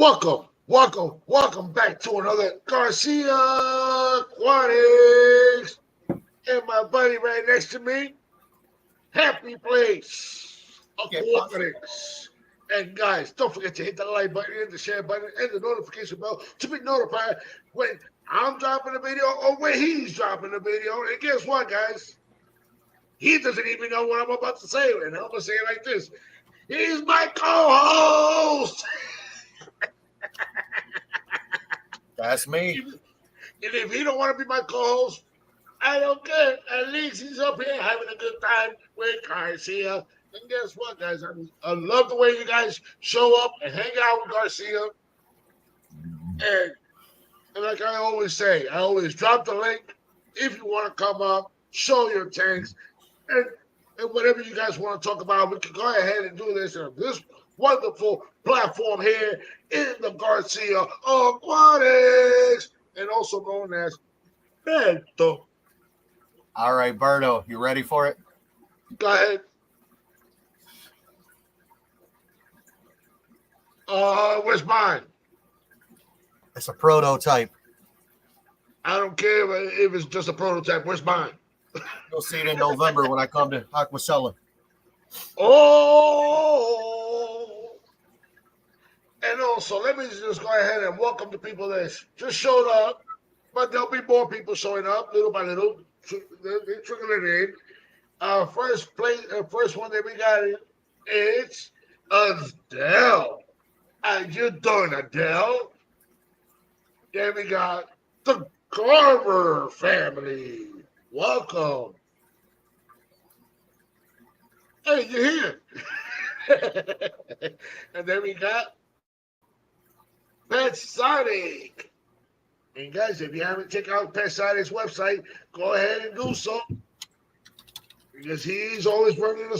Welcome back to another Garcia Aquatics. And my buddy right next to me, Happy Place Aquatics. And guys, don't forget to hit the like button and the share button and the notification bell to be notified when I'm dropping a video or when he's dropping a video. And guess what, guys? He doesn't even know what I'm about to say, and I'm gonna say it like this. He's my co-host. That's me. And if he don't want to be my co-host, I don't care. At least he's up here having a good time with Garcia. And guess what, guys? I love the way you guys show up and hang out with Garcia. And like I always say, I always drop the link if you want to come up, show your tanks, and whatever you guys want to talk about, we can go ahead and do this on this wonderful platform here in the Garcia Aquatics, and also known as Beto. All right, Berto, you ready for it? Go ahead. Where's mine? It's a prototype. I don't care if it's just a prototype. Where's mine? You'll see it in November when I come to Aquacella. Oh! And also, let me just go ahead and welcome the people that just showed up. But there'll be more people showing up little by little. They're trickling in. First one that we got is Adele. How you doing, Adele? Then we got the Garber family. Welcome. Hey, you're here. And then we got Pet Sonic. And guys, if you haven't checked out Pet Sonic's website, go ahead and do so. Because he's always running a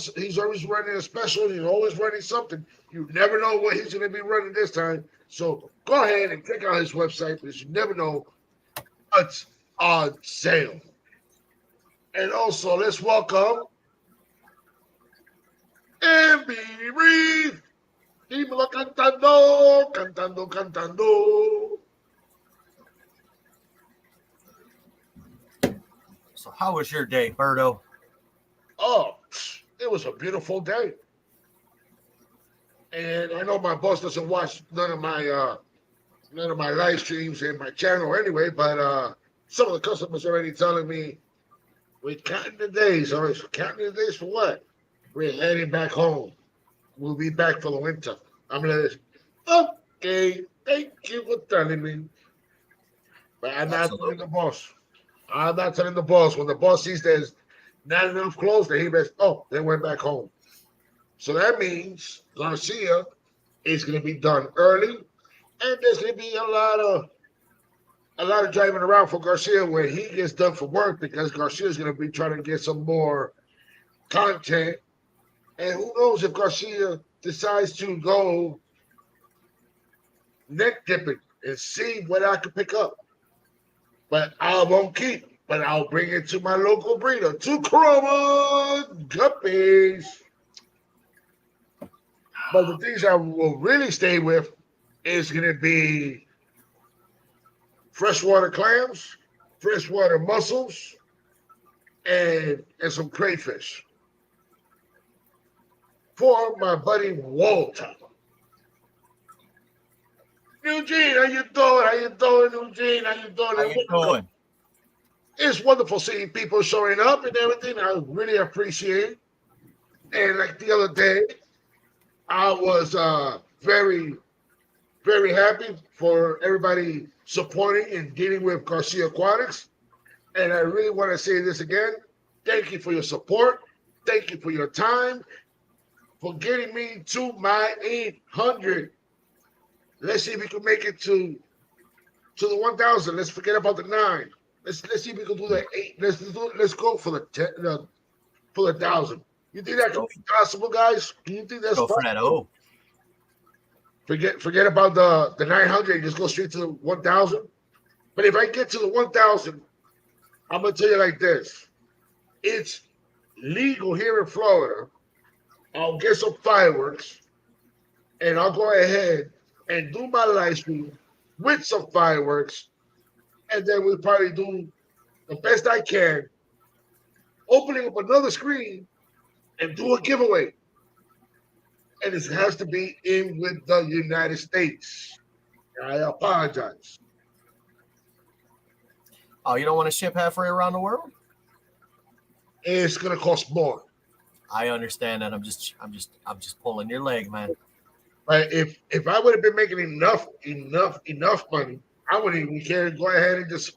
special. He's always running something. You never know what he's going to be running this time. So go ahead and check out his website because you never know what's on sale. And also, let's welcome Ambi Reed. Dímelo cantando. So how was your day, Berto? Oh, it was a beautiful day. And I know my boss doesn't watch none of my live streams and my channel anyway, but some of the customers already telling me we're counting the days. All right, so counting the days for what? We're heading back home. We'll be back for the winter. I'm like, okay, thank you for telling me. But I'm not telling the boss. I'm not telling the boss. When the boss sees there's not enough clothes, then he best, they went back home. So that means Garcia is going to be done early, and there's going to be a lot of driving around for Garcia when he gets done for work because Garcia is going to be trying to get some more content. And who knows if Garcia decides to go neck dipping and see what I can pick up. But I won't keep. But I'll bring it to my local breeder, to Chroma Guppies. But the things I will really stay with is going to be freshwater clams, freshwater mussels, and some crayfish. For my buddy Walter. Eugene, how you doing, Eugene? How you doing? It's wonderful seeing people showing up and everything. I really appreciate it. And like the other day, I was very, very happy for everybody supporting and dealing with Garcia Aquatics. And I really want to say this again. Thank you for your support. Thank you for your time, for getting me to my 800. Let's see if we can make it to the 1,000. Let's forget about the 9. Let's see if we can do the 8. Let's go for the 1,000. You think that could be possible, guys? Do you think that's possible? Forget about the 900 and just go straight to the 1,000. But if I get to the 1,000, I'm gonna tell you like this: it's legal here in Florida. I'll get some fireworks, and I'll go ahead and do my live stream with some fireworks, and then we'll probably do the best I can, opening up another screen and do a giveaway. And it has to be in with the United States. I apologize. Oh, you don't want to ship halfway around the world? It's gonna cost more. I understand that. I'm just pulling your leg, man. But if I would have been making enough money, I wouldn't even care. Go ahead and just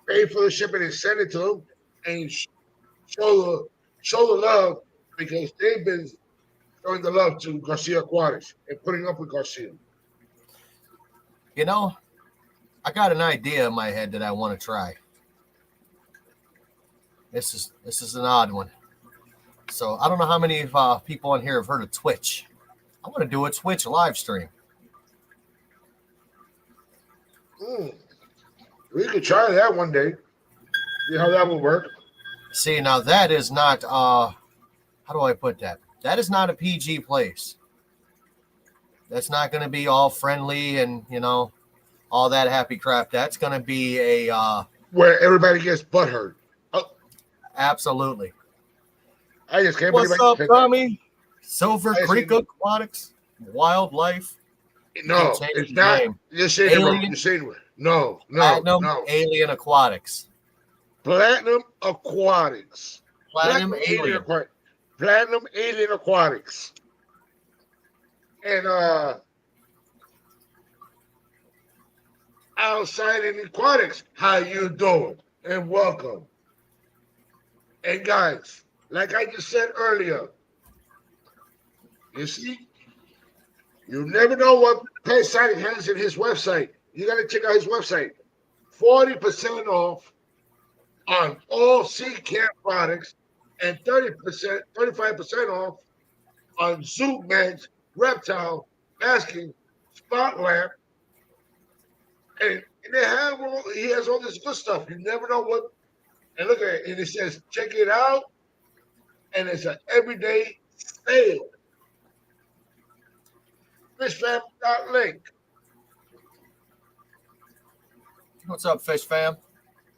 pay for the shipping and send it to them and show the love because they've been showing the love to Garcia Juarez and putting up with Garcia. You know, I got an idea in my head that I want to try. This is an odd one. So I don't know how many people on here have heard of Twitch. I want to do a Twitch live stream. We could try that one day. See how that will work. See, now that is not how do I put that? That is not a PG place. That's not going to be all friendly and, all that happy crap. That's going to be a where everybody gets butthurt. Oh, absolutely. I just can't What's believe up, I Tommy? Silver Creek Aquatics, Wildlife. No, it's not. Name. You're saying Alien. You're saying no, Platinum no. Alien Aquatics. Platinum Aquatics. Platinum Alien. Aquatics. Platinum Alien Aquatics. And outside in aquatics, how you doing? And welcome. And guys, like I just said earlier, you see, you never know what Pet Sonic has in his website. You got to check out his website. 40% off on all sea camp products and 35% off on zoo meds, reptile, basking, spot lamp. And they have he has all this good stuff. You never know what. And look at it. And it says, check it out. And it's an everyday sale. FishFam.link. What's up, Fish Fam?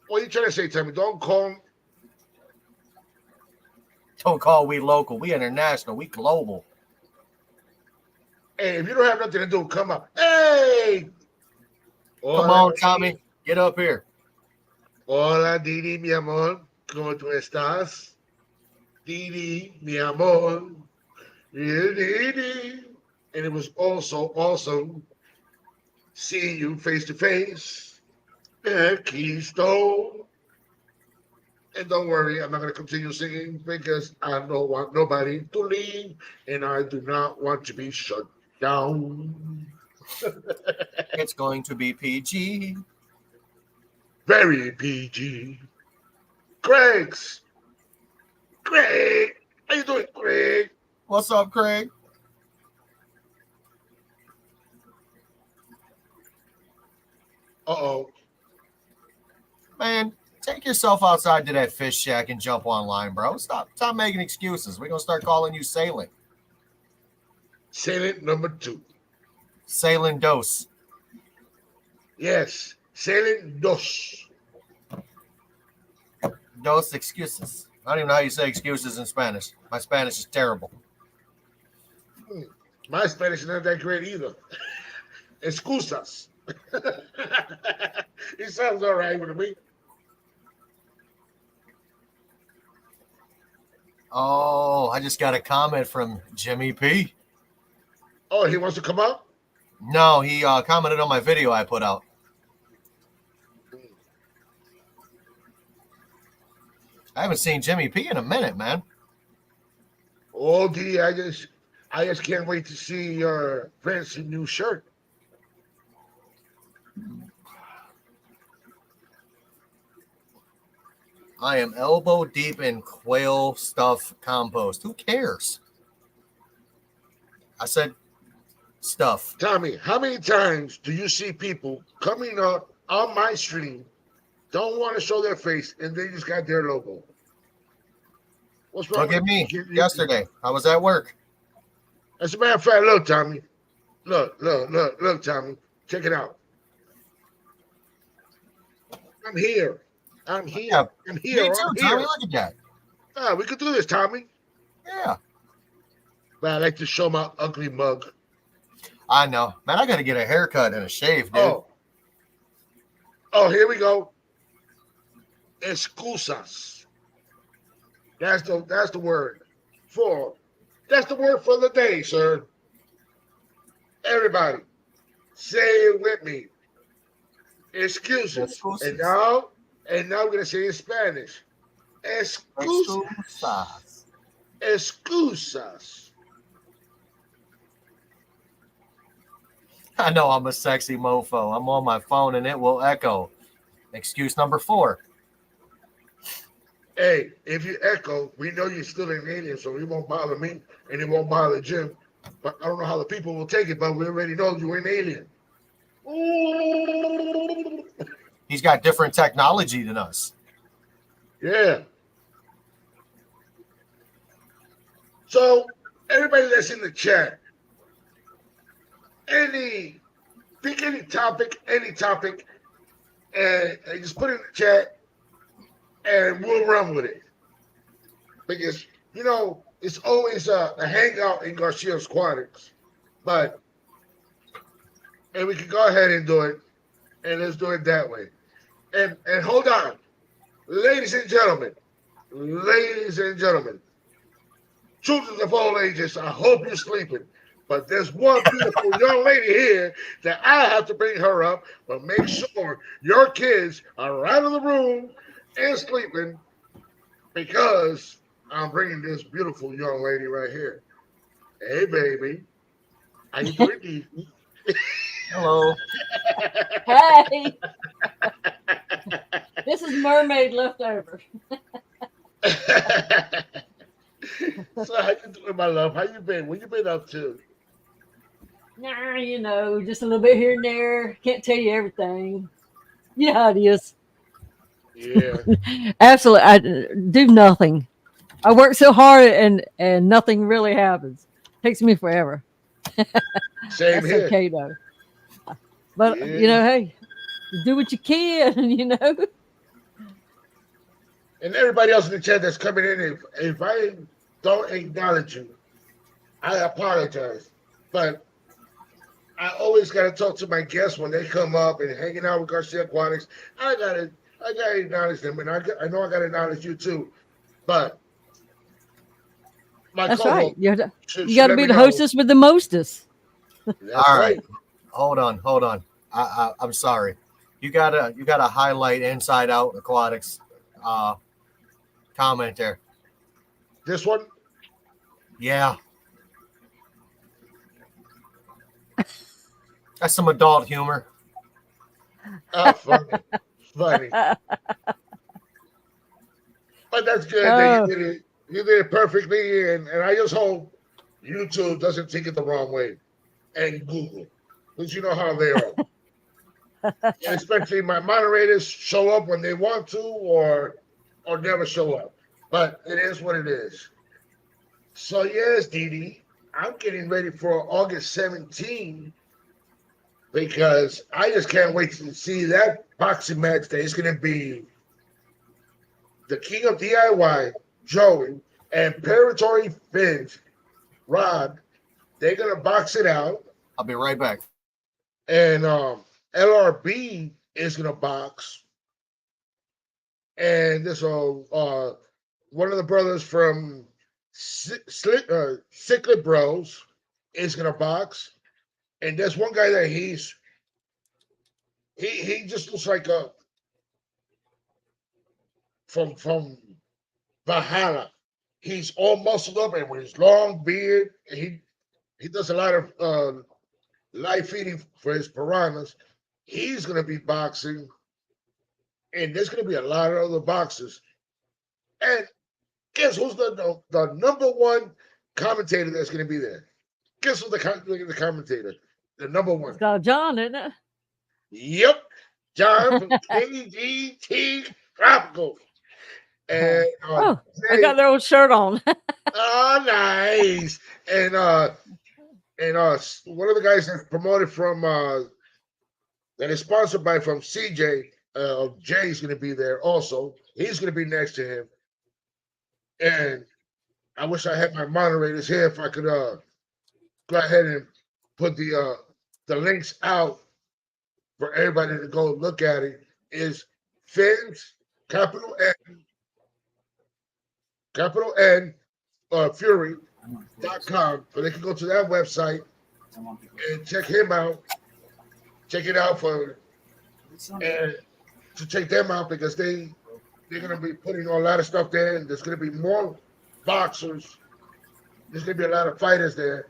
What are you trying to say, Tommy? Don't call. Don't call we local. We international. We global. Hey, if you don't have nothing to do, come up. Hey! Come on, Tommy. Get up here. Hola, Didi, mi amor. ¿Cómo tú estás? Didi, mi amor. Didi. And it was also awesome seeing you face to face at Keystone. And don't worry, I'm not going to continue singing because I don't want nobody to leave and I do not want to be shut down. It's going to be PG. Very PG. Greg! How you doing, Greg? What's up, Craig? Uh-oh. Man, take yourself outside to that fish shack and jump online, bro. Stop making excuses. We're going to start calling you Sailing. Sailing number 2. Sailing Dos. Yes, Sailing Dos. Dos excuses. I don't even know how you say excuses in Spanish. My Spanish is terrible. My Spanish is not that great either. Excusas. It sounds all right with me. Oh, I just got a comment from Jimmy P. Oh, he wants to come up? No, he commented on my video I put out. I haven't seen Jimmy P in a minute, man. Oh, Dee, I just can't wait to see your fancy new shirt. I am elbow deep in quail stuff compost. Who cares? I said stuff. Tommy, how many times do you see people coming up on my stream, don't want to show their face, and they just got their logo? What's wrong? Look at me. Yesterday, I was at work. As a matter of fact, look, Tommy. Look, Tommy. Check it out. I'm here. I'm Yeah, here. I'm me here. I'm too, Tommy. here. Look at that. Ah, we could do this, Tommy. Yeah, But I like to show my ugly mug. I know, man. I got to get a haircut and a shave, dude. Oh, oh, here we go. Excusas. That's the word for that's the word for the day, sir. Everybody, say it with me. Excuses. Excusas. And now we're gonna say it in Spanish. Excusas. Excusas. Excusas. I know I'm a sexy mofo. I'm on my phone and it will echo. Excuse number 4. Hey, if you echo, we know you're still an alien, so it won't bother me and it won't bother Jim. But I don't know how the people will take it, but we already know you're an alien. He's got different technology than us. Yeah. So everybody that's in the chat, pick any topic, and just put it in the chat, and we'll run with it. Because it's always a hangout in Garcia's Aquatics, and we can go ahead and do it, and let's do it that way. And hold on, ladies and gentlemen, children of all ages, I hope you're sleeping. But there's one beautiful young lady here that I have to bring her up. But make sure your kids are out of the room and sleeping because I'm bringing this beautiful young lady right here. Hey, baby. How you doing, Dee? Hello. Hey, this is mermaid leftover. So how you doing, my love? How you been? What you been up to? Nah, just a little bit here and there. Can't tell you everything. You know how it is. Yeah. Absolutely, I do nothing. I work so hard and nothing really happens. Takes me forever. Same That's here. okay though. But Yeah. hey, do what you can. And everybody else in the chat that's coming in, if I don't acknowledge you, I apologize. But I always got to talk to my guests when they come up and hanging out with Garcia Aquatics. I gotta acknowledge them, and I know I gotta acknowledge you too. But my That's co-host right. You should got to let be me the know. hostess with the mostest. That's All right. right. Hold on. I'm sorry. You gotta highlight Inside Out Aquatics comment there. This one, Yeah. That's some adult humor. funny, funny. But that's good that you Oh, did it. You did it perfectly, and I just hope YouTube doesn't take it the wrong way, and Google, because you know how they are. And especially my moderators show up when they want to, or never show up. But it is what it is. So yes, Dee Dee, I'm getting ready for August 17 because I just can't wait to see that boxing match that is going to be the King of DIY, Joey, and Territory Finch, Rod. They're going to box it out. I'll be right back. And LRB is going to box. And this one of the brothers from Sicklet Bros is going to box. And there's one guy that he just looks like a from Valhalla. He's all muscled up and with his long beard. He does a lot of live feeding for his piranhas. He's going to be boxing, and there's going to be a lot of other boxers. And guess who's the number one commentator that's going to be there? Guess who's the commentator? The number one. it's called John, isn't it? Yep, John from KGT Tropical. And I got their old shirt on. oh, nice. And And one of the guys that's promoted from that is sponsored by from CJ. Jay's going to be there also. He's going to be next to him. And I wish I had my moderators here if I could go ahead and put the links out for everybody to go look at it. Is Fins capital N Fury.com, so they can go to that website and check him out. Check it out and to check them out because they're gonna be putting a lot of stuff there, and there's gonna be more boxers. There's gonna be a lot of fighters there,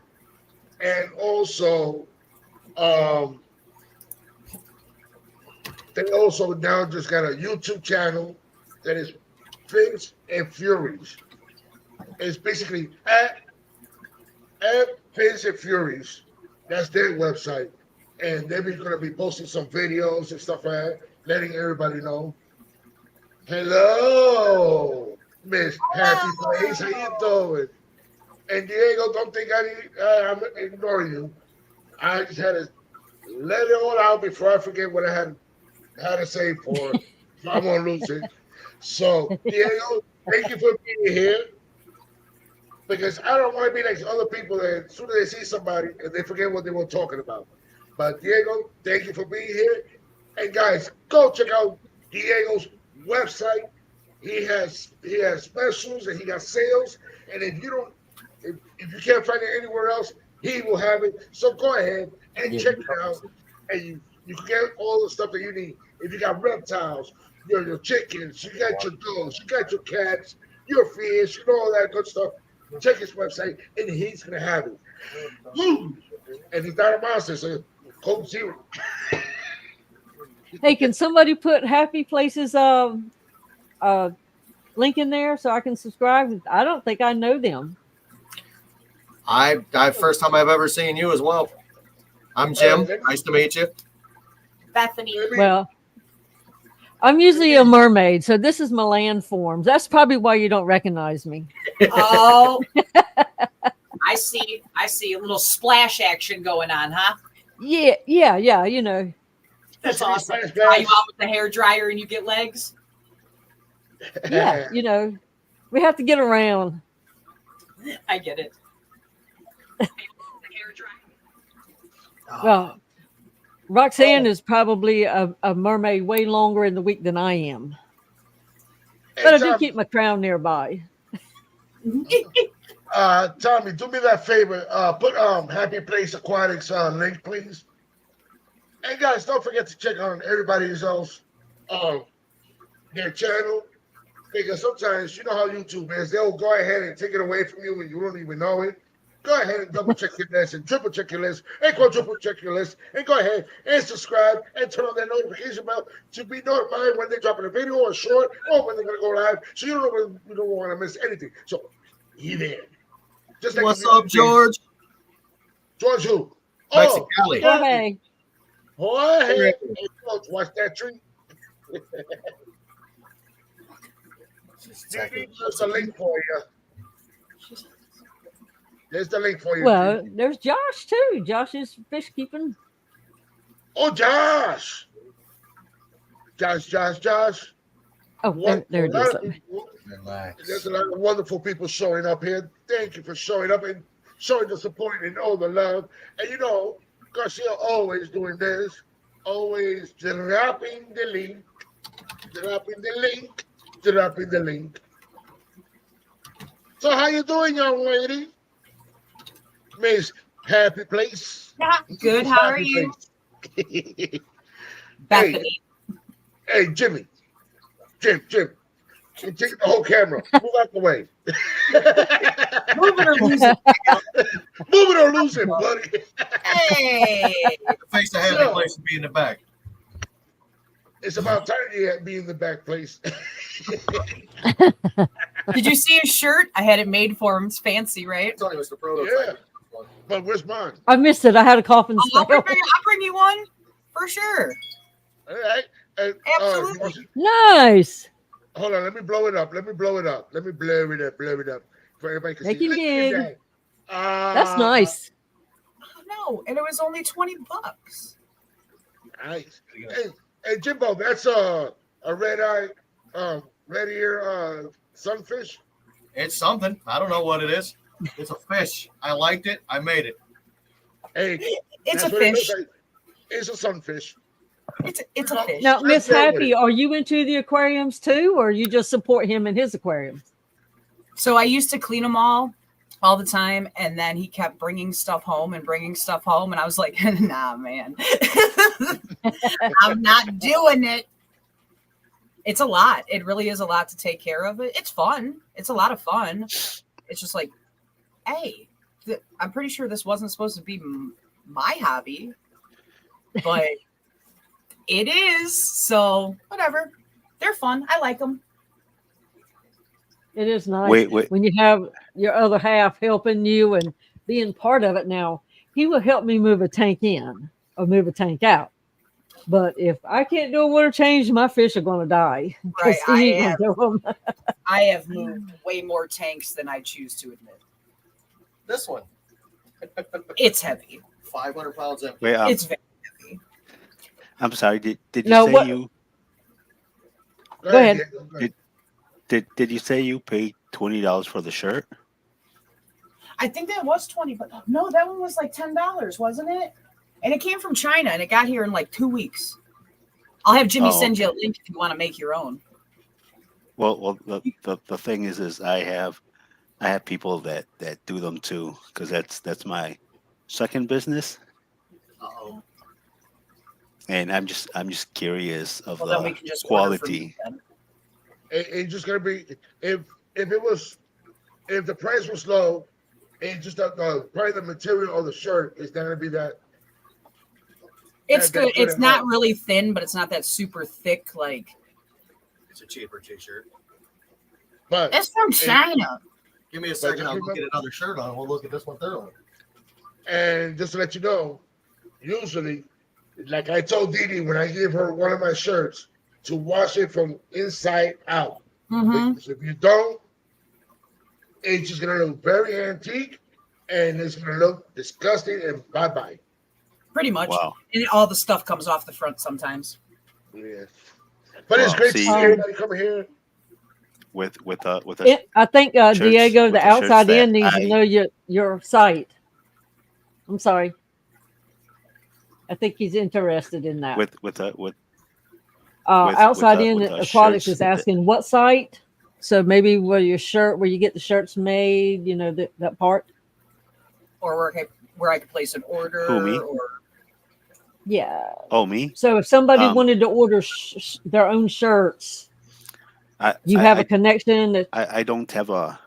and also they also now just got a YouTube channel that is Fins and Furies. It's basically at Fins and Furies. That's their website. And they're going to be posting some videos and stuff like that, letting everybody know. Hello, Miss Happy Place. How you doing? And Diego, don't think I'm ignoring you. I just had to let it all out before I forget what I had to say for it. So I won't lose it. So, Diego, thank you for being here. Because I don't want to be like other people that as soon as they see somebody and they forget what they were talking about. But Diego, thank you for being here. And guys, go check out Diego's website. He has specials and he got sales. And if you can't find it anywhere else, he will have it. So go ahead and check it out. And you can get all the stuff that you need. If you got reptiles, your chickens, you got your dogs, you got your cats, your fish, all that good stuff. Check his website, and he's gonna have it. Woo! And he's not a monster, so Code Zero. Hey, can somebody put Happy Places link in there so I can subscribe? I don't think I know them. I first time I've ever seen you as well. I'm Jim. Nice to meet you. Bethany. Well, I'm usually a mermaid, so this is my land forms. That's probably why you don't recognize me. Oh, I see a little splash action going on, huh? Yeah. You know, That's awesome. Are you out with the hair dryer and you get legs? yeah. You know, we have to get around. I get it. Well, Roxanne is probably a mermaid way longer in the week than I am. But I do keep my crown nearby. Tommy, do me that favor. Put Happy Place Aquatics link, please. And guys, don't forget to check on everybody's else their channel. Because sometimes you know how YouTube is. They'll go ahead and take it away from you when you don't even know it. Go ahead and double check your list and triple check your list and quadruple check your list and go ahead and subscribe and turn on that notification bell to be notified when they're dropping a video or a short or when they're going to go live, so you don't want to miss anything. So be there. Just like What's up, George? George who? Mexicali. Okay. Hey, George, watch that tree. There's a link for you. There's the link for you. Well, there's Josh too. Josh is fish keeping. Oh, Josh. Oh, there it is. Relax. There's a lot of wonderful people showing up here. Thank you for showing up and showing the support and all the love. And you know, Garcia always doing this, always dropping the link. So how you doing, young lady? Miss Happy Place. Yeah, good. How are you? Bethany. Hey, Jimmy. Jim. You take the whole camera. Move out the way. Move it or lose it. Move it or lose it, buddy. Hey. The face of Happy Place would be in the back. It's about time you be in the back place. Did you see his shirt? I had it made for him. It's fancy, right? Tony was the prototype. Yeah. But where's mine? I missed it. I had a coughing I'll spell. bring you one for sure. All right. Absolutely. Nice. Hold on. Let me blow it up. Let me blow it up. For everybody to Make see. him Look at big. that. That's nice. know, and it was only $20. Nice. Hey, Jimbo, that's a red eye, red ear sunfish. It's something. I don't know what it is. It's a fish. I liked it. I made it. Hey, It's that's a what it fish. looks like. It's a sunfish. It's a fish. Now, Miss fair with Happy, it. are you into the aquariums too, or you just support him in his aquariums? So I used to clean them all the time, and then he kept bringing stuff home, and I was like, nah, man, I'm not doing it. It's a lot. It really is a lot to take care of. It's fun. It's a lot of fun. It's just like, hey, I'm pretty sure this wasn't supposed to be my hobby, but it is. So whatever. They're fun. I like them. It is nice Wait. when you have your other half helping you and being part of it. Now, he will help me move a tank in or move a tank out. But if I can't do a water change, my fish are going to die. 'cause Right. he ain't gonna do 'em. I have moved way more tanks than I choose to admit. This one, It's heavy. 500 pounds empty. Wait, It's very heavy. I'm sorry. Did you No, say what- you Go ahead. Diego, go ahead. did you say you paid $20 for the shirt? I think that was 20, but no, that one was like $10, wasn't it? And it came from China, and it got here in like 2 weeks. I'll have Jimmy Oh, send you a link if you want to make your own. Well, the thing is I have people that do them too, because that's my second business, Uh-oh. and I'm just curious of Well, then we the can just order from you quality. then. It's just gonna be if the price was low, it's just probably the material of the shirt is not gonna be that. It's Yeah, good. they put It's it not on. really thin, but it's not that super thick. Like, It's a cheaper t-shirt. But it's from China. Give me a second. just I'll remember- get another shirt on. We'll look at this one thoroughly. and just to let you know, usually, like I told Dee Dee when I gave her one of my shirts to wash it from inside out. Mm-hmm. Because if you don't, it's just gonna look very antique and it's gonna look disgusting and bye bye. Pretty much. Wow. And all the stuff comes off the front sometimes. Yeah. But it's Well, great to see- see everybody come here. with a I think Shirts- Diego, with the the shirts outside that in needs to I- know your site. I'm sorry. I think he's interested in that. with Outside the- in with the aquatics shirts is that- asking what site. So maybe where you get the shirts made, that part. Or where I could place an order. Who, me? Or Yeah. oh me. So if somebody Um, wanted to order their own shirts, you have a connection that I don't have a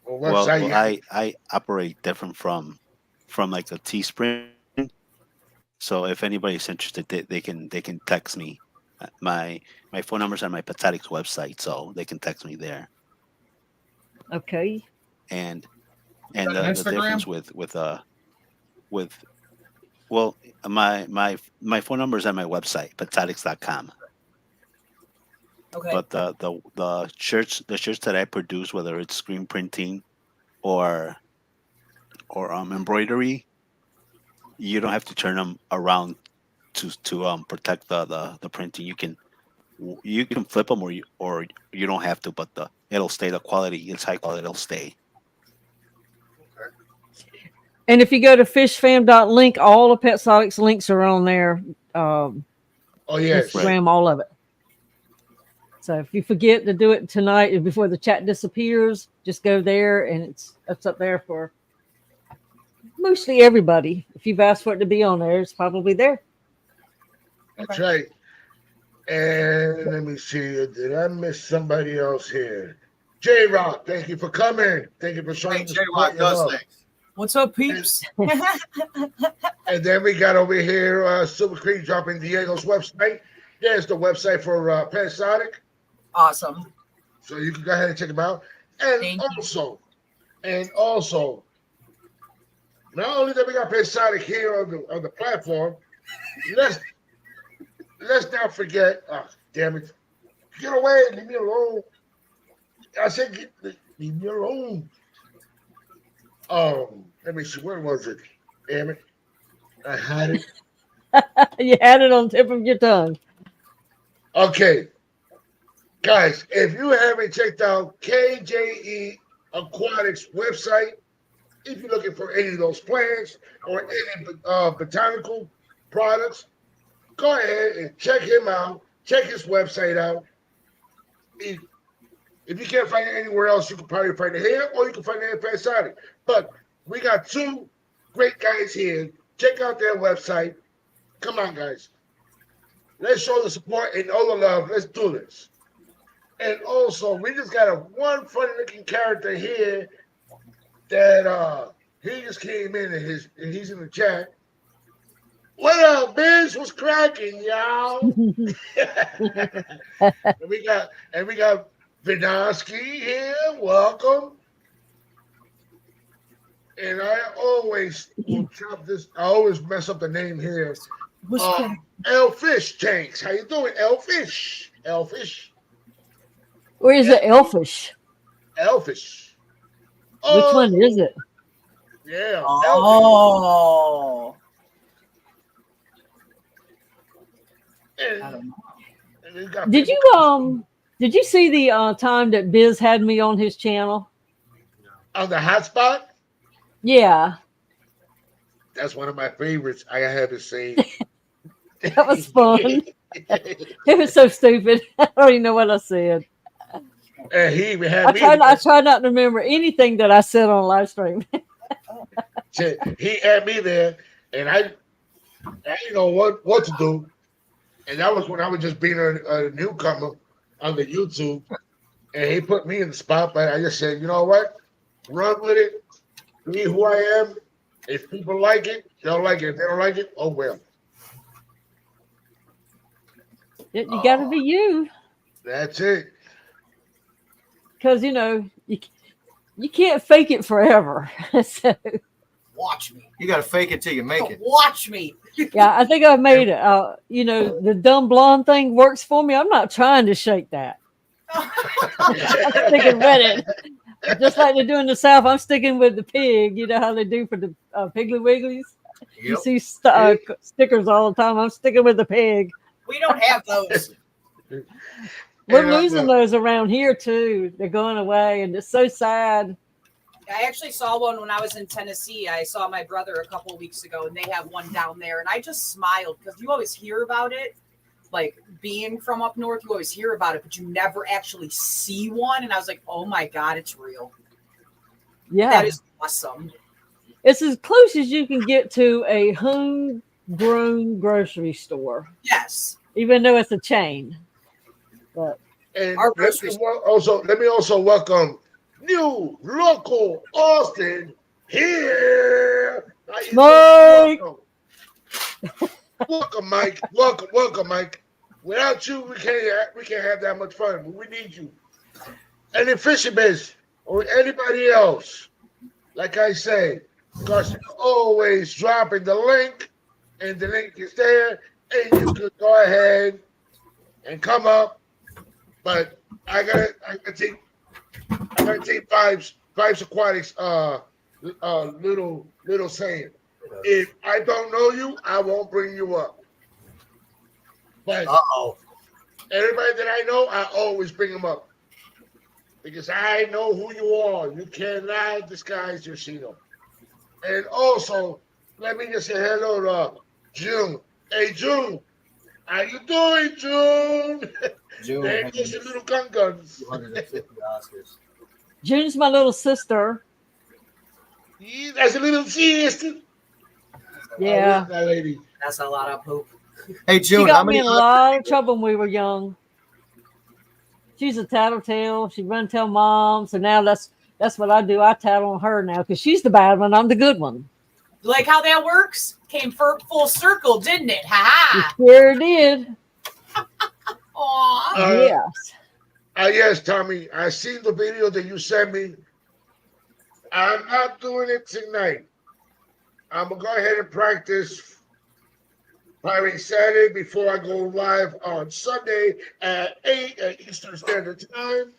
Well, well, website, yeah. I operate different from like a Teespring. So if anybody's interested, they can text me. My phone number's on my Patetics website, so they can text me there. okay. And got the an Instagram? difference with well, my phone number is on my website, patetics.com. okay. But the shirts that I produce, whether it's screen printing or embroidery, you don't have to turn them around to protect the printing. You can flip them or you don't have to, but it'll stay. The quality, it's high quality. It'll stay. And if you go to fishfam.link, all the Petsotics links are on there. Oh yes. Instagram, all of it. So if you forget to do it tonight before the chat disappears, just go there and it's up there for mostly everybody. If you've asked for it to be on there, it's probably there. That's right. And let me see. Did I miss somebody else here? J Rock, thank you for coming. Thank you for showing Hey, the J support Rock you does love. things. What's up, peeps? And then we got over here Silver Creek dropping Diego's website. There's the website for Pensonic. Awesome. So you can go ahead and check them out. And Thank you. also, not only that we got Pensonic here on the platform, let's not forget. Oh, damn it! Get away! Leave me alone! I said, leave me alone. Let me see. Where was it? Damn it. I had it. You had it on the tip of your tongue. Okay. Guys, if you haven't checked out KJE Aquatics website, if you're looking for any of those plants or any botanical products, go ahead and check him out. Check his website out. If you can't find it anywhere else, you can probably find it here or you can find it at Fasadi. But we got two great guys here. Check out their website. Come on, guys. Let's show the support and all the love. Let's do this. And also, we just got one funny looking character here that he just came in and he's in the chat. What up, Biz? What's cracking, y'all? and we got Vidansky here. Welcome. And I always chop this. I always mess up the name here. Elfish Tanks. How you doing, Elfish? Elfish. Or is it Elfish? Elfish. Which one is it? Yeah. Oh. And, I don't know. and we got Did people you see the time that Biz had me on his channel? on the hotspot? Yeah, That's one of my favorites. I have to say. that was fun. It was so stupid. I don't even know what I said. And he even had me. I try not to remember anything that I said on live stream. He had me there, and I didn't know what to do. And that was when I was just being a newcomer on the YouTube. And he put me in the spotlight. I just said, you know what? Run with it. Be who I am. If people like it, they'll like it. If they don't like it, oh well. You got to be you, That's it. because you can't fake it forever. So Watch me. You got to fake it till you make it. Watch me. yeah, I think I made it. The dumb blonde thing works for me. I'm not trying to shake that. I'm sticking with it. Just like they do in the South, I'm sticking with the pig. You know how they do for the Piggly Wigglies? You Yep. see stickers all the time. I'm sticking with the pig. We don't have those. We're And, losing those around here too. They're going away, and it's so sad. I actually saw one when I was in Tennessee. I saw my brother a couple of weeks ago, and they have one down there. And I just smiled because you always hear about it. Like being from up north, you always hear about it, but you never actually see one. And I was like, oh my God, it's real. Yeah, That is awesome. it's as close as you can get to a homegrown grocery store, Yes. even though it's a chain. But And Our let grocery me also welcome new local Austin here. How you Mike. doing? Welcome, Mike. Welcome, Mike. Without you, we can't have that much fun. We need you. And the fishing biz or anybody else, like I say, because you're always dropping the link, and the link is there, and you could go ahead and come up. But I gotta take Vibes Aquatics little saying. If I don't know you, I won't bring you up. But everybody that I know, I always bring them up. Because I know who you are. You cannot disguise your Shino. And also, let me just say hello to June. Hey, June. How you doing, June? June There has goes your little guns. 250 Oscars. June's my little sister. Yeah, that's a little sister. Yeah. Oh, that lady. That's a lot of poop. Hey, She June, how got me many? in a lot of trouble when we were young. She's a tattletale. She run tell mom. So now that's what I do. I tattle on her now because she's the bad one. I'm the good one. Like how that works? Came full circle, didn't it? Ha ha. Sure did. Aw. Yes. Yes, Tommy. I seen the video that you sent me. I'm not doing it tonight. I'm gonna go ahead and practice probably Saturday before I go live on Sunday at 8 at Eastern Standard Time.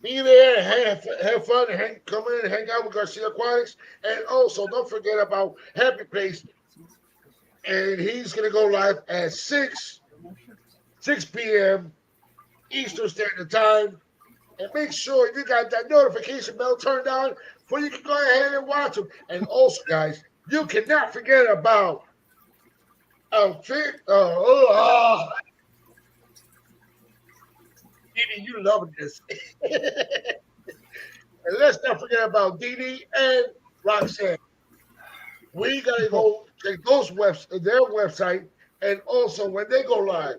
Be there, have fun, come in and hang out with Garcia Aquatics. And also, don't forget about Happy Place. And he's going to go live at 6 p.m. Eastern Standard Time. And make sure you got that notification bell turned on so you can go ahead and watch them. And also, guys, you cannot forget about Didi, you love this. And let's not forget about Didi and Roxanne. We gotta go check their website, and also when they go live,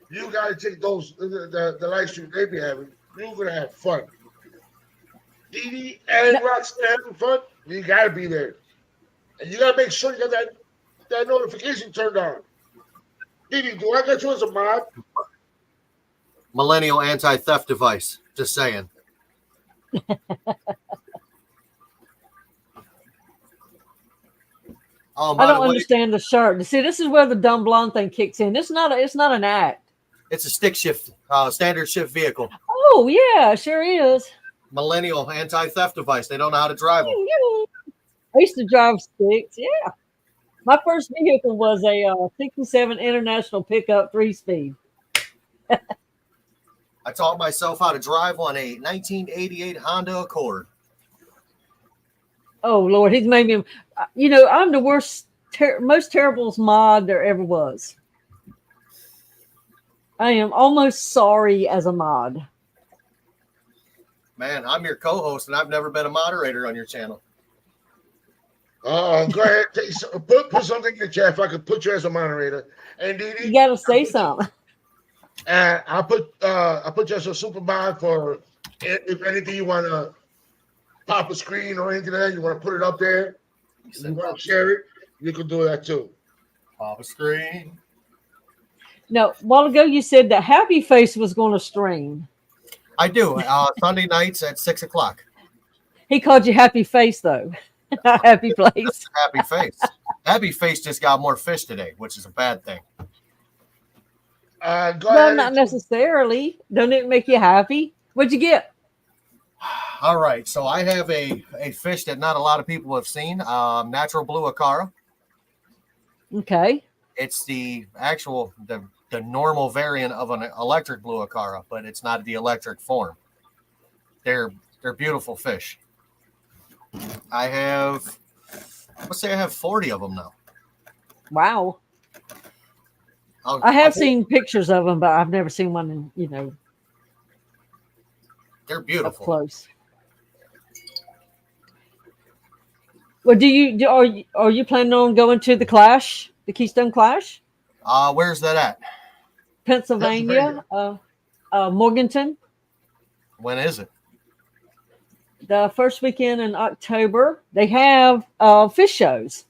you gotta check those the live stream they be having. You're gonna have fun. Didi and Roxanne having fun. You gotta be there, and you gotta make sure you got that notification turned on. Didi, do I got you as a mod? Millennial anti-theft device. Just saying. Oh, I by the don't way, understand the shirt. See, this is where the dumb blonde thing kicks in. It's not an act. it's a stick shift, standard shift vehicle. Oh yeah, sure is. Millennial anti-theft device. They don't know how to drive them. I used to drive sticks. Yeah, my first vehicle was a '67 International pickup 3-speed. I taught myself how to drive on a 1988 Honda Accord. Oh Lord, he's made me. I'm the worst, most terrible mod there ever was. I am almost sorry as a mod. Man, I'm your co-host, and I've never been a moderator on your channel. Go ahead, put something in the chat if I could put you as a moderator. And Didi, You got to say something. And I put you as a super mod for if anything you want to pop a screen or anything like that, you want to put it up there. You want to share it, you can do that too. Pop a screen. No, a while ago you said that Happy Face was going to stream. I do. Sunday nights at 6 o'clock. He called you Happy Face though, not Happy Place. Happy Face. Happy Face just got more fish today, which is a bad thing. Go Well, ahead. not necessarily. Don't it make you happy? What'd you get? All right, so I have a fish that not a lot of people have seen, natural blue acara. Okay. It's the normal variant of an electric blue acara, but it's not the electric form. They're beautiful fish. Let's say I have 40 of them now. Wow. I have seen pictures of them, but I've never seen one They're up beautiful. close. Well, are you planning on going to the Clash, the Keystone Clash, Where's that at? Pennsylvania, Morganton, When is it? the first weekend in October? They have fish shows.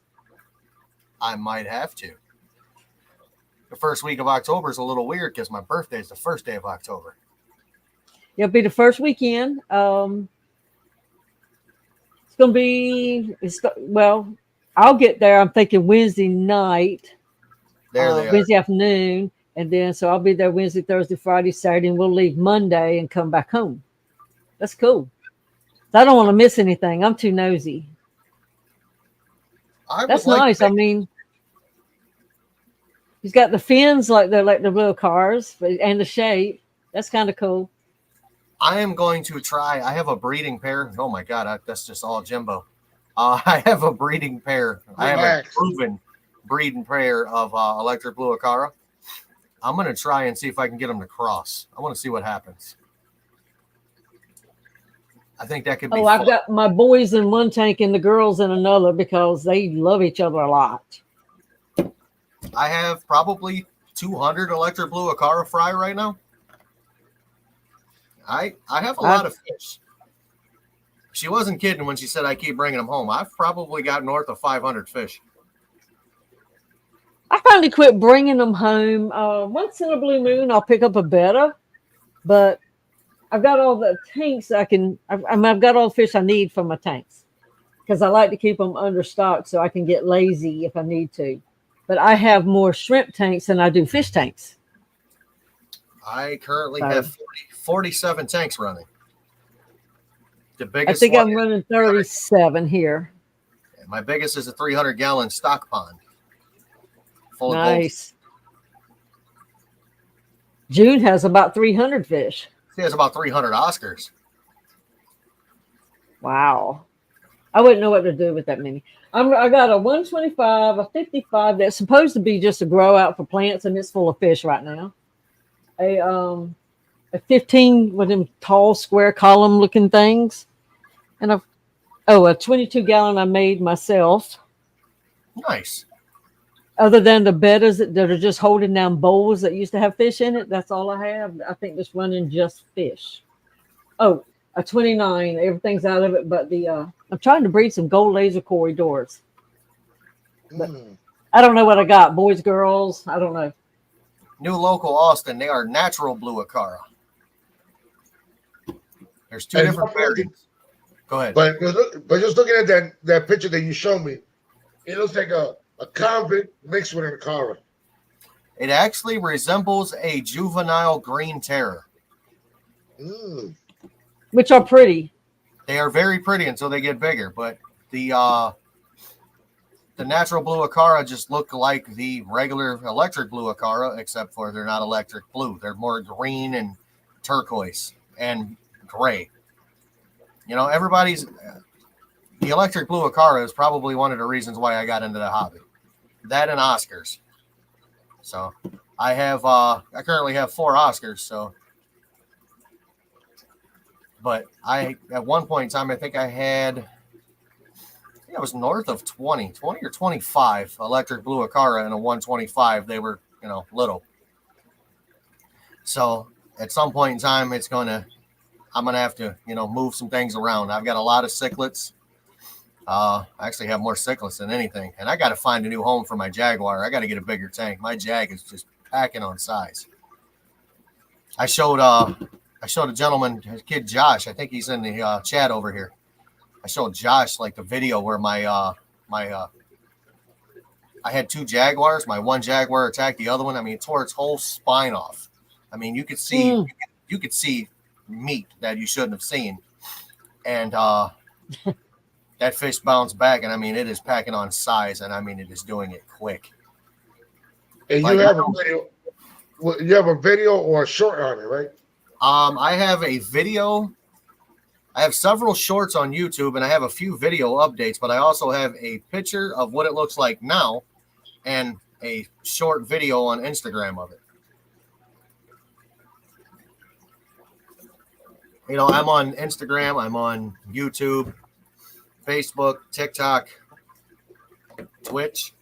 I might have to. The first week of October is a little weird because my birthday is the first day of October. It'll be the first weekend. It's going to be, I'll get there. I'm thinking Wednesday night, There they are. Wednesday afternoon. And then, so I'll be there Wednesday, Thursday, Friday, Saturday, and we'll leave Monday and come back home. That's cool. I don't want to miss anything. I'm too nosy. That's nice. I mean, he's got the fins like the little cars and the shape. That's kind of cool. I am going to try. I have a breeding pair. Oh my God, that's just all Jimbo. I have a breeding pair. I have a proven breeding pair of electric blue acara. I'm going to try and see if I can get them to cross. I want to see what happens. I think that could be fun. I've got my boys in one tank and the girls in another because they love each other a lot. I have probably 200 electric blue acara fry right now. I have a lot of fish. She wasn't kidding when she said I keep bringing them home. I've probably got north of 500 fish. I finally quit bringing them home. Once in a blue moon, I'll pick up a betta, but I've got all the tanks I've got all the fish I need for my tanks because I like to keep them under stock so I can get lazy if I need to. But I have more shrimp tanks than I do fish tanks. I currently So- have 47 tanks running. The I biggest think one, I'm running 37 here. my biggest is a 300-gallon stock pond. Full of gold. Nice. June has about 300 fish. He has about 300 Oscars. Wow. I wouldn't know what to do with that many. I got a 125, a 55 that's supposed to be just a grow out for plants, and it's full of fish right now. A 15 with them tall square column looking things, and a 22-gallon I made myself. Nice. Other than the bettas that are just holding down bowls that used to have fish in it, that's all I have. I think just running just fish. Oh, a 29, everything's out of it, but the I'm trying to breed some gold laser corridors. But I don't know what I got. Boys, girls, I don't know. New local Austin, they are natural blue Acara. There's two And different variants. Go ahead. But just looking at that picture that you showed me, it looks like a convict mixed with an Acara. It actually resembles a juvenile green terror. Which are pretty. They are very pretty until they get bigger, but the natural blue Acara just look like the regular electric blue Acara, except for they're not electric blue. They're more green and turquoise and gray. You know, the electric blue Acara is probably one of the reasons why I got into the hobby. That and Oscars. So I currently have 4 Oscars. So, but at one point in time, I think it was north of 20 or 25 electric blue Acara and a 125. They were, little. So at some point in time, I'm going to have to, move some things around. I've got a lot of cichlids. I actually have more cichlids than anything. And I got to find a new home for my Jaguar. I got to get a bigger tank. My Jag is just packing on size. I showed a gentleman, his kid Josh. I think he's in the chat over here. I showed Josh like the video where I had 2 Jaguars. My one Jaguar attacked the other one. I mean, it tore its whole spine off. I mean, you could see meat that you shouldn't have seen, and that fish bounced back. And I mean, it is packing on size, and I mean, it is doing it quick. And you have a video. Well, you have a video or a short on it, right? I have a video. I have several shorts on YouTube, and I have a few video updates, but I also have a picture of what it looks like now and a short video on Instagram of it. I'm on Instagram, I'm on YouTube, Facebook, TikTok, Twitch.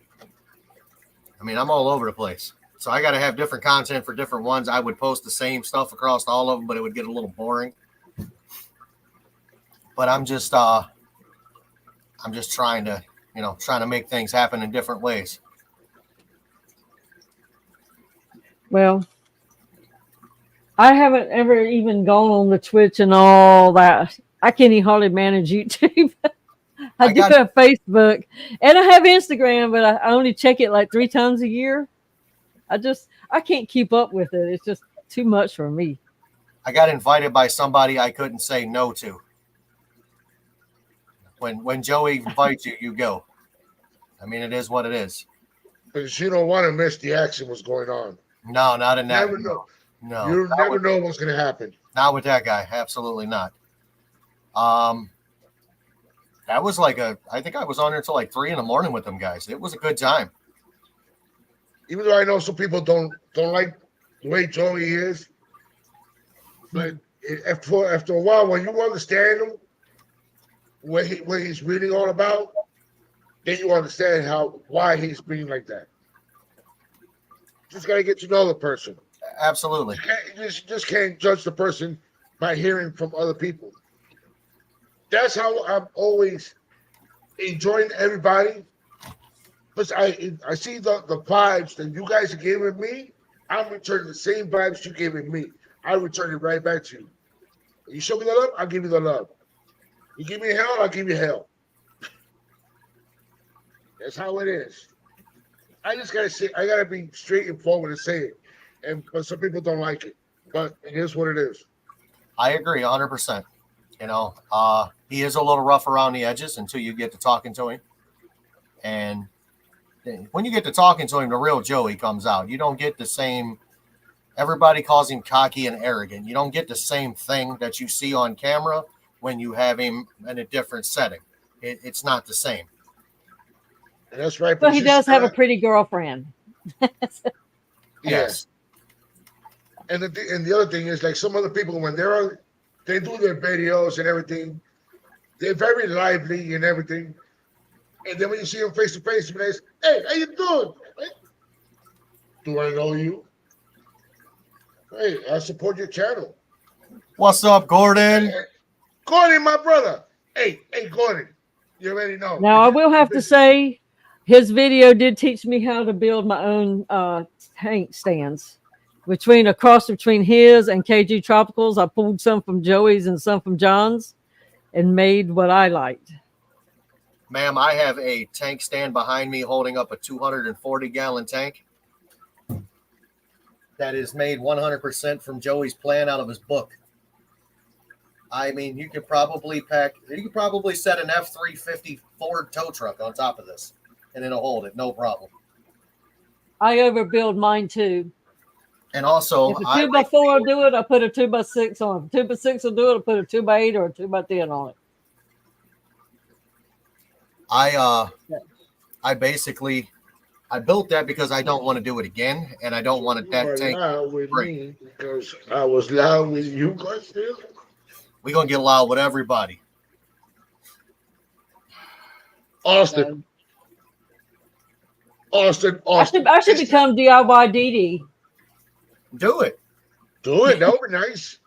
I mean, I'm all over the place. So I got to have different content for different ones. I would post the same stuff across all of them, but it would get a little boring. But I'm just trying to make things happen in different ways. Well, I haven't ever even gone on the Twitch and all that. I can't even hardly manage YouTube. I do have Facebook and I have Instagram, but I only check it like 3 times a year. I can't keep up with it. It's just too much for me. I got invited by somebody I couldn't say no to. When Joey invites you, you go. I mean, it is what it is. Because you don't want to miss the action what's going on. No, not in that. Never know. No. You never know what's going to happen. Not with that guy. Absolutely not. That was I think I was on there until like 3 a.m. with them guys. It was a good time. Even though I know some people don't like the way Joey is, but after a while, when you understand him, what he's really all about, then you understand why he's being like that. Just gotta get to know the person. Absolutely. You just can't judge the person by hearing from other people. That's how I'm always enjoying everybody. But I see the vibes that you guys are giving me. I'm returning the same vibes you're giving me. I return it right back to you. You show me the love, I'll give you the love. You give me hell, I'll give you hell. That's how it is. I just gotta say, I gotta be straight and forward and say it. But some people don't like it. but it is what it is. I agree 100%. You know, he is a little rough around the edges until you get to talking to him. And when you get to talking to him, the real Joey comes out. You don't get the same, everybody calls him cocky and arrogant. You don't get the same thing that you see on camera when you have him in a different setting. It's not the same. And that's right. Well, he does have a pretty girlfriend. Yes. And the other thing is, like, some other people, when they do their videos and everything, they're very lively and everything. And then when you see them face to face, you say, "Hey, how you doing? Hey, do I know you? Hey, I support your channel. What's up, Gordon? Hey, Gordon, my brother. Hey, Gordon, you already know." Now, I will have to say, his video did teach me how to build my own tank stands. Between his and KG Tropicals, I pulled some from Joey's and some from John's and made what I liked. Ma'am, I have a tank stand behind me holding up a 240-gallon tank that is made 100% from Joey's plan out of his book. I mean, you could probably set an F-350 Ford tow truck on top of this, and it'll hold it, no problem. I overbuild mine too. And also, if a 2x4 will do it, I put a 2x6 on. If 2x6 will do it, I put a 2x8 or a 2x10 on it. I built that because I don't want to do it again, and I don't want that tank. With me because I was loud with you guys. We're gonna get loud with everybody. Austin. I should become DIY DD. Do it. That would be nice.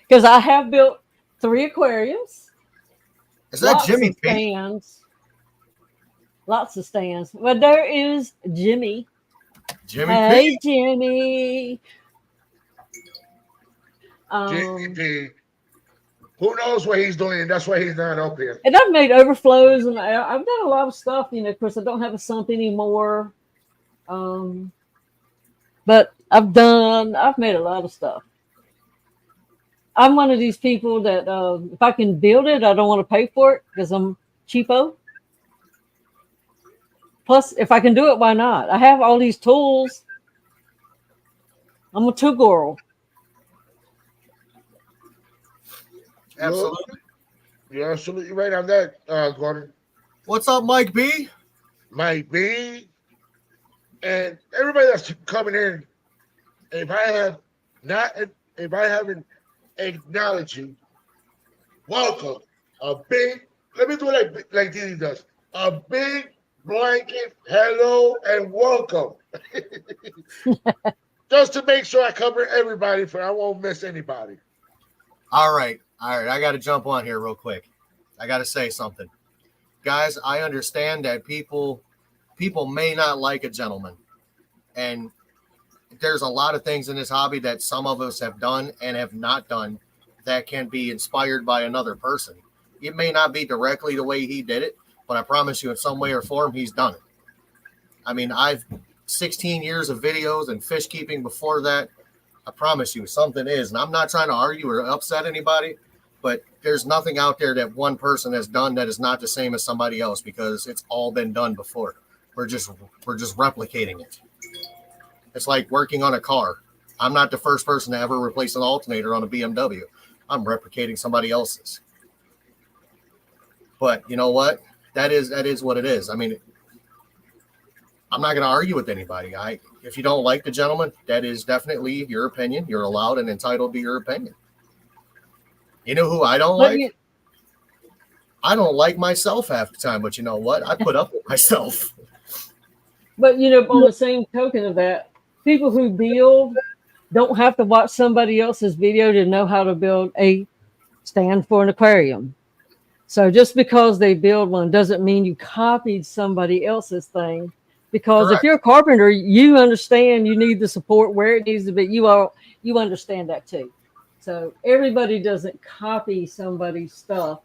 Because I have built 3 aquariums. Is that Jimmy P? Stands. Lots of stands. Well, there is Jimmy. Jimmy P. Jimmy. Jimmy P. Who knows what he's doing? That's why he's not up here. And I've made overflows, and I've done a lot of stuff. You know, of course, I don't have a sump anymore. But I've made a lot of stuff. I'm one of these people that if I can build it, I don't want to pay for it because I'm cheapo. Plus, if I can do it, why not? I have all these tools. I'm a tool girl. Absolutely. You're absolutely right on that, Gordon. What's up, Mike B? Mike B. And everybody that's coming in, if I haven't acknowledged you, welcome. Let me do it like Didi does. A big blanket hello and welcome. Just to make sure I cover everybody, I won't miss anybody. All right. I got to jump on here real quick. I got to say something. Guys, I understand that people may not like a gentleman. And there's a lot of things in this hobby that some of us have done and have not done that can be inspired by another person. It may not be directly the way he did it, but I promise you in some way or form, he's done it. I mean, I've 16 years of videos and fish keeping before that. I promise you something is, and I'm not trying to argue or upset anybody, but there's nothing out there that one person has done that is not the same as somebody else because it's all been done before. We're just replicating it. It's like working on a car. I'm not the first person to ever replace an alternator on a BMW. I'm replicating somebody else's. But you know what? That is what it is. I mean, I'm not going to argue with anybody. If you don't like the gentleman, that is definitely your opinion. You're allowed and entitled to your opinion. You know who I don't like? I don't like myself half the time, but you know what? I put up with myself. But, you know, on the same token of that, people who build don't have to watch somebody else's video to know how to build a stand for an aquarium. So just because they build one doesn't mean you copied somebody else's thing. Because Correct. If you're a carpenter, you understand you need the support where it needs to be. You understand that too. So everybody doesn't copy somebody's stuff,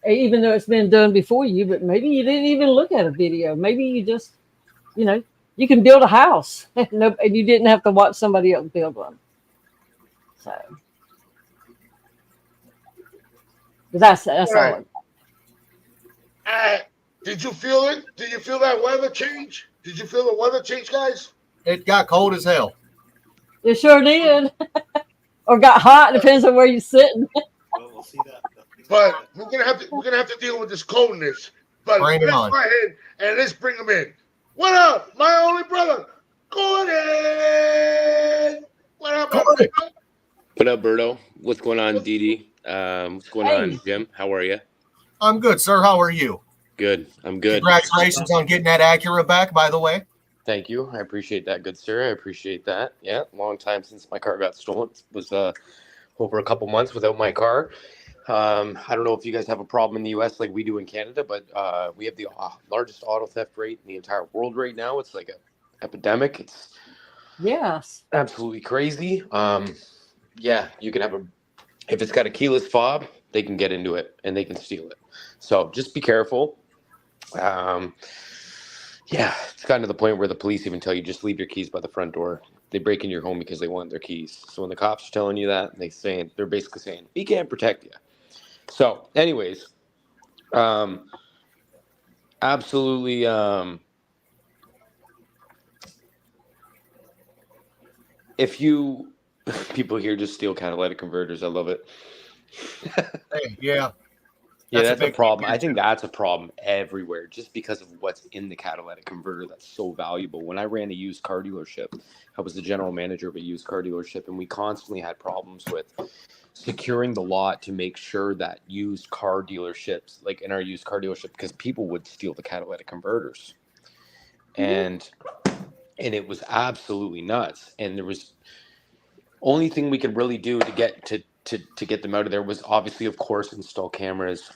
even though it's been done before you. But maybe you didn't even look at a video. Maybe you just, you can build a house and you didn't have to watch somebody else build one. So but that's Right. all. Did you feel it? Did you feel that weather change? Did you feel the weather change, guys? It got cold as hell. It sure did. Or got hot, depends on where you're sitting. Well, we'll see that. But we're gonna have to deal with this coldness. But Bring it let's on. go ahead and let's bring him in. What up, my only brother, Gordon? What up, my Gordon. brother? What up, Berto? What's going on, Dee? What's going Hey. on, Jim? How are you? I'm good, sir. How are you? Good. I'm good. Congratulations on getting that Acura back, by the way. Thank you. I appreciate that, good sir. I appreciate that. Yeah, long time since my car got stolen. It was over a couple months without my car. I don't know if you guys have a problem in the U.S. like we do in Canada, but we have the largest auto theft rate in the entire world right now. It's like an epidemic. It's Yes. absolutely crazy. Yeah, you can have if it's got a keyless fob, they can get into it and they can steal it. So just be careful. Yeah, it's gotten to the point where the police even tell you just leave your keys by the front door. They break in your home because they want their keys. So when the cops are telling you that, they're basically saying we can't protect you. So, anyways, absolutely. If you people here just steal catalytic converters, I love it. Hey, yeah. Yeah, That's a that's a big problem. thing, I think that's a problem everywhere just because of what's in the catalytic converter that's so valuable. When I ran a used car dealership, I was the general manager of a used car dealership, and we constantly had problems with securing the lot to make sure that used car dealerships, like in our used car dealership, because people would steal the catalytic converters. And it was absolutely nuts. And there was only thing we could really do to get get them out of there was obviously, of course, install cameras,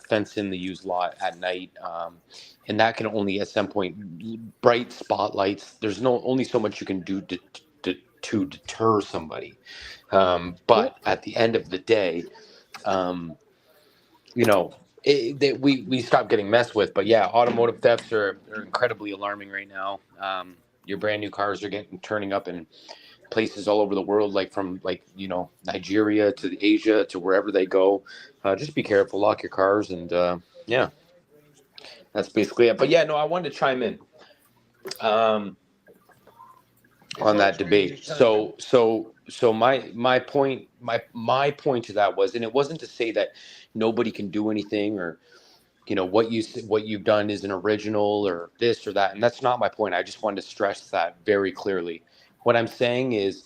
fence in the used lot at night, and that can only at some point bright spotlights. There's only so much you can do to deter somebody, but at the end of the day, we stopped getting messed with. But yeah, automotive thefts are incredibly alarming right now. Your brand new cars are turning up in places all over the world, like from Nigeria to Asia to wherever they go. Just be careful, lock your cars, and yeah, that's basically it. But yeah, no, I wanted to chime in on that debate. So my point to that was, and it wasn't to say that nobody can do anything, or what you've done isn't original or this or that, and that's not my point. I just wanted to stress that very clearly. What I'm saying is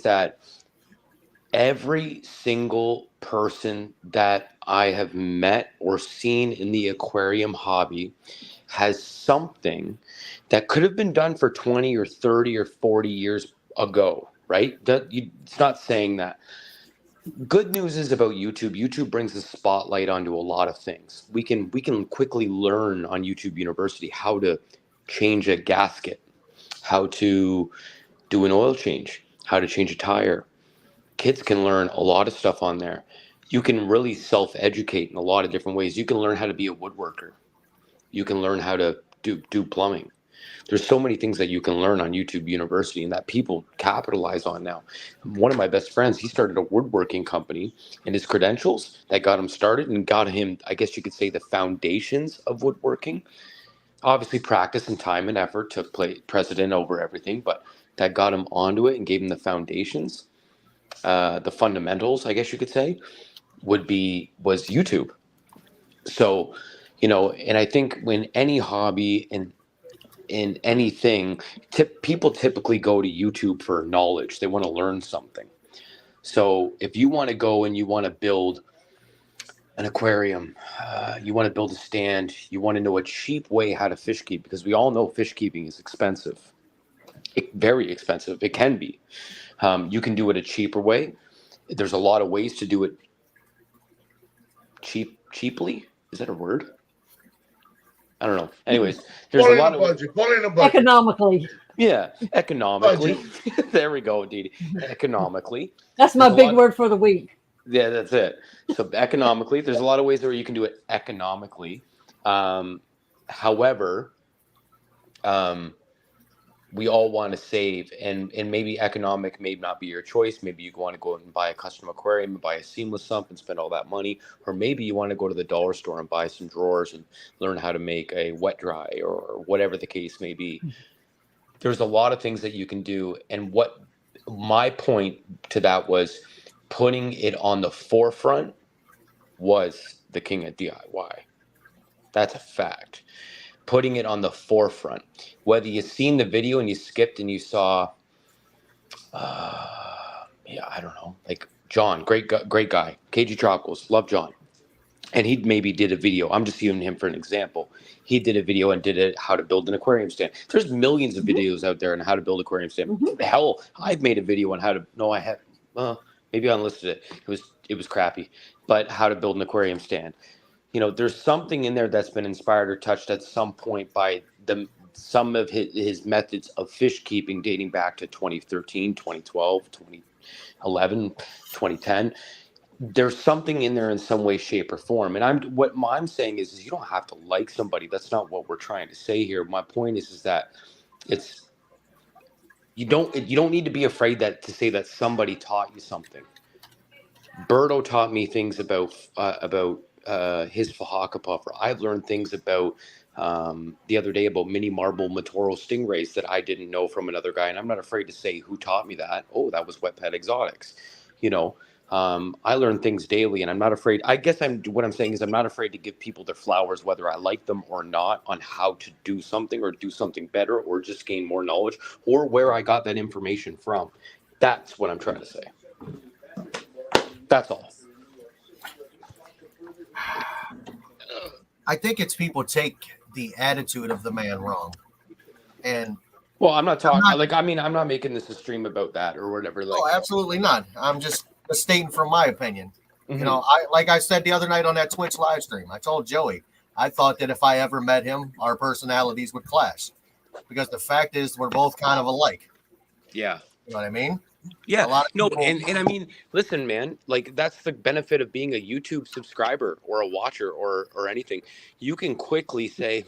that every single person that I have met or seen in the aquarium hobby has something that could have been done for 20 or 30 or 40 years ago, right? It's not saying that. Good news is about YouTube. YouTube brings the spotlight onto a lot of things. We can quickly learn on YouTube University how to change a gasket, how to do an oil change, how to change a tire. Kids can learn a lot of stuff on there. You can really self-educate in a lot of different ways. You can learn how to be a woodworker. You can learn how to do plumbing. There's so many things that you can learn on YouTube University and that people capitalize on now. One of my best friends, he started a woodworking company, and his credentials that got him started and got him, I guess you could say, the foundations of woodworking. Obviously, practice and time and effort to play precedent over everything, but that got him onto it and gave him the foundations. The fundamentals, I guess you could say, was YouTube. So, and I think when any hobby and in anything, people typically go to YouTube for knowledge. They want to learn something. So if you want to go and you want to build an aquarium, you want to build a stand, you want to know a cheap way how to fish keep, because we all know fish keeping is expensive. Very expensive. It can be. You can do it a cheaper way. There's a lot of ways to do it cheaply. Is that a word? I don't know. Anyways, there's a lot of budget. Economically. Yeah, economically. There we go, Dee. Economically. That's my big word for the week. Yeah, that's it. So economically, there's a lot of ways where you can do it economically. However, we all want to save, and maybe economic may not be your choice. Maybe you want to go out and buy a custom aquarium and buy a seamless sump and spend all that money, or maybe you want to go to the dollar store and buy some drawers and learn how to make a wet dry or whatever the case may be. There's a lot of things that you can do, and what my point to that was, putting it on the forefront was the king of DIY. That's a fact. Putting it on the forefront. Whether you've seen the video and you skipped and you saw, I don't know, like John, great guy, KG Tropicals, love John. And he maybe did a video. I'm just using him for an example. He did a video and did it how to build an aquarium stand. There's millions of videos out there on how to build aquarium stand. Hell, I've made a video on how to. No, I have. Maybe I unlisted it. It was crappy, but how to build an aquarium stand. You know, there's something in there that's been inspired or touched at some point by some of his methods of fish keeping dating back to 2013, 2012, 2011, 2010. There's something in there in some way, shape, or form. And what I'm saying is you don't have to like somebody. That's not what we're trying to say here. My point is that you don't need to be afraid to say that somebody taught you something. Berto taught me things about his Fahaka puffer. I've learned things about the other day about mini marble Matoro stingrays that I didn't know from another guy, and I'm not afraid to say who taught me that. Oh, that was Wet Pet Exotics. You know, I learn things daily, and I'm not afraid. I guess what I'm saying is I'm not afraid to give people their flowers, whether I like them or not, on how to do something or do something better or just gain more knowledge or where I got that information from. That's what I'm trying to say. That's all. I think it's people take the attitude of the man wrong. And well, I'm not making this a stream about that or whatever. Like, oh, absolutely not. I'm just stating from my opinion. Mm-hmm. You know, like I said the other night on that Twitch live stream, I told Joey, I thought that if I ever met him, our personalities would clash. Because the fact is we're both kind of alike. Yeah. You know what I mean? Yeah, a lot of people... and I mean, listen, man, like that's the benefit of being a YouTube subscriber or a watcher or anything. You can quickly say,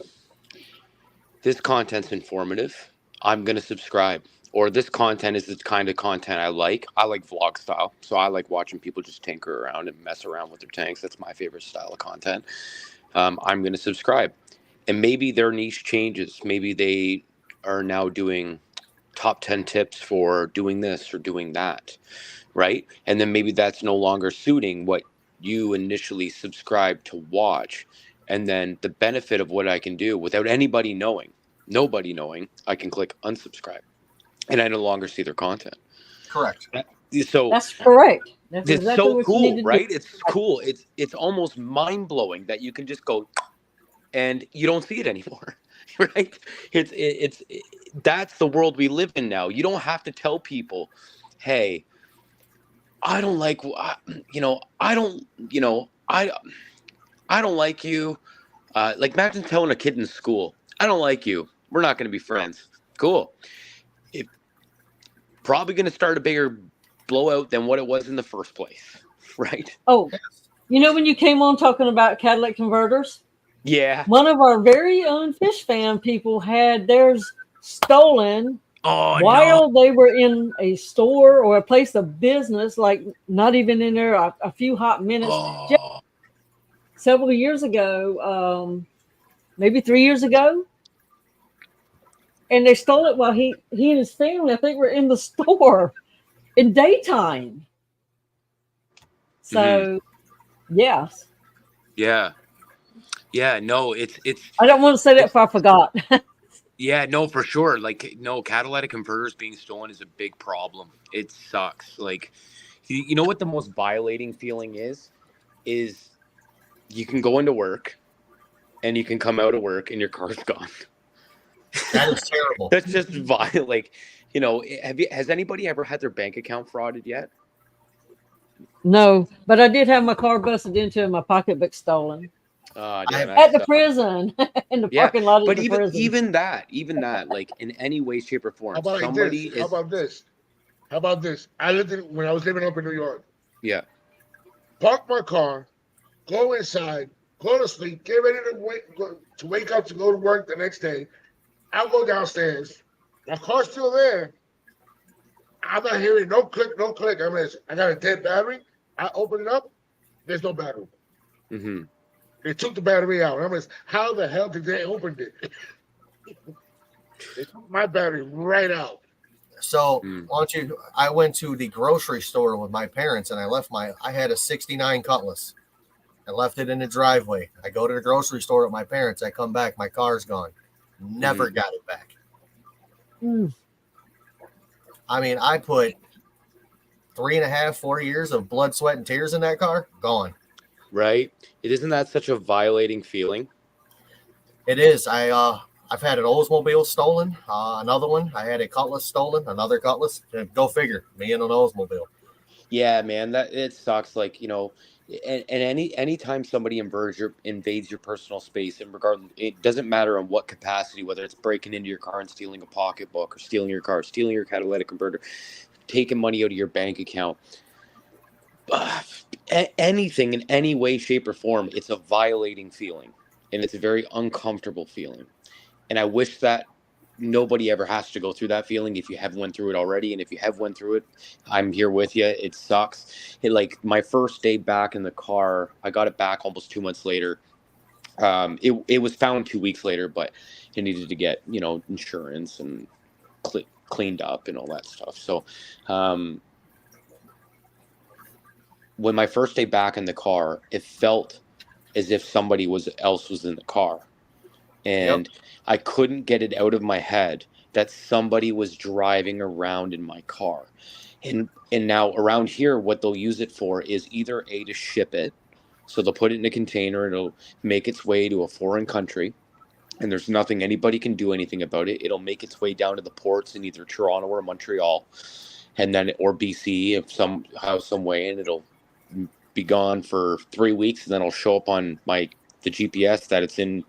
this content's informative, I'm going to subscribe. Or this content is the kind of content I like. I like vlog style. So I like watching people just tinker around and mess around with their tanks. That's my favorite style of content. I'm going to subscribe. And maybe their niche changes. Maybe they are now doing top 10 tips for doing this or doing that, right? And then maybe that's no longer suiting what you initially subscribed to watch. And then the benefit of what I can do without nobody knowing, I can click unsubscribe and I no longer see their content. Correct. So that's correct. That's it's exactly so what you cool, need to right? do. It's cool. It's almost mind-blowing that you can just go and you don't see it anymore. Right? It's that's the world we live in now. You don't have to tell people, hey, I don't like I don't like you. Like imagine telling a kid in school, I don't like you. We're not going to be friends. Cool. It's probably going to start a bigger blowout than what it was in the first place. Right? Oh, you know when you came on talking about catalytic converters? Yeah. One of our very own Fish Fan people had theirs stolen while they were in a store or a place of business, like not even in there a few hot minutes. Just several years ago, maybe 3 years ago. And they stole it while he and his family, I think, were in the store in daytime. So, yes. Yeah. Yeah, no, it's. I don't want to say that if I forgot. Yeah, no, for sure. Like, no, catalytic converters being stolen is a big problem. It sucks. Like, you know what the most violating feeling is you can go into work and you can come out of work and your car's gone. That is terrible. That's just like, has anybody ever had their bank account frauded yet? No, but I did have my car busted into and my pocketbook stolen. At the prison, in the parking lot of the prison. Even that, like in any way, shape, or form. How about this? When I was living up in New York. Yeah. Park my car, go inside, go to sleep, get ready to wake up to go to work the next day. I'll go downstairs. My car's still there. I'm not hearing no click, no click. I got a dead battery. I open it up. There's no battery. Mm-hmm. They took the battery out. How the hell did they open it? They took my battery right out. So I went to the grocery store with my parents and I had a 69 Cutlass. I left it in the driveway. I go to the grocery store with my parents. I come back. My car's gone. Never got it back. Mm. I mean, I put 3.5, 4 years of blood, sweat, and tears in that car. Gone. Right? Isn't that such a violating feeling? It is. I've had an Oldsmobile stolen. Another one. I had a Cutlass stolen. Another Cutlass. Go figure. Me and an Oldsmobile. Yeah, man, that it sucks. Like, you know, and anytime somebody invades your personal space, in regard, it doesn't matter in what capacity, whether it's breaking into your car and stealing a pocketbook, or stealing your car, stealing your catalytic converter, taking money out of your bank account, anything in any way, shape, or form, it's a violating feeling, and it's a very uncomfortable feeling. And I wish that nobody ever has to go through that feeling if you have went through it already. And if you have went through it, I'm here with you. It sucks. Like my first day back in the car, I got it back almost 2 months later. It was found 2 weeks later, but it needed to get, you know, insurance and cleaned up and all that stuff. So when my first day back in the car, it felt as if somebody else was in the car. And I couldn't get it out of my head that somebody was driving around in my car. And now around here, what they'll use it for is either to ship it. So they'll put it in a container, it'll make its way to a foreign country, and there's nothing anybody can do anything about it. It'll make its way down to the ports in either Toronto or Montreal, and then or BC if some way, and it'll be gone for 3 weeks, and then it'll show up on the GPS that it's in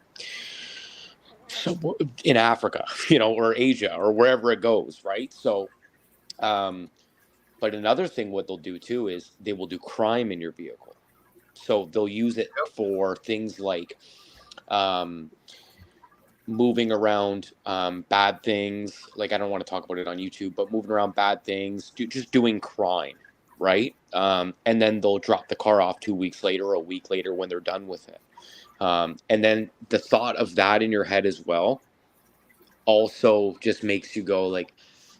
Africa, you know, or Asia, or wherever it goes, right? So, but another thing, what they'll do too is they will do crime in your vehicle. So they'll use it for things like moving around bad things. Like, I don't want to talk about it on YouTube, but moving around bad things, just doing crime, right? And then they'll drop the car off 2 weeks later or a week later when they're done with it. And then the thought of that in your head as well also just makes you go like,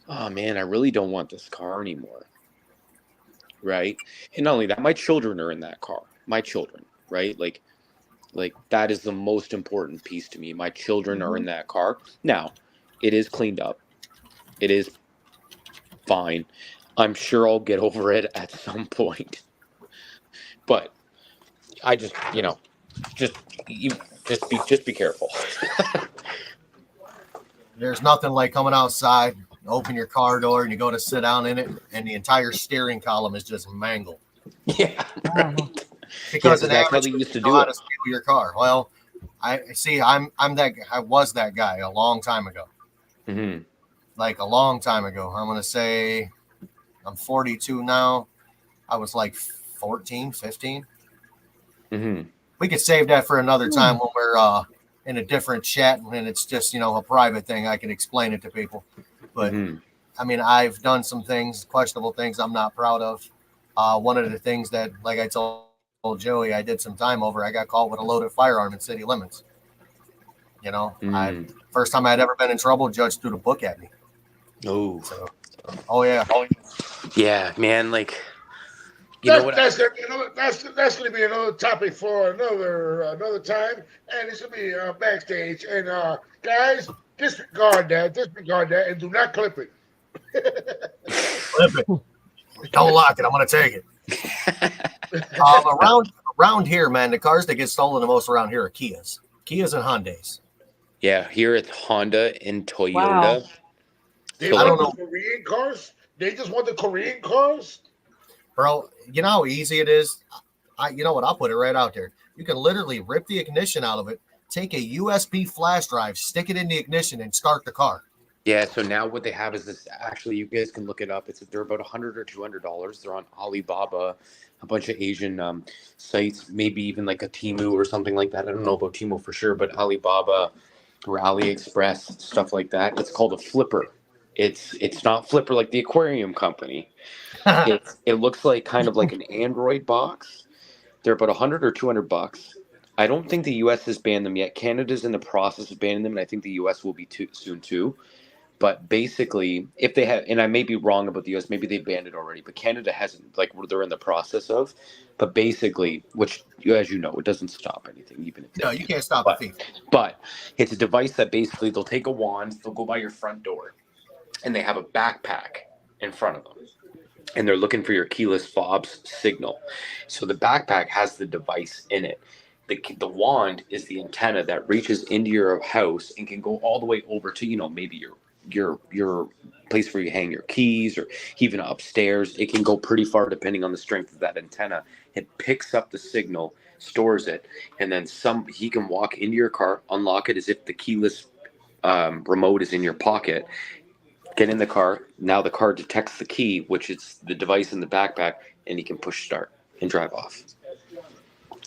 oh man, I really don't want this car anymore. Right? And not only that, my children are in that car. My children, right? Like that is the most important piece to me. My children are in that car. Now, it is cleaned up. It is fine. I'm sure I'll get over it at some point. But I just, you know, just be careful. There's nothing like coming outside, open your car door, and you go to sit down in it, and the entire steering column is just mangled. Yeah, right. Because that's how they used to do how it. to steal your car. Well, I was that guy a long time ago. Mm-hmm. Like a long time ago. I'm gonna say I'm 42 now. I was like 14, 15. Mm-hmm. We could save that for another time when we're in a different chat, and it's just, you know, a private thing. I can explain it to people. But I mean, I've done some things, questionable things I'm not proud of. One of the things that, like I told Joey, I did some time over, I got caught with a loaded firearm in city limits. You know, first time I'd ever been in trouble, judge threw the book at me. Oh. So, oh yeah. Yeah, man, like, That's gonna be another topic for another time, and it's gonna be backstage. And guys, disregard that, and do not clip it. Clip it. Don't lock it. I'm gonna take it. Around here, man, the cars that get stolen the most around here are Kias and Hyundais. Yeah, here it's Honda and Toyota. Wow. They I don't want the Korean cars. They just want the Korean cars. Bro, you know how easy it is? You know what? I'll put it right out there. You can literally rip the ignition out of it, take a USB flash drive, stick it in the ignition, and start the car. Yeah, so now what they have is this. Actually, you guys can look it up. They're about $100 or $200. They're on Alibaba, a bunch of Asian sites, maybe even like a Temu or something like that. I don't know about Temu for sure, but Alibaba or AliExpress, stuff like that. It's called a flipper. It's not Flipper like the aquarium company. It looks like kind of like an Android box. They're about 100 or $200. I don't think the U.S. has banned them yet. Canada's in the process of banning them, and I think the U.S. will be soon too. But basically, if they have, and I may be wrong about the U.S., maybe they banned it already, but Canada hasn't. Like they're in the process of. But basically, which as you know, it doesn't stop anything, even if No, you can't stop the thief. But it's a device that basically they'll take a wand, they'll go by your front door, and they have a backpack in front of them. And they're looking for your keyless fobs signal. So the backpack has the device in it. The wand is the antenna that reaches into your house and can go all the way over to, maybe your place where you hang your keys, or even upstairs. It can go pretty far depending on the strength of that antenna. It picks up the signal, stores it, and then he can walk into your car, unlock it as if the keyless remote is in your pocket, get in the car. Now the car detects the key, which is the device in the backpack, and he can push start and drive off.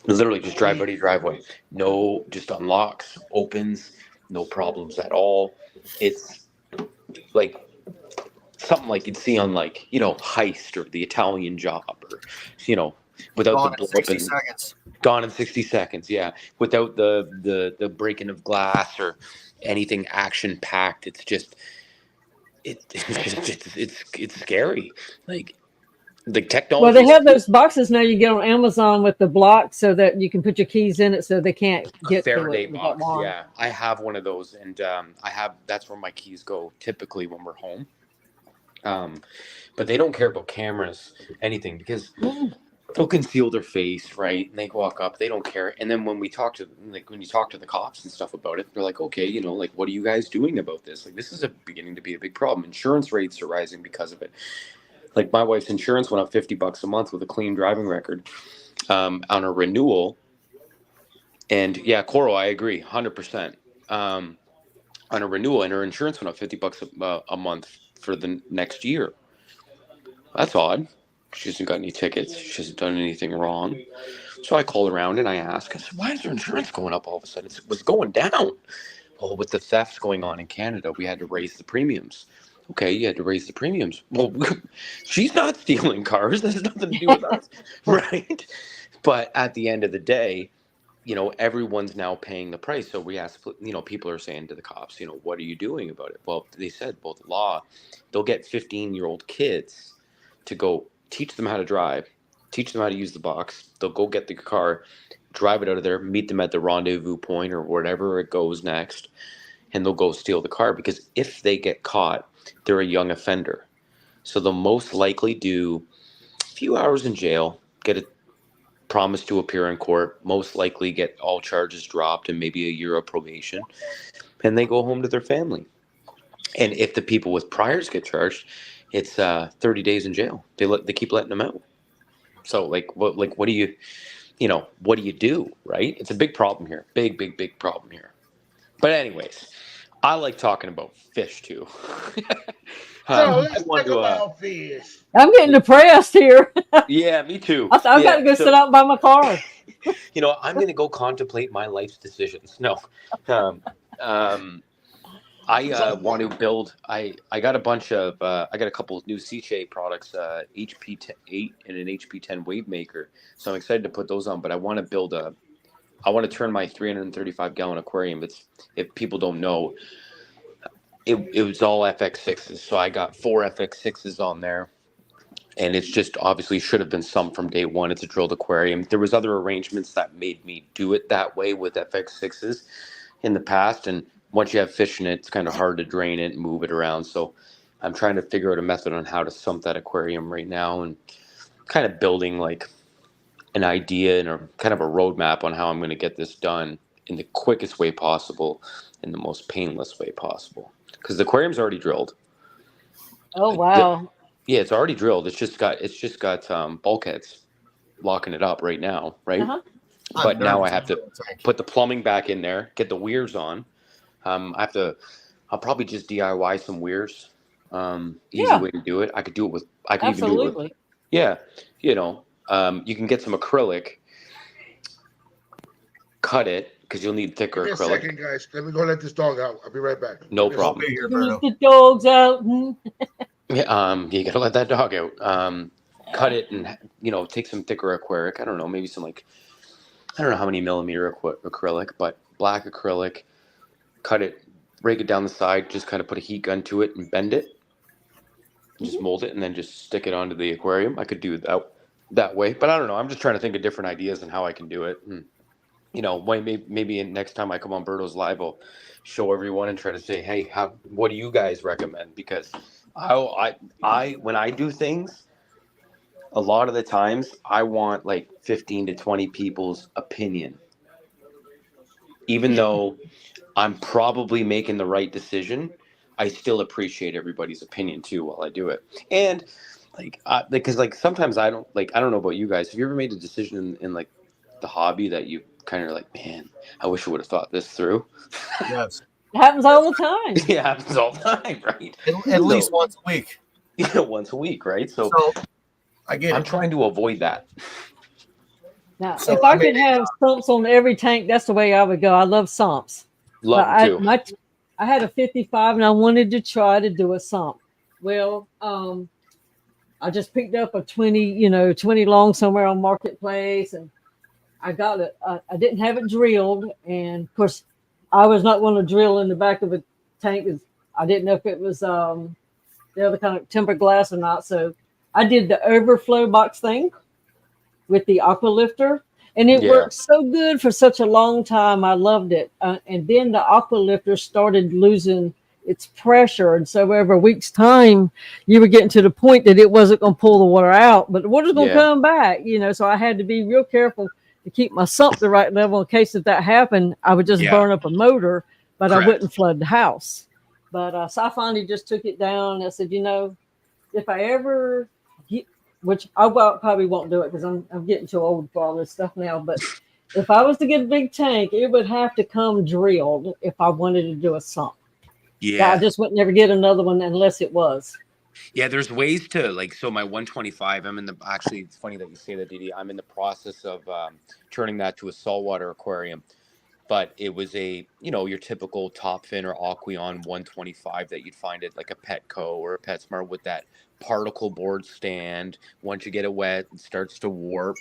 Literally just drive out of your driveway. No, just unlocks, opens, no problems at all. It's like something like you'd see on Heist or The Italian Job, or without Gone the in 60 seconds. Gone in 60 seconds, yeah. Without the breaking of glass or anything action packed. It's just it's scary. Like the technology. Well, they have those boxes now you get on Amazon with the block so that you can put your keys in it so they can't get Faraday to it. box. Yeah, I have one of those, and that's where my keys go typically when we're home. But they don't care about cameras, anything, because they'll conceal their face, right? And they walk up, they don't care. And then when you talk to the cops and stuff about it, they're like, okay, what are you guys doing about this? Like, this is beginning to be a big problem. Insurance rates are rising because of it. Like, my wife's insurance went up $50 a month with a clean driving record on a renewal. And yeah, Coro, I agree, 100%. On a renewal, and her insurance went up $50 a month for the next year. That's odd. She hasn't got any tickets. She hasn't done anything wrong. So I call around and I ask, why is her insurance going up all of a sudden? It was going down. Well, with the thefts going on in Canada, we had to raise the premiums. Okay, you had to raise the premiums. Well, she's not stealing cars. That has nothing to do with us, right? But at the end of the day, everyone's now paying the price. So we asked, people are saying to the cops, what are you doing about it? Well, they said, the law, they'll get 15-year-old kids to go teach them how to drive, teach them how to use the box. They'll go get the car, drive it out of there, meet them at the rendezvous point or wherever it goes next, and they'll go steal the car, because if they get caught, they're a young offender. So they'll most likely do a few hours in jail, get a promise to appear in court, most likely get all charges dropped and maybe a year of probation, and they go home to their family. And if the people with priors get charged, it's 30 days in jail. They keep letting them out. So what do you do, right? It's a big problem here. Big problem here. But anyways, I like talking about fish too. Let's talk about fish. I'm getting depressed here. Yeah, me too. I've got to go sit out by my car. I'm going to go contemplate my life's decisions. No. I want to build. I got a bunch of. I got a couple of new Sea products, HP8 and an HP10 wave maker. So I'm excited to put those on. But I want to build I want to turn my 335-gallon aquarium. If people don't know, it was all FX6s. So I got 4 FX6s on there, and it's just obviously should have been some from day one. It's a drilled aquarium. There was other arrangements that made me do it that way with FX6s in the past, and once you have fish in it, it's kind of hard to drain it and move it around. So I'm trying to figure out a method on how to sump that aquarium right now, and kind of building like an idea and a kind of a roadmap on how I'm going to get this done in the quickest way possible, in the most painless way possible. Because the aquarium's already drilled. Oh, wow. Yeah, it's already drilled. It's just got bulkheads locking it up right now, right? Uh-huh. But now I have to put the plumbing back in there, get the weirs on. I'll probably just DIY some weirs. Easy way to do it. I could do it with. I can even do it with. Yeah, you can get some acrylic, cut it, because you'll need thicker Give me a acrylic. second, guys. Let me go let this dog out. I'll be right back. No Give me a problem. Be here, Let Berto. the dogs out. Yeah, you gotta let that dog out. Cut it and take some thicker acrylic. I don't know, maybe some like I don't know how many millimeter acrylic, but black acrylic. Cut it, rake it down the side. Just kind of put a heat gun to it and bend it. Just mold it and then just stick it onto the aquarium. I could do that way, but I don't know. I'm just trying to think of different ideas and how I can do it. And, maybe next time I come on Berto's Live, I'll show everyone and try to say, hey, what do you guys recommend? Because I when I do things, a lot of the times I want like 15 to 20 people's opinion, even though I'm probably making the right decision. I still appreciate everybody's opinion too while I do it. And because sometimes I don't know about you guys. Have you ever made a decision in like the hobby that you kind of like, man, I wish I would have thought this through? Yes. It happens all the time. Yeah, it happens all the time, right? At least once a week. Yeah, once a week, right? So I get I'm it. trying to avoid that. Now, So, if I I mean, could have sumps on every tank, that's the way I would go. I love sumps. Love But it too. I had a 55 and I wanted to try to do a sump. Well, I just picked up a 20 long somewhere on Marketplace, and I got it. I didn't have it drilled, and of course, I was not going to drill in the back of a tank because I didn't know if it was the other kind of tempered glass or not. So I did the overflow box thing with the aqua lifter, and it worked so good for such a long time. I loved it. And then the aqua lifter started losing its pressure, and so over a week's time, you were getting to the point that it wasn't going to pull the water out, but the water's going to come back. So I had to be real careful to keep my sump the right level in case if that happened, I would just burn up a motor, but I wouldn't flood the house. But so I finally just took it down. I said, if I ever get, which I probably won't do it because I'm getting too old for all this stuff now. But if I was to get a big tank, it would have to come drilled if I wanted to do a sump. Yeah. I just would never get another one unless it was. Yeah, there's ways to so my 125. Actually, it's funny that you say that, Didi. I'm in the process of turning that to a saltwater aquarium, but it was your typical Top Fin or Aqueon 125 that you'd find at like a Petco or a PetSmart with that particle board stand. Once you get it wet, it starts to warp,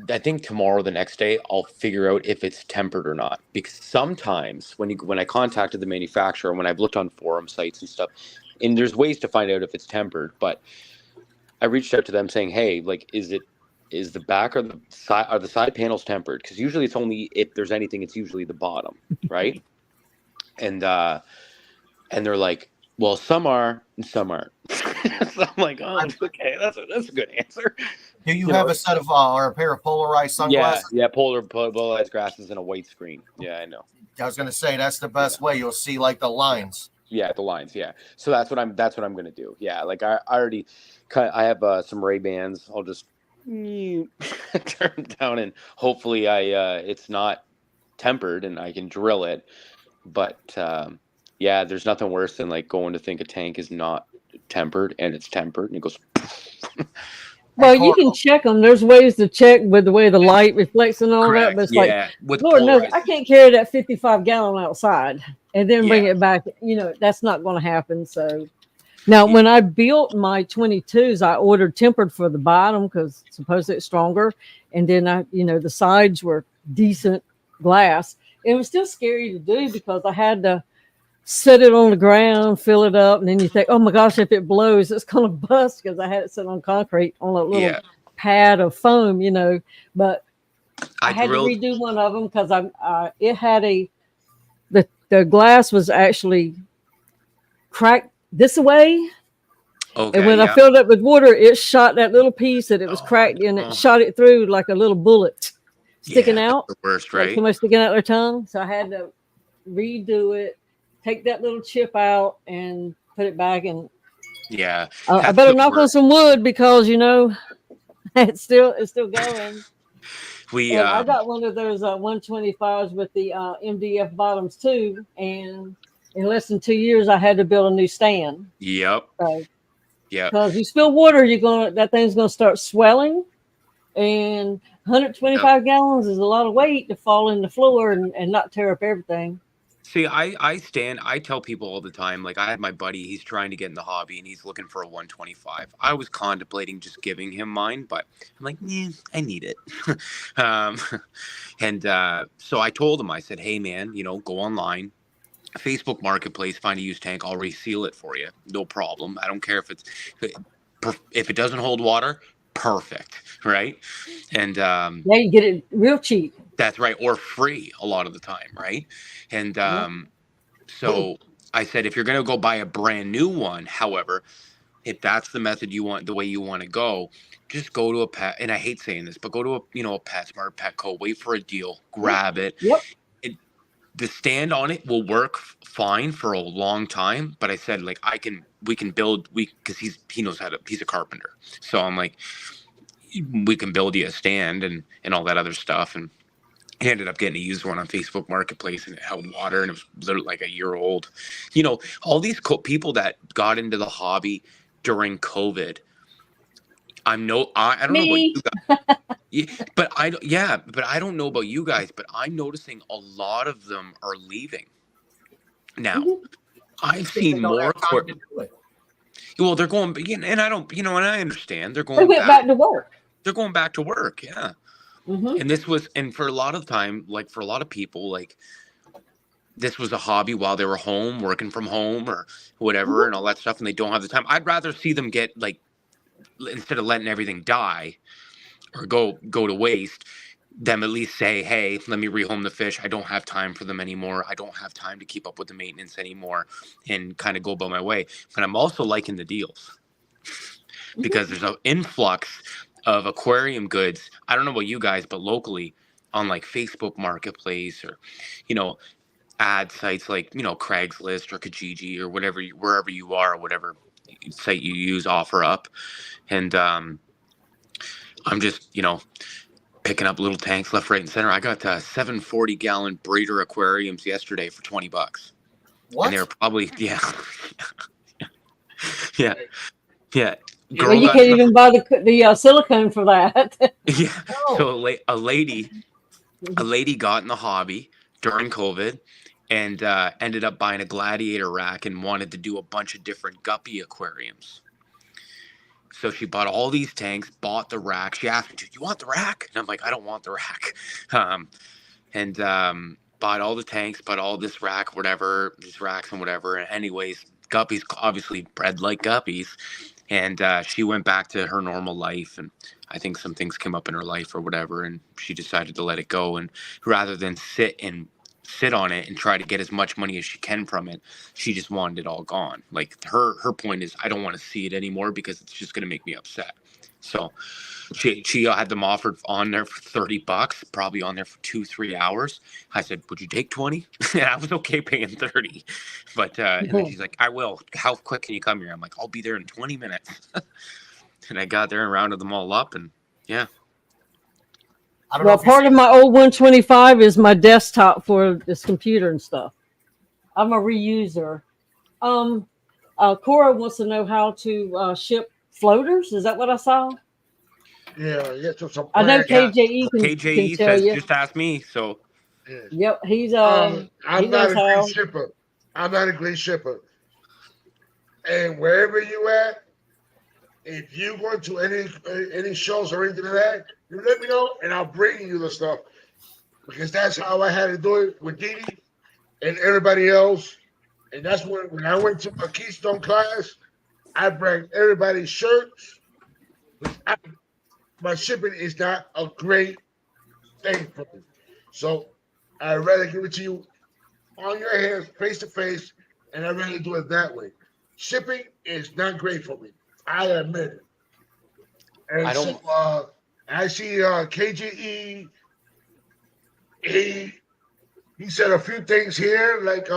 I think tomorrow, the next day, I'll figure out if it's tempered or not. Because sometimes when I contacted the manufacturer, when I've looked on forum sites and stuff, and there's ways to find out if it's tempered, but I reached out to them saying, hey, like, is the back or the side panels tempered? Because usually it's only, if there's anything, it's usually the bottom, right? And they're like, well, some are and some aren't. So I'm like, oh, okay, that's a good answer. Do you have a set of or a pair of polarized sunglasses? Yeah, polarized glasses and a white screen. Yeah, I know. I was gonna say that's the best way. You'll see like the lines. Yeah, the lines. Yeah, so that's what I'm gonna do. Yeah, like I already, I have some Ray-Bans. I'll just turn them down and hopefully it's not tempered and I can drill it. But yeah, there's nothing worse than like going to think a tank is not tempered and it's tempered and it goes. Well, you can check them. There's ways to check with the way the light reflects and all that. But it's with Lord knows, I can't carry that 55-gallon outside and then bring it back. That's not going to happen. So now, when I built my 22s, I ordered tempered for the bottom because supposedly it's stronger. And then the sides were decent glass. It was still scary to do because I had to set it on the ground, fill it up, and then you think, oh my gosh, if it blows, it's going to bust because I had it set on concrete on a little pad of foam, But I had to redo one of them because it had the glass was actually cracked this way. Okay, and when I filled it with water, it shot that little piece that it was cracked and it shot it through like a little bullet sticking out. The worst, right? Like somebody sticking out their tongue. So I had to redo it. Take that little chip out and put it back, and I better knock on some wood because it's still going. I got one of those 125s with the MDF bottoms too, and in less than 2 years I had to build a new stand. Yep. So Yeah. Because you spill water, that thing's gonna start swelling, and 125 gallons is a lot of weight to fall in the floor and not tear up everything. See, I tell people all the time, like I had my buddy, he's trying to get in the hobby and he's looking for a 125. I was contemplating just giving him mine, but I'm like, I need it. um, so I told him, I said, hey man, go online, Facebook Marketplace, find a used tank, I'll reseal it for you. No problem. I don't care if it doesn't hold water, perfect, right? And Yeah, you get it real cheap. that's right, or free a lot of the time, right? And so I said, if you're going to go buy a brand new one, however, if that's the method you want, the way you want to go, just go to a pet. And I hate saying this, but go to a PetSmart, Petco, wait for a deal, grab it. Yep. The stand on it will work fine for a long time. But I said, like, we can build, because he knows he's a carpenter. So I'm like, we can build you a stand and all that other stuff. And he ended up getting a used one on Facebook Marketplace, and it held water, and it was literally like a year old. All these people that got into the hobby during COVID. I don't know about you guys. But I don't know about you guys, but I'm noticing a lot of them are leaving. Now, I've seen more. Well, they're going, and I don't, and I understand they're going. They went back to work. They're going back to work, yeah. Mm-hmm. And for a lot of time, like for a lot of people, like this was a hobby while they were home, working from home or whatever, and all that stuff, and they don't have the time. I'd rather see them get, like, instead of letting everything die or go to waste, them at least say, hey, let me rehome the fish. I don't have time for them anymore. I don't have time to keep up with the maintenance anymore, and kind of go about my way. But I'm also liking the deals because there's an influx of aquarium goods. I don't know about you guys, but locally on like Facebook Marketplace or, ad sites like, Craigslist or Kijiji or wherever you are, or whatever site you use, offer up. And I'm just, picking up little tanks left, right, and center. I got 740-gallon breeder aquariums yesterday for $20. What? And they were probably, yeah. Well, you can't even buy the silicone for that. Yeah. So a lady got in the hobby during COVID and ended up buying a Gladiator rack and wanted to do a bunch of different guppy aquariums. So she bought all these tanks, bought the rack. She asked me, "Do you want the rack?" And I'm like, "I don't want the rack." Bought all the tanks, bought all this rack, whatever, these racks and whatever. And anyways, guppies obviously bred like guppies. And she went back to her normal life, and I think some things came up in her life or whatever, and she decided to let it go. And rather than sit on it and try to get as much money as she can from it, she just wanted it all gone. Like her point is, I don't want to see it anymore because it's just going to make me upset. So she had them offered on there for $30, probably on there for 2-3 hours. I said, would you take 20? And I was okay paying 30. But and then she's like, I will. How quick can you come here? I'm like, I'll be there in 20 minutes. And I got there and rounded them all up, and yeah. Well, part of my old 125 is my desktop for this computer and stuff. I'm a reuser. Cora wants to know how to ship floaters. Is that what I saw? Yeah. So I know KJE can KJE tell says, you. just ask me. So yeah. Yep, he's I'm he not knows a how. great shipper. I'm not a great shipper. And wherever you at, if you go to any shows or anything like that, you let me know and I'll bring you the stuff. Because that's how I had to do it with Dee Dee and everybody else. And that's when I went to my Keystone class, I bring everybody's shirts. My shipping is not a great thing for me. So I'd rather give it to you on your hands, face to face, and I'd rather do it that way. Shipping is not great for me. I admit it. And I don't. So, I see KGE. He said a few things here, like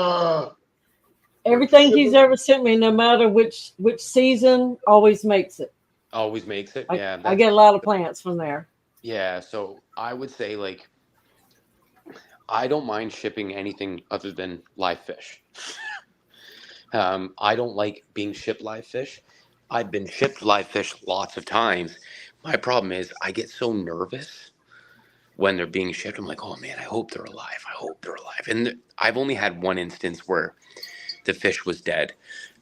Everything he's ever sent me, no matter which season, always makes it. Always makes it. Yeah. I get a lot of plants from there. Yeah. So I would say, like, I don't mind shipping anything other than live fish. I don't like being shipped live fish. I've been shipped live fish lots of times. My problem is I get so nervous when they're being shipped. I'm like, oh man, I hope they're alive. I hope they're alive. And I've only had one instance where the fish was dead.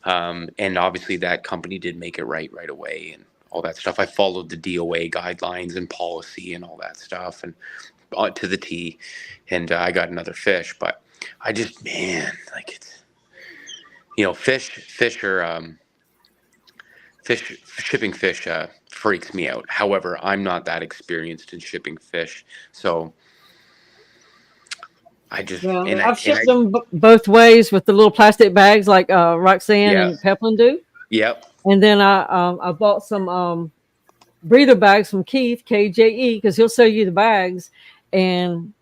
And obviously that company did make it right away and all that stuff. I followed the DOA guidelines and policy and all that stuff and to the T, and I got another fish. But I just, man, like it's, shipping fish freaks me out. However, I'm not that experienced in shipping fish, so I just Well, and I've shipped I, them both ways with the little plastic bags like Roxanne Yeah. and Peplin do. yep. And then I bought some breather bags from Keith KJE because he'll sell you the bags, and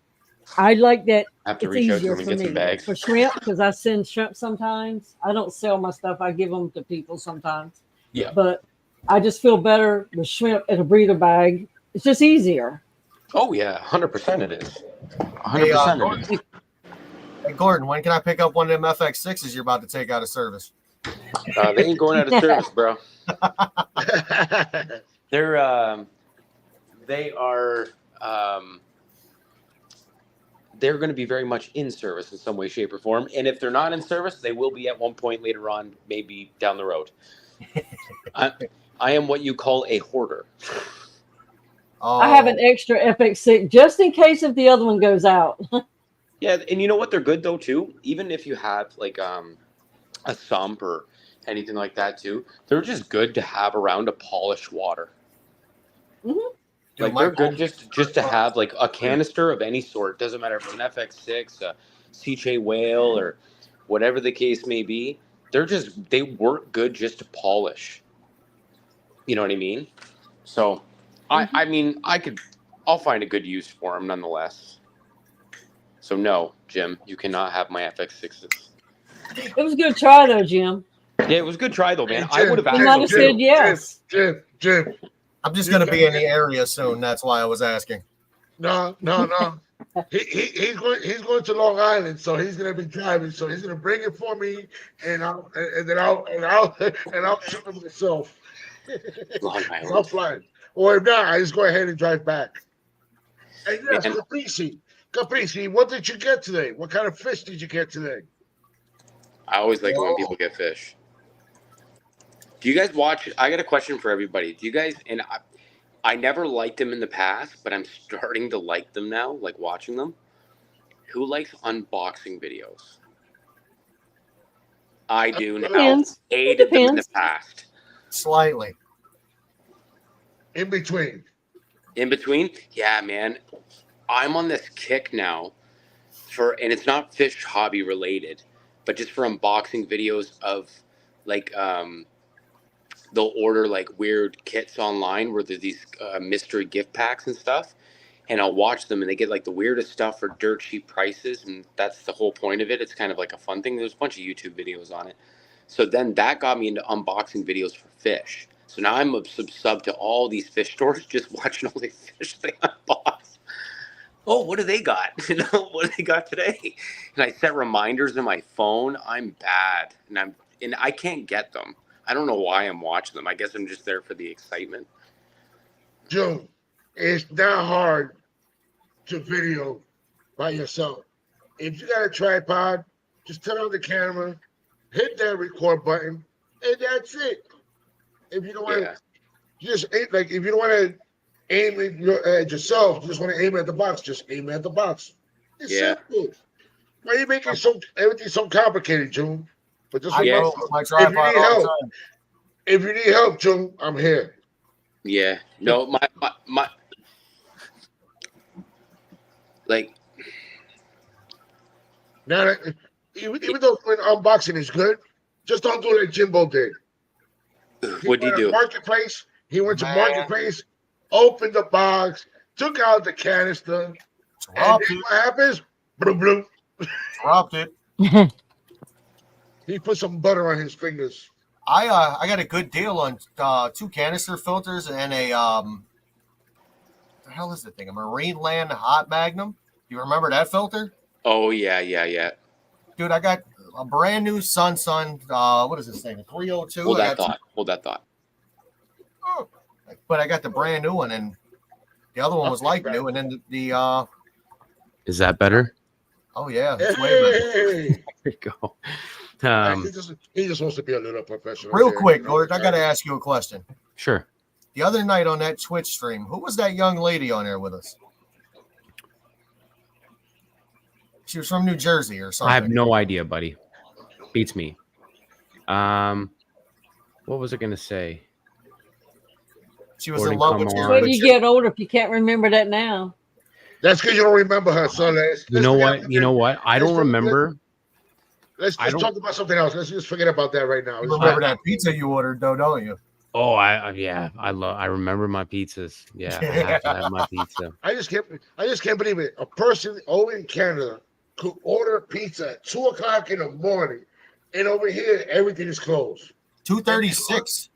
I like that. I have to It's reach out to easier them and for get me some bags. for shrimp because I send shrimp sometimes. I don't sell my stuff; I give them to people sometimes. Yeah. But I just feel better with shrimp in a breather bag. It's just easier. Oh yeah, 100% it is. Hey, 100% it is. Hey, Gordon, when can I pick up one of them FX6s you're about to take out of service? They ain't going out of service, bro. They're going to be very much in service in some way, shape, or form. And if they're not in service, they will be at one point later on, maybe down the road. I am what you call a hoarder. I have an extra FX6 just in case if the other one goes out. Yeah, and you know what? They're good though too. Even if you have like a sump or anything like that too, they're just good to have around to polish water. Like they're good just to have like a canister of any sort. Doesn't matter if it's an FX6, a CJ Whale, or whatever the case may be. They work good just to polish. You know what I mean? So, I mean, I'll find a good use for them nonetheless. So no, Jim, you cannot have my FX6s. It was a good try though, Jim. Yeah, it was a good try though, man. Hey, I would have You might have asked. said yes. Jim. I'm just going to be in the area soon. That's why I was asking. No. He's going to Long Island, so he's gonna be driving. So he's gonna bring it for me, and I'll ship it myself. Long I'll Island. fly it. Or if not, I just go ahead and drive back. And yes, Man. Caprese, what did you get today? What kind of fish did you get today? I always like it when people get fish. Do you guys watch? I got a question for everybody. Do you guys? And I never liked them in the past, but I'm starting to like them now. Like watching them. Who likes unboxing videos? I do now. Depends. Hated them in the Depends. past. Slightly. In between. In between, yeah, man. I'm on this kick now and it's not fish hobby related, but just for unboxing videos of like they'll order like weird kits online where there's these mystery gift packs and stuff, and I'll watch them and they get like the weirdest stuff for dirt cheap prices, and that's the whole point of it. It's kind of like a fun thing. There's a bunch of YouTube videos on it. So then that got me into unboxing videos for fish. So now I'm a sub to all these fish stores, just watching all these fish they unbox. Oh, what do they got? What do they got today? And I set reminders in my phone. I'm bad, and I can't get them. I don't know why I'm watching them. I guess I'm just there for the excitement. June, it's not hard to video by yourself. If you got a tripod, just turn on the camera, hit that record button, and that's it. If you don't want to, just like if you don't want to aim at yourself, you just want to aim at the box. Just aim at the box. It's simple. Why are you making everything so complicated, June? But just remember, My tripod all the time. if you need help, June, I'm here. Yeah. No, my like. Now, even though when unboxing is good, just don't do like Jimbo did. What'd you do? Marketplace. He went to Marketplace, opened the box, took out the canister, and then what happens? Bloop, bloop. Dropped it. He put some butter on his fingers. I got a good deal on 2 canister filters and a what the hell is the thing? A Marineland Hot Magnum. You remember that filter? Oh yeah. Dude, I got a brand new Sun. What is this thing? A 302. Hold that thought. But I got the brand new one, and the other one was like new, and then the Is that better? oh yeah, it's way better. Hey, There you go. he just wants to be a little professional. Real there, quick, you know? Gord, I got to ask you a question. Sure. The other night on that Twitch stream, who was that young lady on there with us? She was from New Jersey or something. I have no idea, buddy. Beats me. What was I gonna say? She was Gordon, in love with come you. on. When you get older, if you can't remember that now. That's because you don't remember her. So You know what? You know what? I don't remember. Let's I don't- talk about something else. Let's just forget about that right now. You remember that pizza you ordered, though, don't you? Oh, I remember my pizzas. Yeah, I have to have my pizza. I just can't believe it. A person over in Canada could order pizza at 2:00 in the morning, and over here everything is closed. 2:36,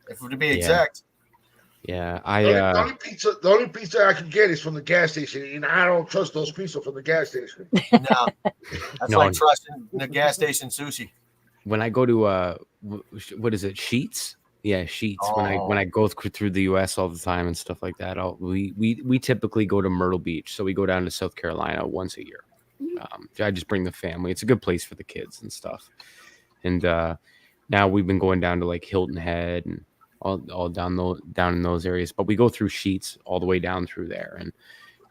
if to be Yeah. exact. Yeah, The only pizza I can get is from the gas station, and I don't trust those pizza from the gas station. No, that's No. like trusting the gas station sushi. when I go to what is it, Sheets? Yeah, Sheets. When I go through the U.S. all the time and stuff like that, we typically go to Myrtle Beach, so we go down to South Carolina once a year. I just bring the family. It's a good place for the kids and stuff. And now we've been going down to like Hilton Head and all down in those areas. But we go through Sheets all the way down through there. And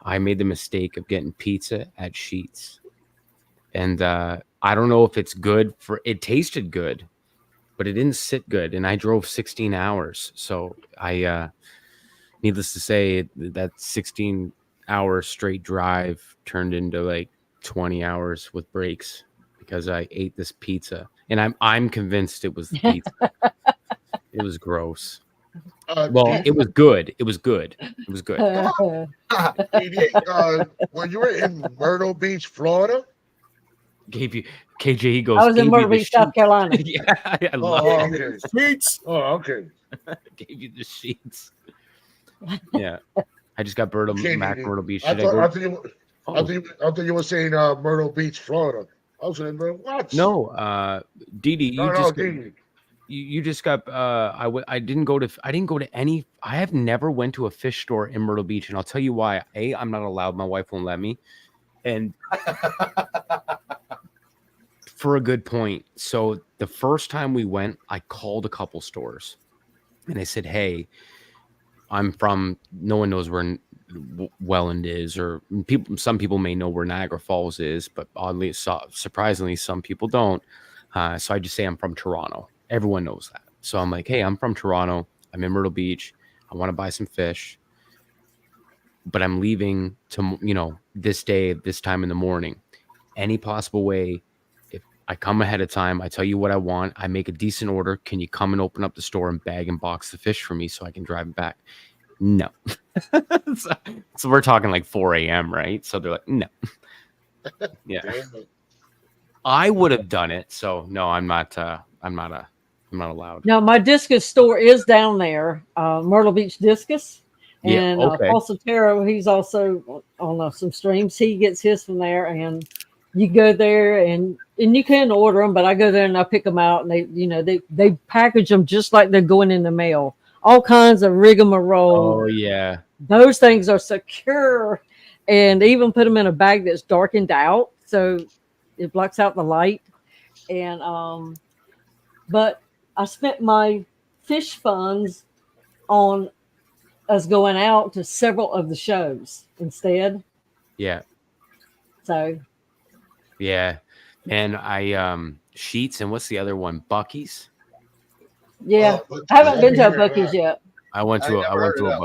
I made the mistake of getting pizza at Sheets, and I don't know if it's good for. It tasted good, but it didn't sit good, and I drove 16 hours. So I, needless to say, that 16-hour straight drive turned into like 20 hours with breaks because I ate this pizza, and I'm convinced it was the pizza. It was gross. Well, it was good. It was good. It was good. When you were in Myrtle Beach, Florida. Gave you KJ. He goes. I was in "Gave you Myrtle the Beach, South sheets." Carolina. Yeah, I love Oh, it. okay. Sheets. Oh, okay. Gave you the sheets. Yeah, I just got Okay, Myrtle Beach. I Should I thought go? I thought you were saying Myrtle Beach, Florida. I was saying, what? No, Didi, you no, just Didi. you just got. I didn't go to any. I have never went to a fish store in Myrtle Beach, and I'll tell you why. A, I'm not allowed. My wife won't let me, and for a good point. So the first time we went, I called a couple stores, and I said, "Hey, I'm from." No one knows where Welland is, or some people may know where Niagara Falls is, but oddly, surprisingly, some people don't. So I just say I'm from Toronto. Everyone knows that. So I'm like, hey, I'm from Toronto. I'm in Myrtle Beach. I want to buy some fish, but I'm leaving to this day, this time in the morning. Any possible way? If I come ahead of time, I tell you what I want. I make a decent order. Can you come and open up the store and bag and box the fish for me so I can drive it back? No. so we're talking like 4 a.m., right? So they're like, no. Yeah. I would have done it. So no, I'm not allowed. No, my discus store is down there, Myrtle Beach Discus. And Yeah, okay. Paul Sotero, he's also on some streams. He gets his from there, and you go there and you can order them, but I go there and I pick them out, and they package them just like they're going in the mail. All kinds of rigmarole. Oh yeah. Those things are secure, and they even put them in a bag that's darkened out, so it blocks out the light. And but I spent my fish funds on us going out to several of the shows instead. Yeah. So Yeah. And I Sheets, and what's the other one? Bucky's. yeah, I haven't been to a Buc-ee's yet. I went to never heard a of that.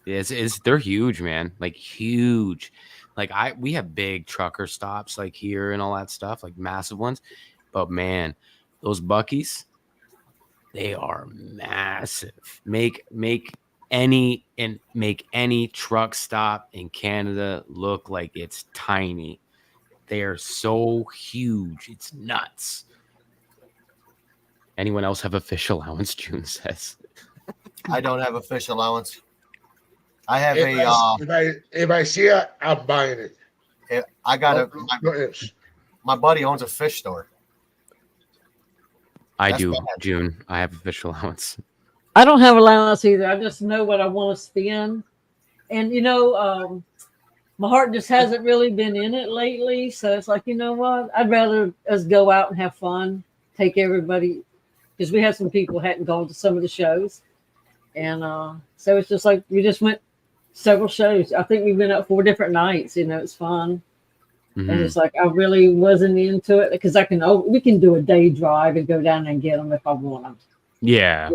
Buc-ee's. Yeah, they're huge, man. Like huge. Like we have big trucker stops like here and all that stuff, like massive ones. But man, those Buc-ee's, they are massive. Make any truck stop in Canada look like it's tiny. They are so huge. It's nuts. Anyone else have a fish allowance? June says. I don't have a fish allowance. I have If I see it, I'm buying it. I got No ifs. my buddy owns a fish store. I That's do, bad. June. I have a fish allowance. I don't have allowance either. I just know what I want to spend. And, my heart just hasn't really been in it lately. So it's like, you know what? I'd rather us go out and have fun, take everybody, because we had some people who hadn't gone to some of the shows. And so it's just like we just went several shows. I think we went up 4 different nights. It's fun. And it's like I really wasn't into it because we can do a day drive and go down and get them if I want them. Yeah.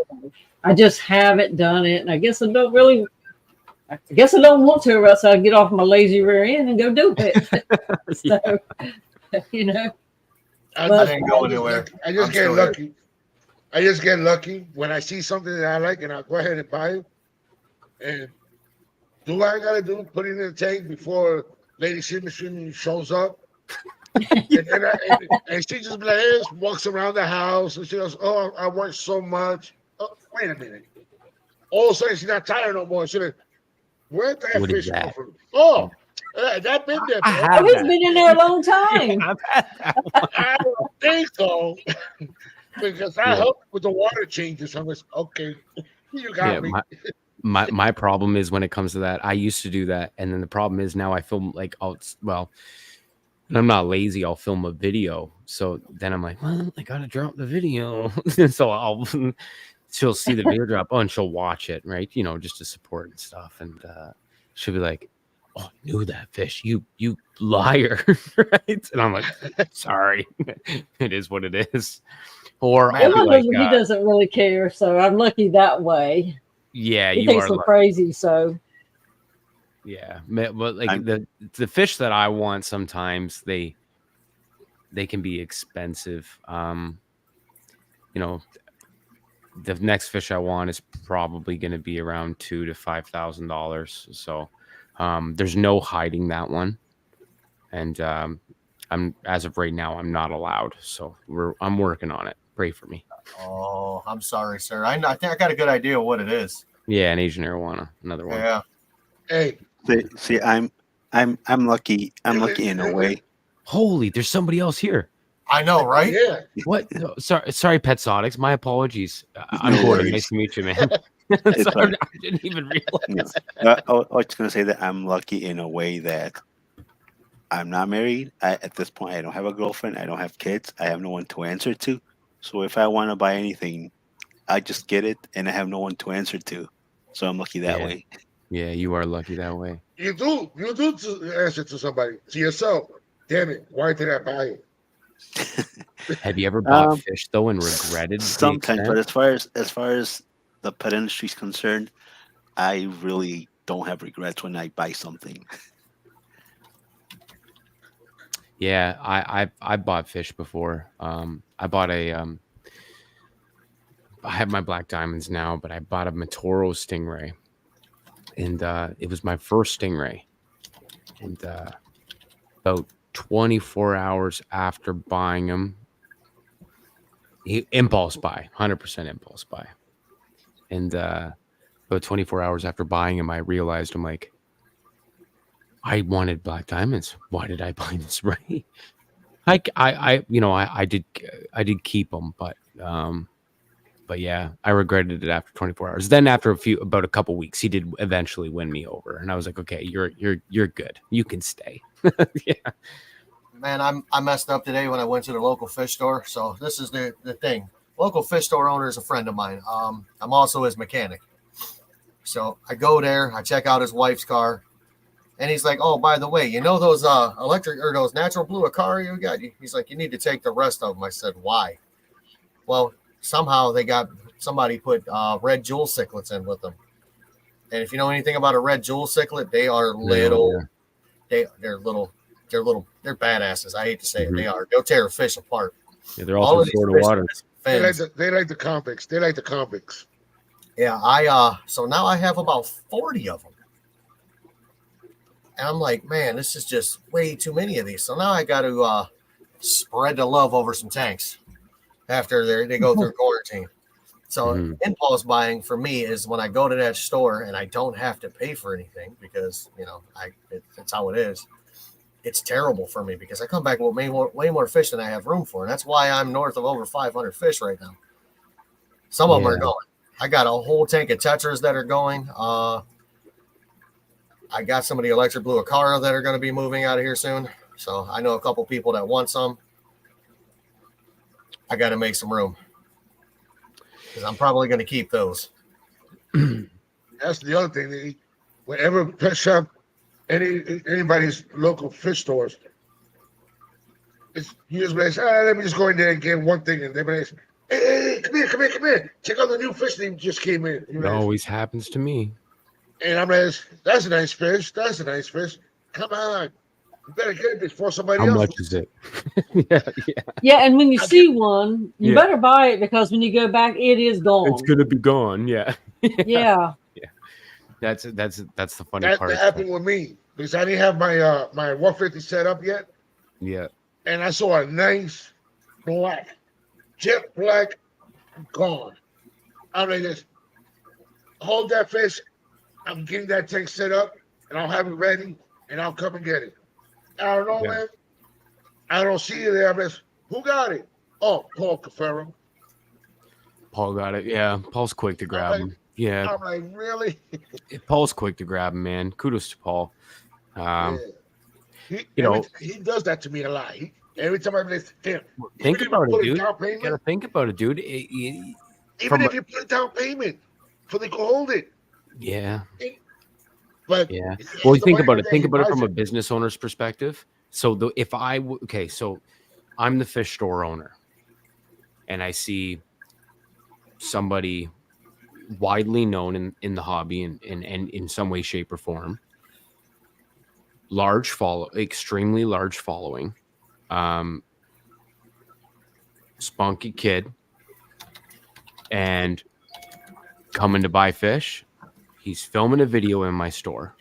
I just haven't done it, and I guess I don't want to, or else I'll get off my lazy rear end and go do it. So, I didn't go anywhere. I just I'm get still lucky. I just get lucky when I see something that I like, and I'll go ahead and buy it. And do what I gotta do, put it in the tank before Lady Simmons shows up. and she just be like, hey, walks around the house, and she goes, "Oh, I worked so much." Oh, wait a minute. All of a sudden, she's not tired no more. She's like, "Where'd that What is fish come that? from?" Oh, that been there. I bro. have He's that. been in there a long time. I've had that one. I don't think so. Because I Yeah. helped with the water changes. I was okay. You got Yeah, me. my problem is when it comes to that, I used to do that, and then the problem is now I film like I'm not lazy. I'll film a video, so then I'm like, well, I gotta drop the video, so she'll see the video drop, and she'll watch it, right? Just to support and stuff, and she'll be like, "Oh, I knew that fish, you liar," right? And I'm like, "Sorry, it is what it is." Or Man, I'll be like, He doesn't really care, so I'm lucky that way. "Yeah, He you thinks are." we're crazy, so Yeah, but like the fish that I want sometimes they can be expensive. The next fish I want is probably going to be around $2,000 to $5,000. So there's no hiding that one, and I'm as of right now I'm not allowed. So I'm working on it. Pray for me. Oh, I'm sorry, sir. I think I got a good idea of what it is. Yeah, an Asian arowana, another one. Yeah. Hey, See, I'm lucky. I'm lucky in a way. Holy, there's somebody else here. I know, right? yeah. What? No, sorry, Petsodics. My apologies. I'm No Gordon. worries. Nice to meet you, man. It's Sorry, fine. I didn't even realize. I was just gonna say that I'm lucky in a way that I'm not married. At this point, I don't have a girlfriend. I don't have kids. I have no one to answer to. So if I want to buy anything, I just get it, and I have no one to answer to. So I'm lucky that Yeah. way. Yeah, you are lucky that way. You do answer to somebody, to yourself. Damn it, why did I buy it? Have you ever bought Um, fish though and regretted? the Sometimes, expense? but as far as the pet industry is concerned, I really don't have regrets when I buy something. Yeah, I bought fish before. I bought I have my black diamonds now, but I bought a Matoro stingray, and it was my first stingray. And about 24 hours after buying him, impulse buy, 100% impulse buy. And about 24 hours after buying him, I realized I'm like, I wanted black diamonds. Why did I buy this ray? I did keep them, but yeah, I regretted it after 24 hours. Then after about a couple weeks, he did eventually win me over, and I was like, okay, you're good. You can stay. Yeah. Man, I messed up today when I went to the local fish store. So this is the thing. Local fish store owner is a friend of mine. I'm also his mechanic. So I go there, I check out his wife's car, and he's like, "Oh, by the way, you know those electric or those natural blue Akari you got?" He's like, "You need to take the rest of them." I said, "Why?" Well, somehow somebody put red jewel cichlids in with them. And if you know anything about a red jewel cichlid, they are little. They're little. They're badasses. I hate to say it. They are. They'll tear a fish apart. Yeah, they're All also of these Florida fish water. fins. They like the convicts. They like the convicts. Yeah, so now I have about 40 of them. And I'm like, man, this is just way too many of these. So now I got to spread the love over some tanks after they go through quarantine. So impulse buying for me is when I go to that store and I don't have to pay for anything because, it's how it is. It's terrible for me because I come back with way more fish than I have room for. And that's why I'm north of over 500 fish right now. Some of them are gone. I got a whole tank of Tetras that are going. I got some of the electric blue Acara that are going to be moving out of here soon. So I know a couple people that want some. I got to make some room because I'm probably going to keep those. That's the other thing. Whenever pet shop, anybody's local fish stores, it's usually say, let me just go in there and get one thing, and they're like, hey, come here. Check out the new fish that just came in. It always happens to me. And I'm like, that's a nice fish. Come on. You better get it before somebody How else. much is it? yeah. Yeah, and when you see one, you better buy it because when you go back, it is gone. It's gonna be gone. Yeah. Yeah. That's the funny part. That happened with me because I didn't have my my 150 set up yet, Yeah. and I saw a nice jet black, gone. I'm like, this, hold that fish. I'm getting that tank set up, and I'll have it ready, and I'll come and get it. I don't know, man. I don't see it there. I'm just, who got it? Oh, Paul Cafaro. Paul got it. Yeah. Paul's quick to grab him. Yeah. I'm like, really? Paul's quick to grab him, man. Kudos to Paul. Yeah. He does that to me a lot. Every time I'm like, damn. Think about it, dude. You Payment, gotta think about it, dude. even if you put a down payment for they can hold it. Yeah. But yeah. Well, think about it. Think about it from a business owner's perspective. So if so I'm the fish store owner, and I see somebody widely known in the hobby and in some way, shape, or form, extremely large following, spunky kid, and coming to buy fish. He's filming a video in my store,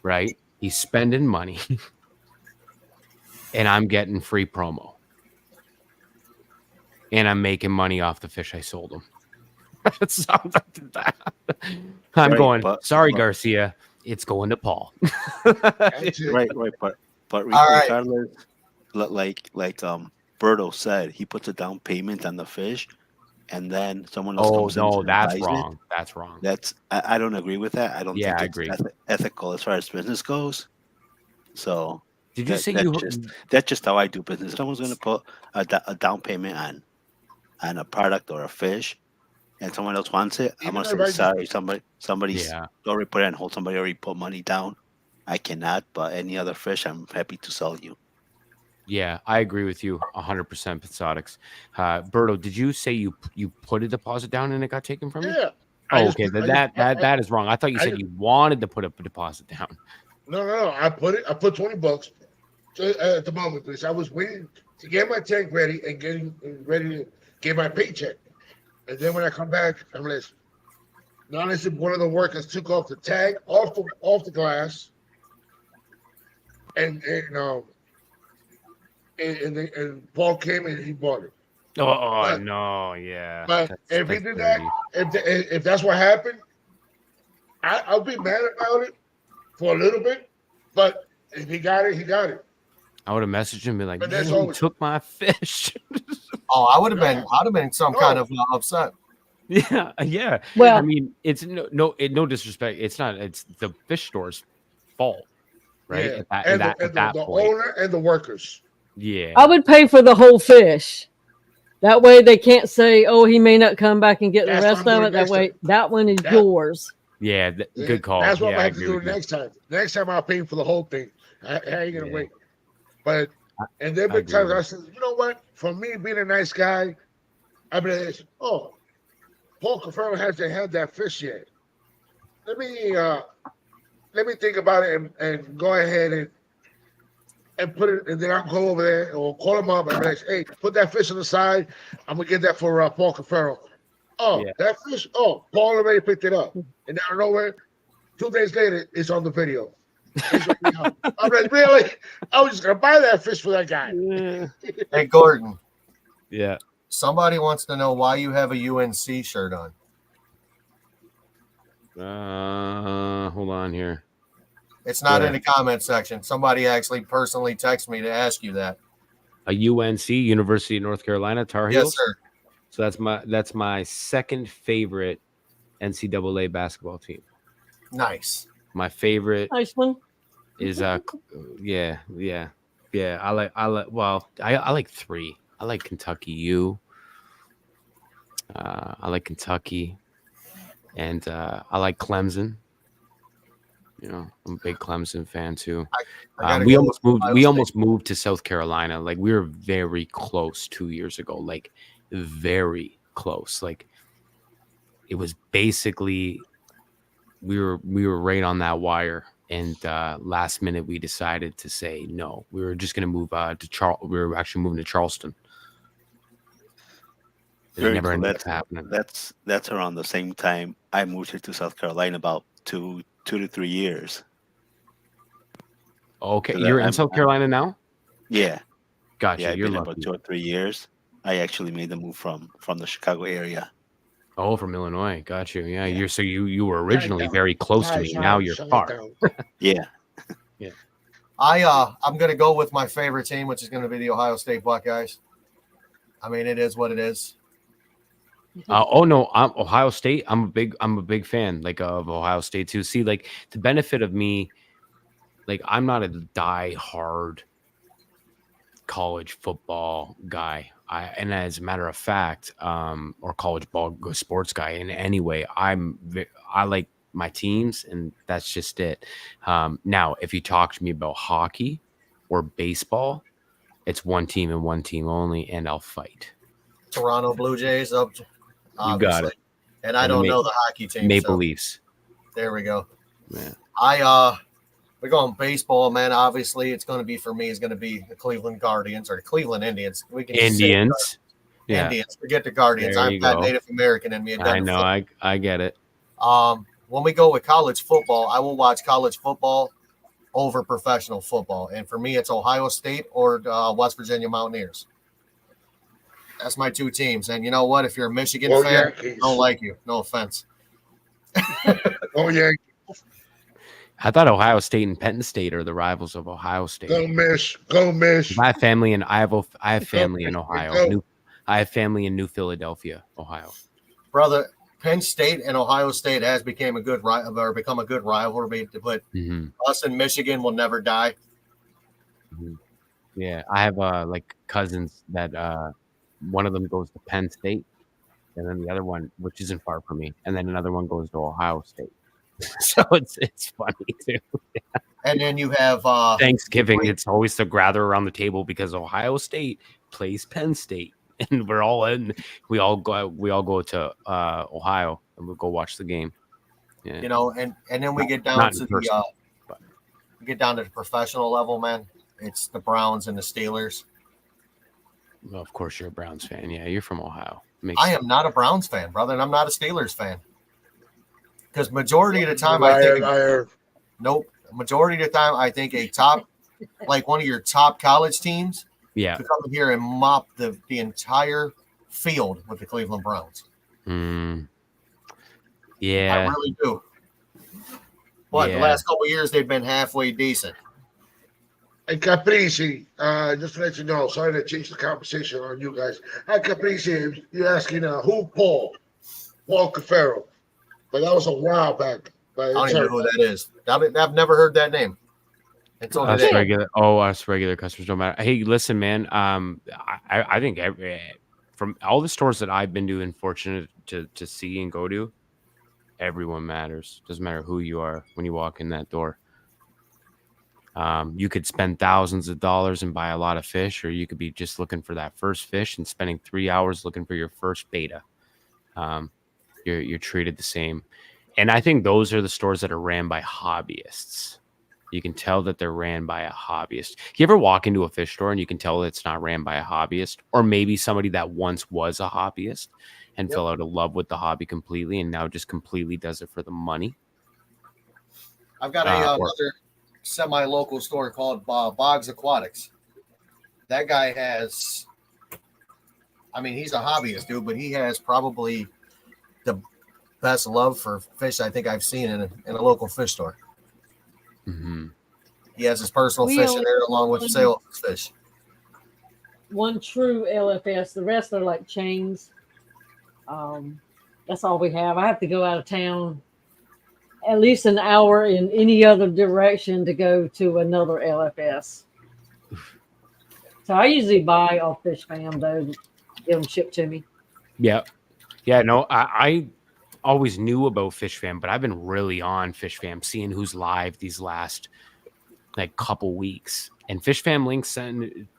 right? He's spending money, and I'm getting free promo, and I'm making money off the fish I sold him. I'm going, sorry, Garcia, it's going to Paul. right. But regardless, like Berto said, he puts a down payment on the fish, and then someone else comes in. Oh no, that's wrong. That's wrong. I don't agree with that. I don't think I it's agree. Ethical as far as business goes. So did you say that's just how I do business. If someone's going to put a down payment on a product or a fish, and someone else wants it, I'm gonna say sorry. Somebody's already put it on hold. Somebody already put money down. I cannot, but any other fish, I'm happy to sell you. Yeah, I agree with you 100%, Pixotics. Berto, did you say you put a deposit down and it got taken from you? Yeah. Oh, okay. That is wrong. I thought you said you wanted to put a deposit down. No. I put $20 at the moment because I was waiting to get my tank ready and getting ready to get my paycheck. And then when I come back, I'm like, unless one of the workers took off the tag off the glass, and Paul came and he bought it. No, yeah. But if he did that, if that's what happened, I'll be mad about it for a little bit. But if he got it, he got it. I would have messaged him and be like, But that's "You always- took my fish." I would have been some kind of upset. Yeah. Well, I mean, it's no disrespect. It's the fish store's fault, right? Yeah. At that the point. owner and the workers. Yeah. I would pay for the whole fish. That way they can't say, "Oh, he may not come back and get the That's rest what I'm of it." doing That way, next that one is yours. Yeah, good call. That's what yeah, I I have to agree do with you. next time. Next time I'll pay for the whole thing. I ain't gonna wait. But and there been agree times with I said, you know what? For me being a nice guy, I've been like, oh, Paul Cafaro hasn't had that fish yet. Let me think about it and go ahead and put it, and then I'll go over there or call him up and be like, hey, put that fish on the side. I'm gonna get that for Paul Cafaro. Oh, that fish. Oh, Paul already picked it up, and out of nowhere, 2 days later, it's on the video. I'm like, really? I was just gonna buy that fish for that guy. Hey, Gordon. Yeah. Somebody wants to know why you have a UNC shirt on. Hold on here. It's not in the comment section. Somebody actually personally texted me to ask you that. A UNC, University of North Carolina, Tar Heels? Yes, sir. So that's my second favorite NCAA basketball team. Nice. My favorite Nice one. is yeah. I like three. I like Kentucky U. I like Kentucky, and I like Clemson. You know, I'm a big Clemson fan too. I gotta We go almost with moved. Ohio We State. almost moved to South Carolina. Like we were very close 2 years ago. Like very close. Like it was basically we were right on that wire. And last minute we decided to say no. We were just going to move to We were actually moving to Charleston. It Very never cool. ended up happening. That's around the same time I moved here to South Carolina, about 2 to 3 years. Okay, 'Cause you're in I'm- South Carolina now. Yeah, Gotcha. yeah. I've You're been here about lucky. 2 or 3 years. I actually made the move from the Chicago area. Oh, from Illinois. Got you. Yeah, Yeah. you were originally down. very close to me. Now you're Shut it far. down. Yeah, I'm gonna go with my favorite team, which is gonna be the Ohio State Buckeyes. I mean, it is what it is. Oh no, I'm Ohio State. I'm a big fan like of Ohio State too. See, like the benefit of me, like I'm not a die-hard college football guy. And as a matter of fact, or college ball sports guy in any way, I like my teams, and that's just it. Now, if you talk to me about hockey or baseball, it's one team and one team only, and I'll fight. Toronto Blue Jays. You got it. And I And don't Ma- know the hockey team. Maple so Leafs. there we go. Yeah. We're going baseball, man. Obviously, it's going to be for me. It's going to be the Cleveland Guardians or the Cleveland Indians. We can just say Indians. Yeah, Indians. Forget the Guardians. There I'm you not go. Native American in me. It I doesn't know. fit. I get it. When we go with college football, I will watch college football over professional football, and for me, it's Ohio State or West Virginia Mountaineers. That's my two teams. And you know what? If you're a Michigan Go fan, Yankees. I don't like you. No offense. Go Yankees. I thought Ohio State and Penn State are the rivals of Ohio State. Go Miss. Go Miss. I have family in I have family in Go. Ohio. I have family in New Philadelphia, Ohio. Brother, Penn State and Ohio State has become a good rivalry, but hmm us in Michigan will never die. Yeah, I have like cousins that one of them goes to Penn State, and then the other one, which isn't far from me, and then another one goes to Ohio State. So it's funny too. And then you have Thanksgiving, it's always to gather around the table because Ohio State plays Penn State, and we all go to Ohio and we'll go watch the game. Yeah. you know, and then we get down Not to in person, but- we get down to the professional level, man. It's the Browns and the Steelers. Well, of course, you're a Browns fan. Yeah, you're from Ohio. I am not a Browns fan, brother, and I'm not a Steelers fan. Because majority of the time, I think nope. Majority of the time, I think a top, like one of your top college teams, Yeah. to come here and mop the entire field with the Cleveland Browns. Mm. I Yeah. really do. But the Yeah. last couple of years, they've been halfway decent. Hey, Caprese, just to let you know, sorry to change the conversation on you guys. Hi, Caprese, you're asking who Paul Cafaro. But that was a while back. But I don't even know who that is. I've never heard that name. Until Us today. regular customers don't matter. Hey, listen, man. I think from all the stores that I've been to and fortunate to see and go to, everyone matters. Doesn't matter who you are when you walk in that door. You could spend thousands of dollars and buy a lot of fish, or you could be just looking for that first fish and spending 3 hours looking for your first beta. You're treated the same. And I think those are the stores that are ran by hobbyists. You can tell that they're ran by a hobbyist. You ever walk into a fish store and you can tell it's not ran by a hobbyist, or maybe somebody that once was a hobbyist and fell out of love with the hobby completely and now just completely does it for the money? I've got another semi-local store called Boggs Aquatics. That guy has, I mean, he's a hobbyist, dude, but he has probably the best love for fish I think I've seen in a local fish store. Mm-hmm. He has his personal We fish only- in there along with sale fish. One true LFS. The rest are like chains. That's all we have. I have to go out of town at least an hour in any other direction to go to another LFS. So I usually buy off Fish Fam though, to get them shipped to me. Yeah. Yeah. No, I always knew about Fish Fam, but I've been really on Fish Fam, seeing who's live these last like couple weeks. And Fish Fam links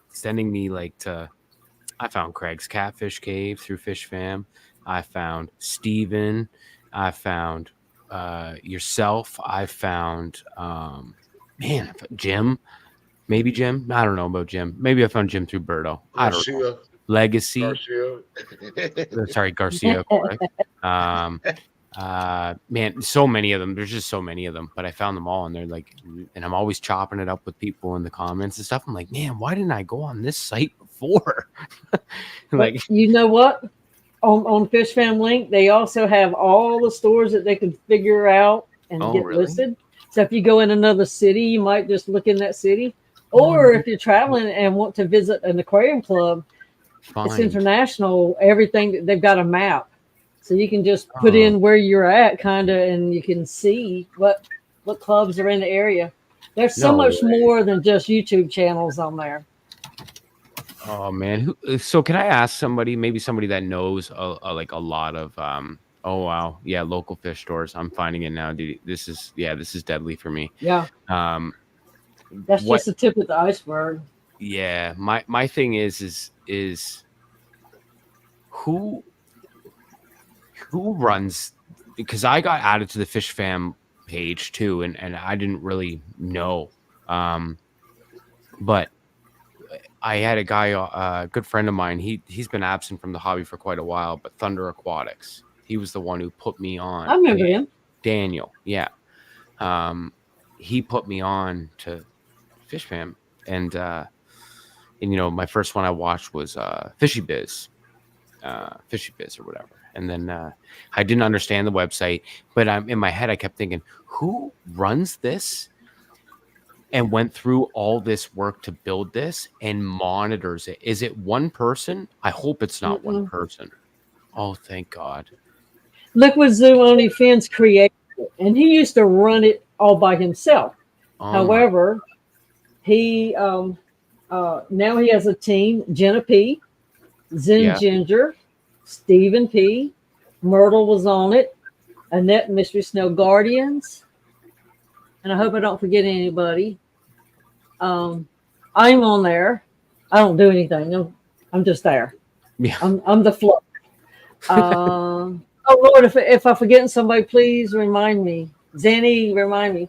sending me like to, I found Craig's Catfish Cave through Fish Fam. I found Steven. I found yourself. I found Jim. Maybe Jim. I don't know about Jim. Maybe I found Jim through Berto. I don't know. Garcia. Legacy. Garcia. Sorry, Garcia. Correct. Man, so many of them. There's just so many of them. But I found them all, and they're like, and I'm always chopping it up with people in the comments and stuff. I'm like, man, why didn't I go on this site before? Like, You know what? On Fish Fam Link, they also have all the stores that they can figure out and Oh, get really? listed. So if you go in another city, you might just look in that city. Or if you're traveling and want to visit an aquarium club, it's fine. international. Everything they've got a map, so you can just put Oh. in where you're at, kind of, and you can see what clubs are in the area. There's so No much way. more than just YouTube channels on there. Oh man. So can I ask somebody, maybe somebody that knows like a lot of oh wow, yeah, local fish stores. I'm finding it now, dude. This is deadly for me. Yeah, that's what- just the tip of the iceberg. Yeah, my thing is who runs, because I got added to the Fish Fam page too, and I didn't really know, but I had a guy, a good friend of mine. He's been absent from the hobby for quite a while, but Thunder Aquatics. He was the one who put me on. I remember him. Daniel, yeah. He put me on to Fish Fam, and you know, my first one I watched was Fishy Biz or whatever. And then I didn't understand the website, but I'm in my head, I kept thinking, who runs this and went through all this work to build this and monitors it? Is it one person? I hope it's not one person. Oh, thank God. Liquid Zoo Only Fins created it, and he used to run it all by himself. Oh, However, he now he has a team: Jenna P, Zen Yeah. Ginger, Stephen P, Myrtle was on it, Annette Mystery Snow Guardians, and I hope I don't forget anybody. I'm on there. I don't do anything. I'm just there. Yeah. I'm the flow. Oh Lord, if I'm forgetting somebody, please remind me. Zanny, remind me.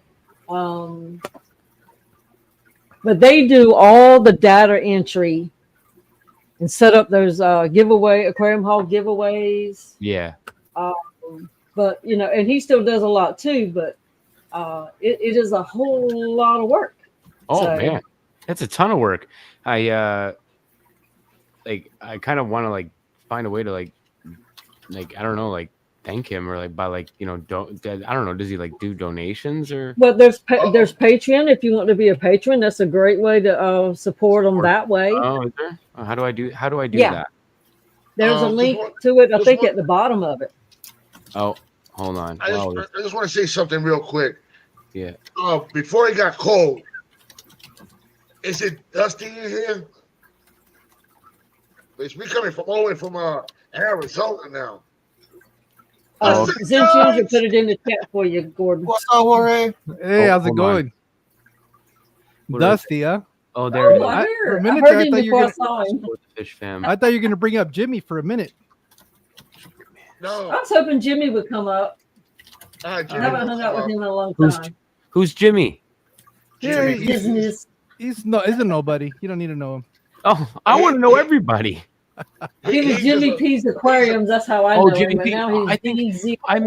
But they do all the data entry and set up those aquarium hall giveaways. yeah. But you know, and he still does a lot too. But it is a whole lot of work. Oh So- man, that's a ton of work. I kind of want to like find a way to like I don't know, like thank him or like by like, you know, I don't know, does he like do donations or? Well, there's Patreon. If you want to be a patron, that's a great way to support them that way. Oh, is there? Oh, how do I do Yeah. that? There's a Just link one- to it. I just think one- at the bottom of it. Oh, hold on. I Wow, just want to say something real quick. yeah. Before it got cold, is it dusty in here? It's me coming from all the way from Arizona now. Oh, Zen Ginger put it in the chat for you, Gordon. What's up, Jorge? Hey, Oh, how's it hold on. going? What did I Dusty, huh? Oh, there it Oh, is. I For a heard. I minute heard there, I him thought you were before I saw him. Support the Fish Fam. I thought you were gonna bring up Jimmy for a minute. No. I was hoping Jimmy would come up. I Jimmy, haven't hung out with him in a long Who's- time. Who's Jimmy? Yeah, Jimmy, Business. he's a nobody. You don't need to know him. Oh, I want to know everybody. He was Jimmy P's Aquariums. That's how I Oh, know Jimmy him. And P. now he's I think DZ. I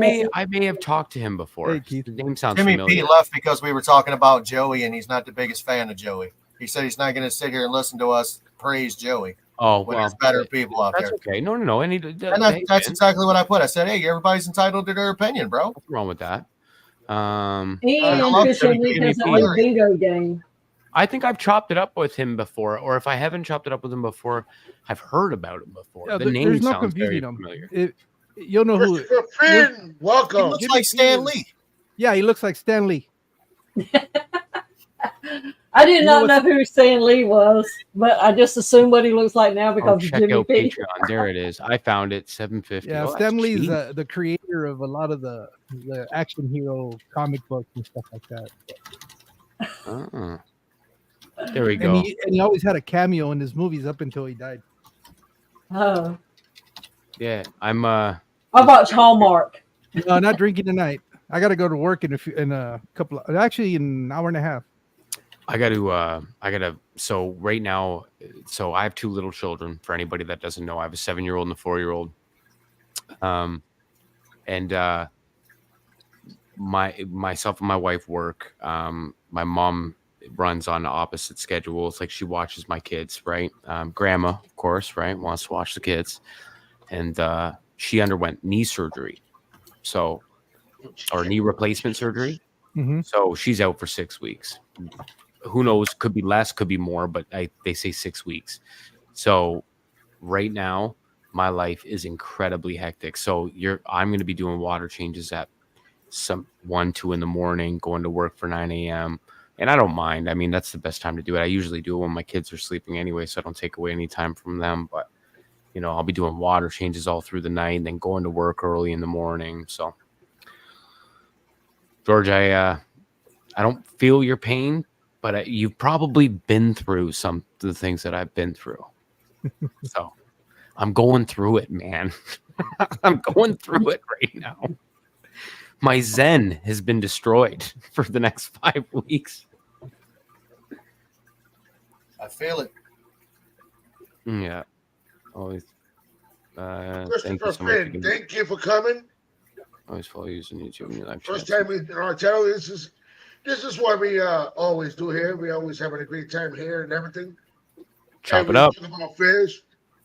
may have talked to him before. Hey, Keith. The name sounds Jimmy familiar. P left because we were talking about Joey, and he's not the biggest fan of Joey. He said he's not going to sit here and listen to us praise Joey Oh, when well, there's better people out that's there. okay. No. And And that's exactly what I put. I said, hey, everybody's entitled to their opinion, bro. What's wrong with that? And I love Fish Jimmy and Link P. has a Jimmy new P. bingo game. I think I've chopped it up with him before, or if I haven't chopped it up with him before, I've heard about him before. Yeah, the name there's no sounds very confusing him. familiar. You'll know who. Christopher Finn, He welcome. looks Jimmy like Stan Peters. Lee. Yeah, he looks like Stan Lee. I did You know not know who Stan Lee was, but I just assume what he looks like now Oh, because of check Jimmy out P. Patreon. There it is. I found it. 750. Yeah, Oh, that's Stan Lee's cheap. the creator of a lot of the action hero comic books and stuff like that. Oh. There we And go. he always had a cameo in his movies up until he died. Oh, Yeah, I'm I watch Hallmark. No, not drinking tonight. I got to go to work in a couple of, actually in an hour and a half. I gotta so right now, so I have two little children. For anybody that doesn't know, I have a 7-year-old and a 4-year-old. And myself and my wife work. My mom runs on the opposite schedule. It's like she watches my kids, right? Grandma, of course, right? Wants to watch the kids. And she underwent knee surgery. Or knee replacement surgery. Mm-hmm. So she's out for 6 weeks. Who knows? Could be less, could be more, but they say 6 weeks. So right now, my life is incredibly hectic. So I'm going to be doing water changes at 1, 2 in the morning, going to work for 9 a.m. And I don't mind. I mean, that's the best time to do it. I usually do it when my kids are sleeping anyway, so I don't take away any time from them. But I'll be doing water changes all through the night and then going to work early in the morning. So George, I don't feel your pain, but you've probably been through some of the things that I've been through. So I'm going through it, man. I'm going through it right now. My Zen has been destroyed for the next 5 weeks. I feel it. Yeah. Always. Thank Christopher you so much. Finn, thank you for coming. Always follow you on YouTube and your live First chats. time in our channel. This is what we always do here. We always having a great time here and everything. Chop And it up. We talk about fish.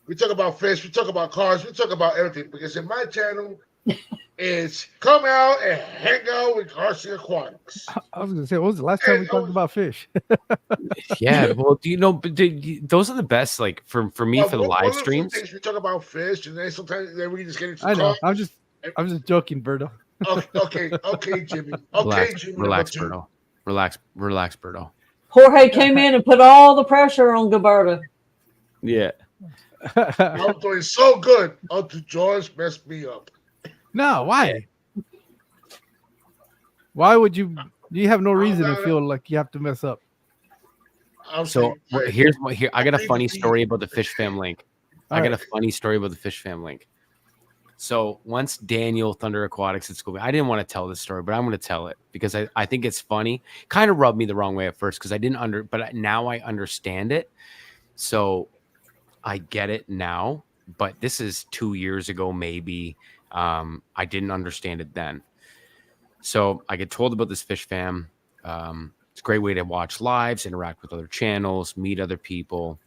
We talk about fish. We talk about cars. We talk about everything. Because in my channel, it's come out and hang out with Garcia Aquatics. I was going to say, what was the last time we talked about fish? Yeah. Well, those are the best, like for me, for the One live of the few streams. things we talk about fish, and then sometimes then we just get into I know. cars. I'm just joking, Berto. Okay, Jimmy. Okay, Jimmy. Relax, number 2. Berto. Relax, Berto. Jorge came in and put all the pressure on Gilberto. Yeah. I'm doing so good until George messed me up. No, why? Why would you? You have no reason to feel like you have to mess up. So here's what here. I got a funny story about the Fish Fam link. I got a funny story about the Fish Fam link. So once Daniel Thunder Aquatics at school, I didn't want to tell this story, but I'm going to tell it because I think it's funny. Kind of rubbed me the wrong way at first because I didn't but now I understand it. So I get it now, but this is 2 years ago, maybe. I didn't understand it then. So I get told about this Fish Fam. It's a great way to watch lives, interact with other channels, meet other people.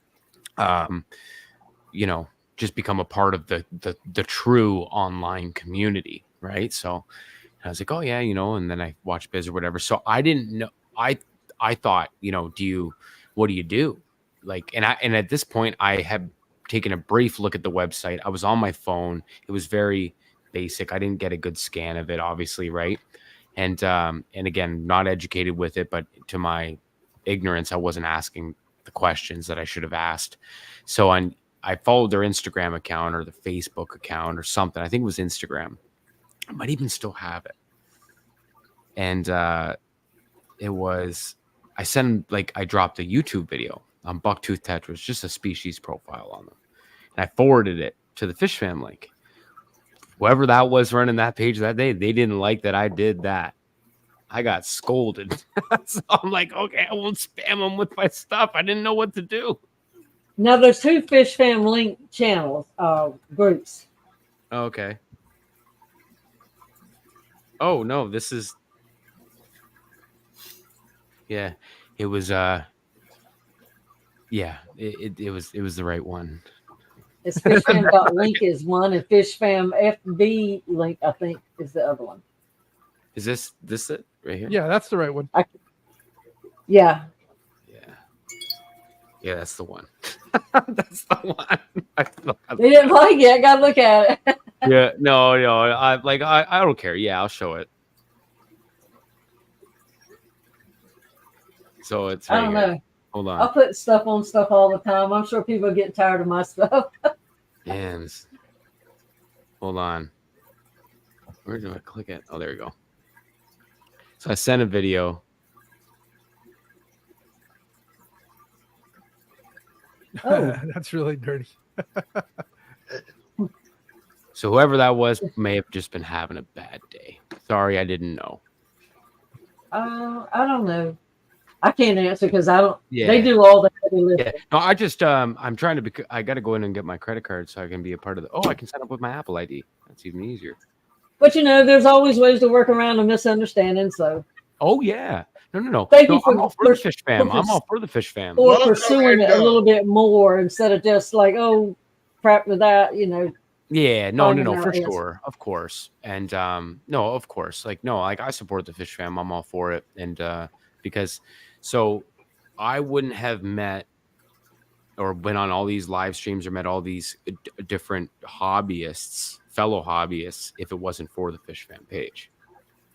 Just become a part of the true online community, right? So I was like, oh yeah, and then I watched Biz or whatever. So I didn't know. I thought, what do you do? And at this point I had taken a brief look at the website. I was on my phone. It was very basic. I didn't get a good scan of it, obviously, right? And again, not educated with it, but to my ignorance, I wasn't asking the questions that I should have asked. So I followed their Instagram account or the Facebook account or something. I think it was Instagram. I might even still have it. And it was, I dropped a YouTube video on Bucktooth Tetras, just a species profile on them. And I forwarded it to the Fish Fam link. Whoever that was running that page that day, they didn't like that I did that. I got scolded. So I'm like, okay, I won't spam them with my stuff. I didn't know what to do. Now there's 2 Fish Fam link channels, groups. Okay. Oh no, this is. Yeah, it was. Yeah, it was the right one. It's fishfam.link is one, and fishfam FB link, I think, is the other one. Is this it right here? Yeah, that's the right one. Yeah. Yeah, that's the one. That's the one. They didn't like it. I gotta look at it. Yeah, no. I don't care. Yeah, I'll show it. So it's I right don't here. know. Hold I'll on. put stuff on stuff all the time. I'm sure people are getting tired of my stuff. Damn. Hold on. Where do I click it? Oh, there we go. So I sent a video. Oh, That's really dirty. So whoever that was may have just been having a bad day. Sorry, I didn't know. I don't know. I can't answer because I don't. Yeah. They do all the heavy lifting. Yeah. No, I just I'm trying to I got to go in and get my credit card so I can be a part of the. Oh, I can sign up with my Apple ID. That's even easier. But there's always ways to work around a misunderstanding. So Oh yeah. No. Thank No, you for- I'm all for the for- fish fam. for- I'm all for the fish fam. or Welcome, pursuing it a and, little bit more instead of just like, oh, crap with that. Yeah, no, finding out, for yes. sure, of course, and no, of course, like I support the fish fam. I'm all for it, and because so I wouldn't have met or been on all these live streams or met all these different fellow hobbyists, if it wasn't for the fish fam page.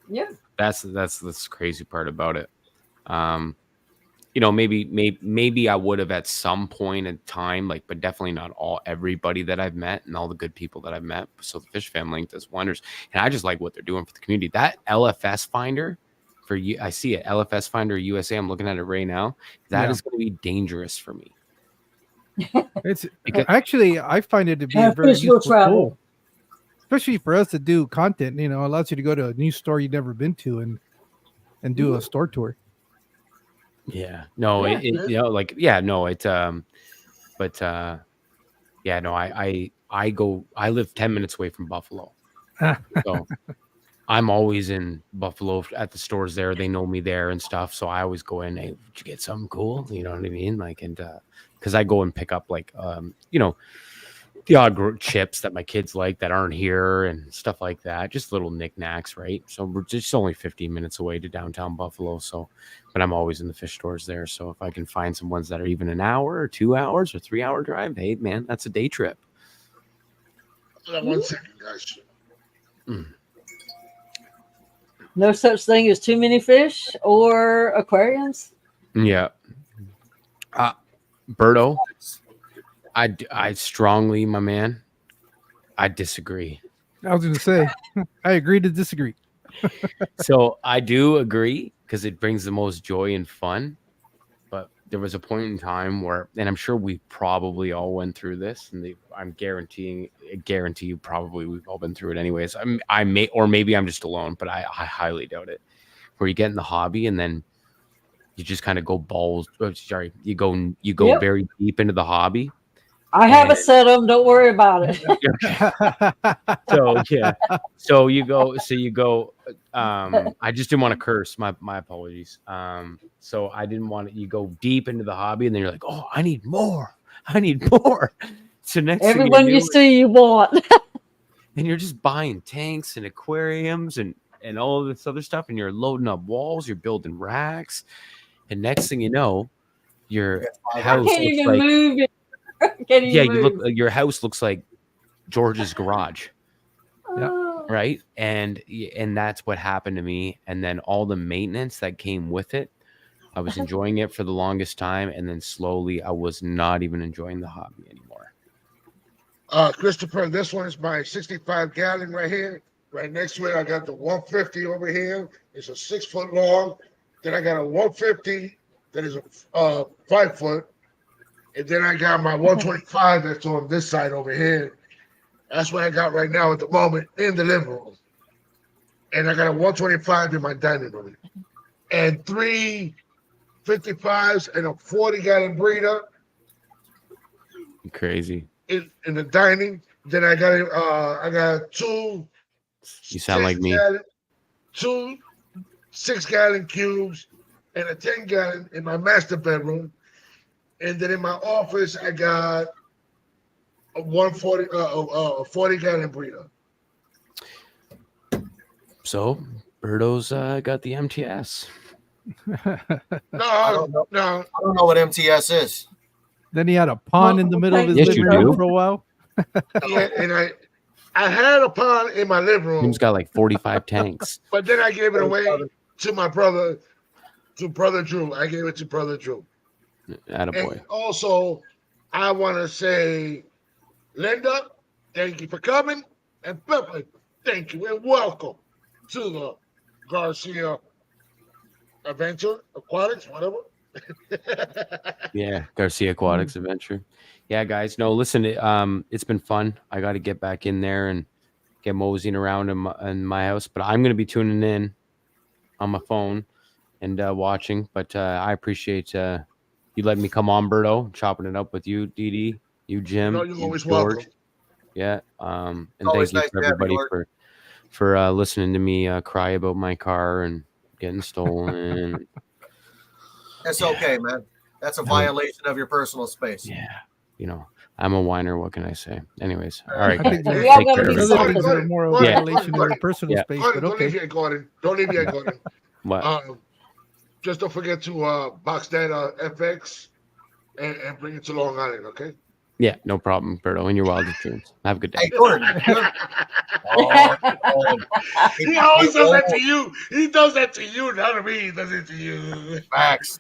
Yeah. That's the crazy part about it. Maybe I would have at some point in time, but definitely not everybody that I've met and all the good people that I've met. So the Fish Fam link does wonders, and I just like what they're doing for the community. That LFS Finder for you, I see it. LFS Finder USA. I'm looking at it right now. That is going to be dangerous for me. It's Because- actually, I find it to be a very Fish will useful travel. tool, especially for us to do content. Allows you to go to a new store you've never been to and do a store tour. Yeah. No. Yeah. I live 10 minutes away from Buffalo. So I'm always in Buffalo at the stores there. They know me there and stuff. So I always go in, hey, did you get something cool? You know what I mean? Because I go and pick up the odd chips that my kids like that aren't here and stuff like that. Just little knickknacks, right? So we're just only 15 minutes away to downtown Buffalo. So, but I'm always in the fish stores there. So if I can find some ones that are even an hour or 2 hours or 3 hour drive, hey man, that's a day trip. Hold on 1 second, guys. No such thing as too many fish or aquariums. Yeah. Berto, I strongly, my man, I disagree. I was going to say, I agree to disagree. So I do agree because it brings the most joy and fun. But there was a point in time where, and I'm sure we probably all went through this, and I guarantee you probably we've all been through it anyways. I may, or maybe I'm just alone, but I highly doubt it. Where you get in the hobby and then you just kind of go you go Yep. very deep into the hobby. I have a set of them. Don't worry about it. So yeah, so you go. I just didn't want to curse. My apologies. So I didn't want you go deep into the hobby, and then you're like, oh, I need more. So next thing Everyone you see, you want. and you're just buying tanks and aquariums and all of this other stuff, and you're loading up walls, you're building racks, and next thing you know, your I house can't looks even like move it. Can't even move. your house looks like George's garage. Oh. Right. And that's what happened to me. And then all the maintenance that came with it, I was enjoying it for the longest time. And then slowly I was not even enjoying the hobby anymore. Christopher, this one is my 65 gallon right here. Right next to it, I got the 150 over here. It's a 6 foot long. Then I got a 150 that is a 5 foot. And then I got my 125 that's on this side over here. That's what I got right now at the moment in the living room. And I got a 125 in my dining room. And 3 55s and a 40 gallon breeder Crazy. in the dining. Then I got two. You sound like me. Two 6 gallon cubes and a 10 gallon in my master bedroom. And then in my office, I got a 40 gallon breeder. So Berto's got the MTS. No, I don't know. no. I don't know what MTS is. Then he had a pond in the middle of his Yes, living you room do. for a while. Yeah, and I had a pond in my living room, Jim's got like 45 tanks. but then I gave it away to my brother, to Brother Drew. I gave it to Brother Drew. Attaboy. And also, I want to say, Linda, thank you for coming, and Pepe, thank you and welcome to the Garcia Adventure Aquatics, whatever. Yeah, Garcia Aquatics Adventure. Yeah, guys. No, listen. It's been fun. I got to get back in there and get moseying around in my house. But I'm going to be tuning in on my phone and watching. But I appreciate you letting me come on, Berto, chopping it up with you, Dee, you, Jim, No, you're always George. welcome. Yeah. And Always thank you nice for to have you, everybody George. for listening to me cry about my car and getting stolen. That's okay, man. That's a violation of your personal space. Yeah. I'm a whiner. What can I say? Anyways, all right. I think guys. there's We all Take gotta care, be other everybody. things that are more of a Yeah. violation of your personal Yeah. space, Gordon, but don't leave okay. yet, Gordon. Don't leave yet, Gordon. What? Just don't forget to box that FX and bring it to Long Island, okay? Yeah, no problem, Berto. In your wildest dreams. Have a good day. Hey, Gordon. He always does that to you. He does that to you, not to me. He does it to you. Facts.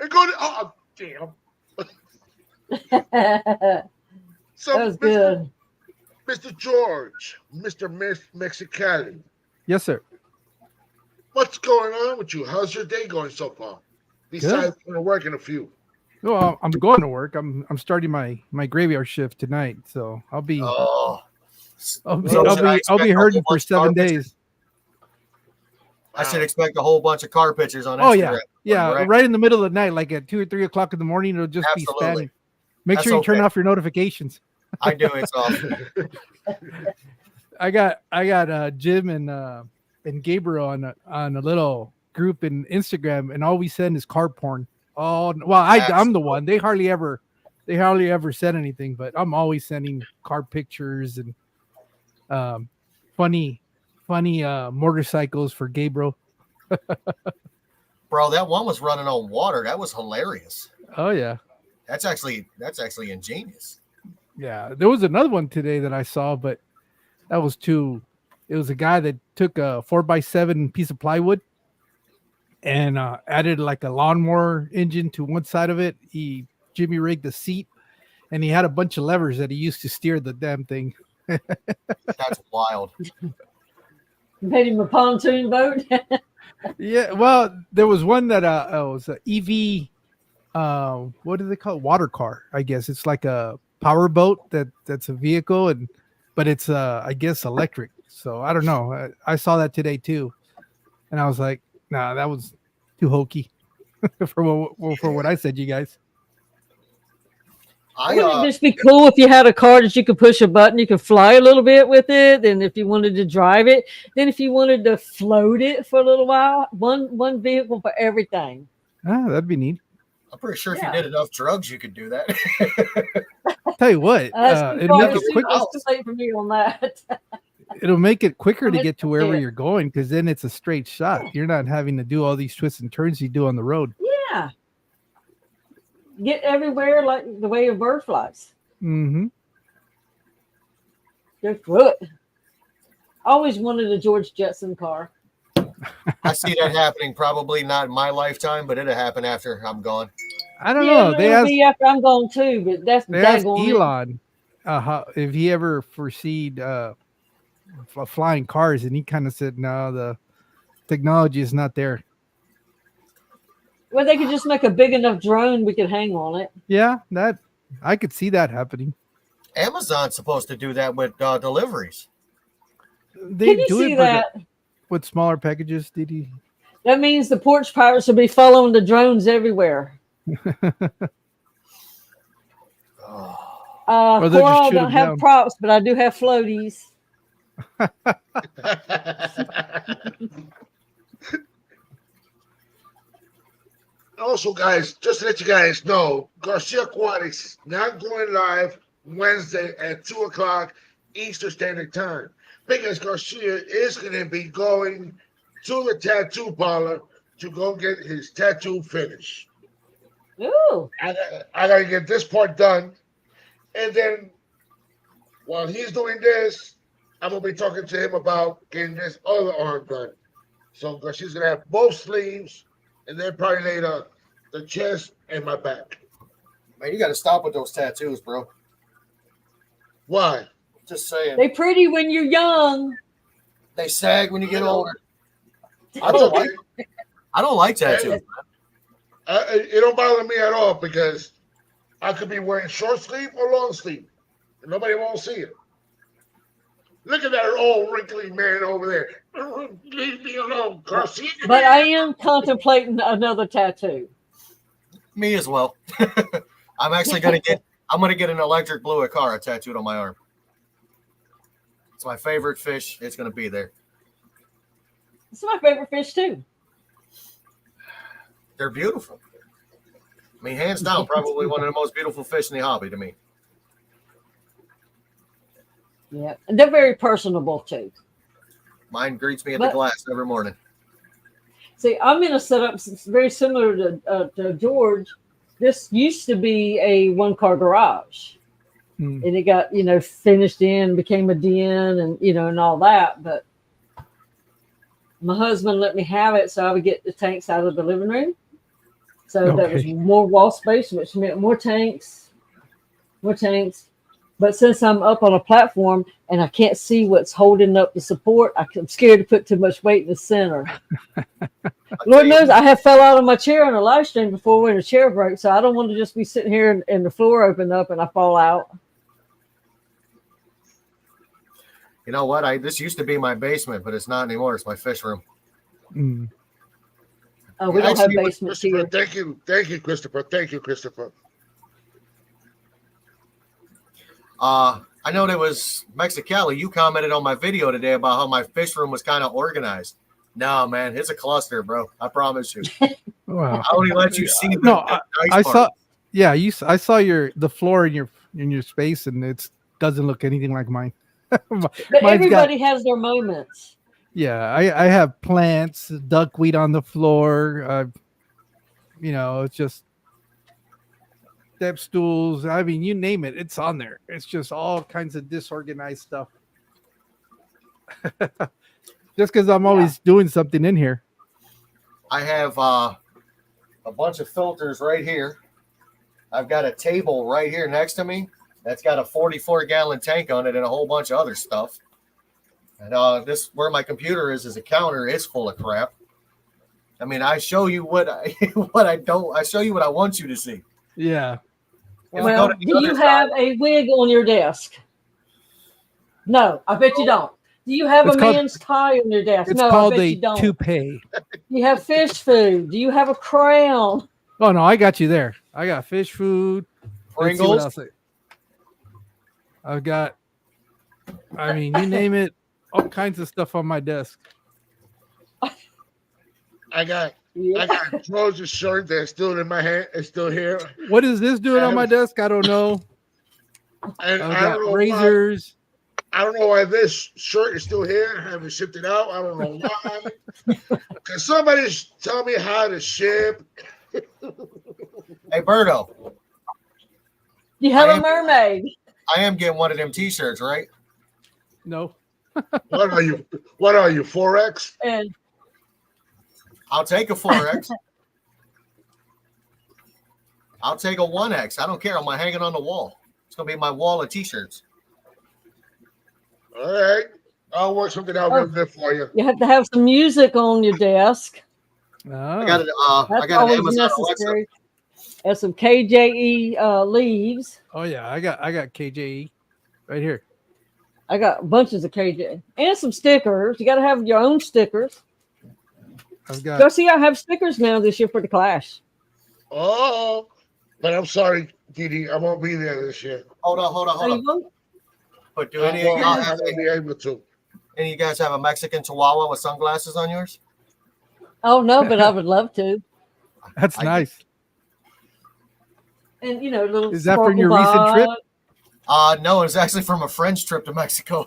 And Gordon, oh, damn. That So, was good. Mr. George, Mr. Mexicali, Yes, sir. what's going on with you? How's your day going so far? Besides going to work in a few. Well, I'm going to work. I'm starting my graveyard shift tonight, so I'll be Oh, I'll be So I'll should I be, I'll be expect a hurting whole for bunch of 7 garbage? days. I should expect a whole bunch of car pictures on Instagram. Oh yeah, yeah. right? Right in the middle of the night, like at 2 or 3 o'clock in the morning, it'll just Absolutely. be spamming. Make That's sure you turn okay. off your notifications. I do. It's off. I got Jim and Gabriel on a little group in Instagram, and all we send is car porn. Oh well, I'm the one. They hardly ever said anything, but I'm always sending car pictures and funny motorcycles for Gabriel. Bro, that one was running on water. That was hilarious. Oh yeah. That's actually ingenious. Yeah, there was another one today that I saw, but that was too. It was a guy that took a 4x7 piece of plywood and added like a lawnmower engine to one side of it. He Jimmy rigged the seat, and he had a bunch of levers that he used to steer the damn thing. That's wild. Made him a pontoon boat. Yeah, well, there was one that was an EV. What do they call it? Water car, I guess. It's like a power boat that's a vehicle, but it's I guess electric. So I don't know. I saw that today too, and I was like, nah, that was too hokey for what I said, you guys. Wouldn't it just be cool if you had a car that you could push a button, you could fly a little bit with it, and if you wanted to drive it, then if you wanted to float it for a little while, one vehicle for everything. Ah, that'd be neat. I'm pretty sure if Yeah. you did enough drugs, you could do that. Tell you what, it'll make it quick. It's too late for me on that. It'll make it quicker to I'm get to wherever interested. you're going, because then it's a straight shot. You're not having to do all these twists and turns you do on the road. Yeah. Get everywhere like the way a bird flies. Mm-hmm. Go through it. I always wanted a George Jetson car. I see that happening. Probably not in my lifetime, but it'll happen after I'm gone. I don't know. It'll They asked be after I'm gone too, but that's daggone it. Elon if he ever foreseed flying cars, and he kind of said, "No, the technology is not there." Well, they could just make a big enough drone we could hang on it. Yeah, that I could see that happening. Amazon's supposed to do that with deliveries. They Can you do see it that? with smaller packages. Did he? That means the porch pirates will be following the drones everywhere. Oh, Or they'll just Coral shoot don't 'em have down. props, but I do have floaties. Also, guys, just to let you guys know, Garcia Aquatics is not going live Wednesday at 2 o'clock Eastern Standard Time, because Garcia is going to be going to the tattoo parlor to go get his tattoo finished. Ooh. I gotta get this part done, and then while he's doing this, I'm gonna be talking to him about getting this other arm done. So, cause she's gonna have both sleeves, and then probably later the chest and my back. Man, you got to stop with those tattoos, bro. Why? Just saying. They pretty when you're young. They sag when you get older. I It's don't okay. like. I don't like tattoos. It don't bother me at all because I could be wearing short sleeve or long sleeve, and nobody won't see it. Look at that old wrinkly man over there. Leave me alone, Garcia. But I am contemplating another tattoo. Me as well. I'm actually gonna get. I'm gonna get an electric blue Akara tattooed on my arm. It's my favorite fish. It's gonna be there. It's my favorite fish too. They're beautiful. I mean, hands down, probably one of the most beautiful fish in the hobby to me. Yeah, and they're very personable too. Mine greets me at the glass every morning. See, I'm in a setup that's very similar to George. This used to be a one-car garage, and it got finished in, became a den, and and all that. But my husband let me have it, so I would get the tanks out of the living room. So that was more wall space, which meant more tanks. But since I'm up on a platform and I can't see what's holding up the support, I'm scared to put too much weight in the center. Lord knows I have fell out of my chair on a live stream before when a chair broke, so I don't want to just be sitting here and the floor opened up and I fall out. You know what? This used to be my basement, but it's not anymore. It's my fish room. Oh, we don't have Actually, basements Christopher, here. Thank you, Christopher. Thank you, Christopher. I know there was Mexicali. You commented on my video today about how my fish room was kind of organized. No, man, it's a cluster, bro. I promise you. Wow. I only let you see the No, nice I part. saw. Yeah, I saw the floor in your space, and it doesn't look anything like mine. But Mine's everybody has their moments. Yeah, I have plants, duckweed on the floor. It's just step stools. I mean, you name it, it's on there. It's just all kinds of disorganized stuff. Just because I'm always doing something in here. I have a bunch of filters right here. I've got a table right here next to me that's got a 44-gallon tank on it and a whole bunch of other stuff. And this where my computer is a counter. It's full of crap. I mean, I show you what I I show you what I want you to see. Yeah. Well, do you have a wig on your desk? No, I bet you don't. Do you have It's a called- man's tie on your desk? It's No, I called bet a you don't. toupee. Do you have fish food? Do you have a crown? Oh no, I got you there. I got fish food. Let's see what Pringles. else I've got. I mean, you name it. All kinds of stuff on my desk. I got George's shirt that's still in my hand. It's still here. What is this doing on my desk? I don't know. And I've I got don't know razors. I don't know why this shirt is still here. I haven't shipped it out. I don't know why. Can somebody tell me how to ship? Hey, Berto, You have I a am- mermaid. I am getting one of them T-shirts, right? No. What are you? What are you? 4X? And I'll take a 4X. I'll take a 1X. I don't care. I'm hanging on the wall. It's gonna be my wall of T-shirts. All right. I'll work something out real good for you. you have to have some music on your desk. I got it. That's I got an always Amazon Alexa. necessary. And some KJE leaves. Oh yeah, I got KJE right here. I got bunches of KJ and some stickers. You got to have your own stickers. I've got. Go see, I have stickers now this year for the Clash. Oh, but I'm sorry, Didi. I won't be there this year. Hold on. But do any of y'all I have won't be able to. any of you guys have a Mexican Chihuahua with sunglasses on yours? Oh no, but I would love to. That's nice. And little. Is that from your recent trip? No, it's actually from a friend's trip to Mexico.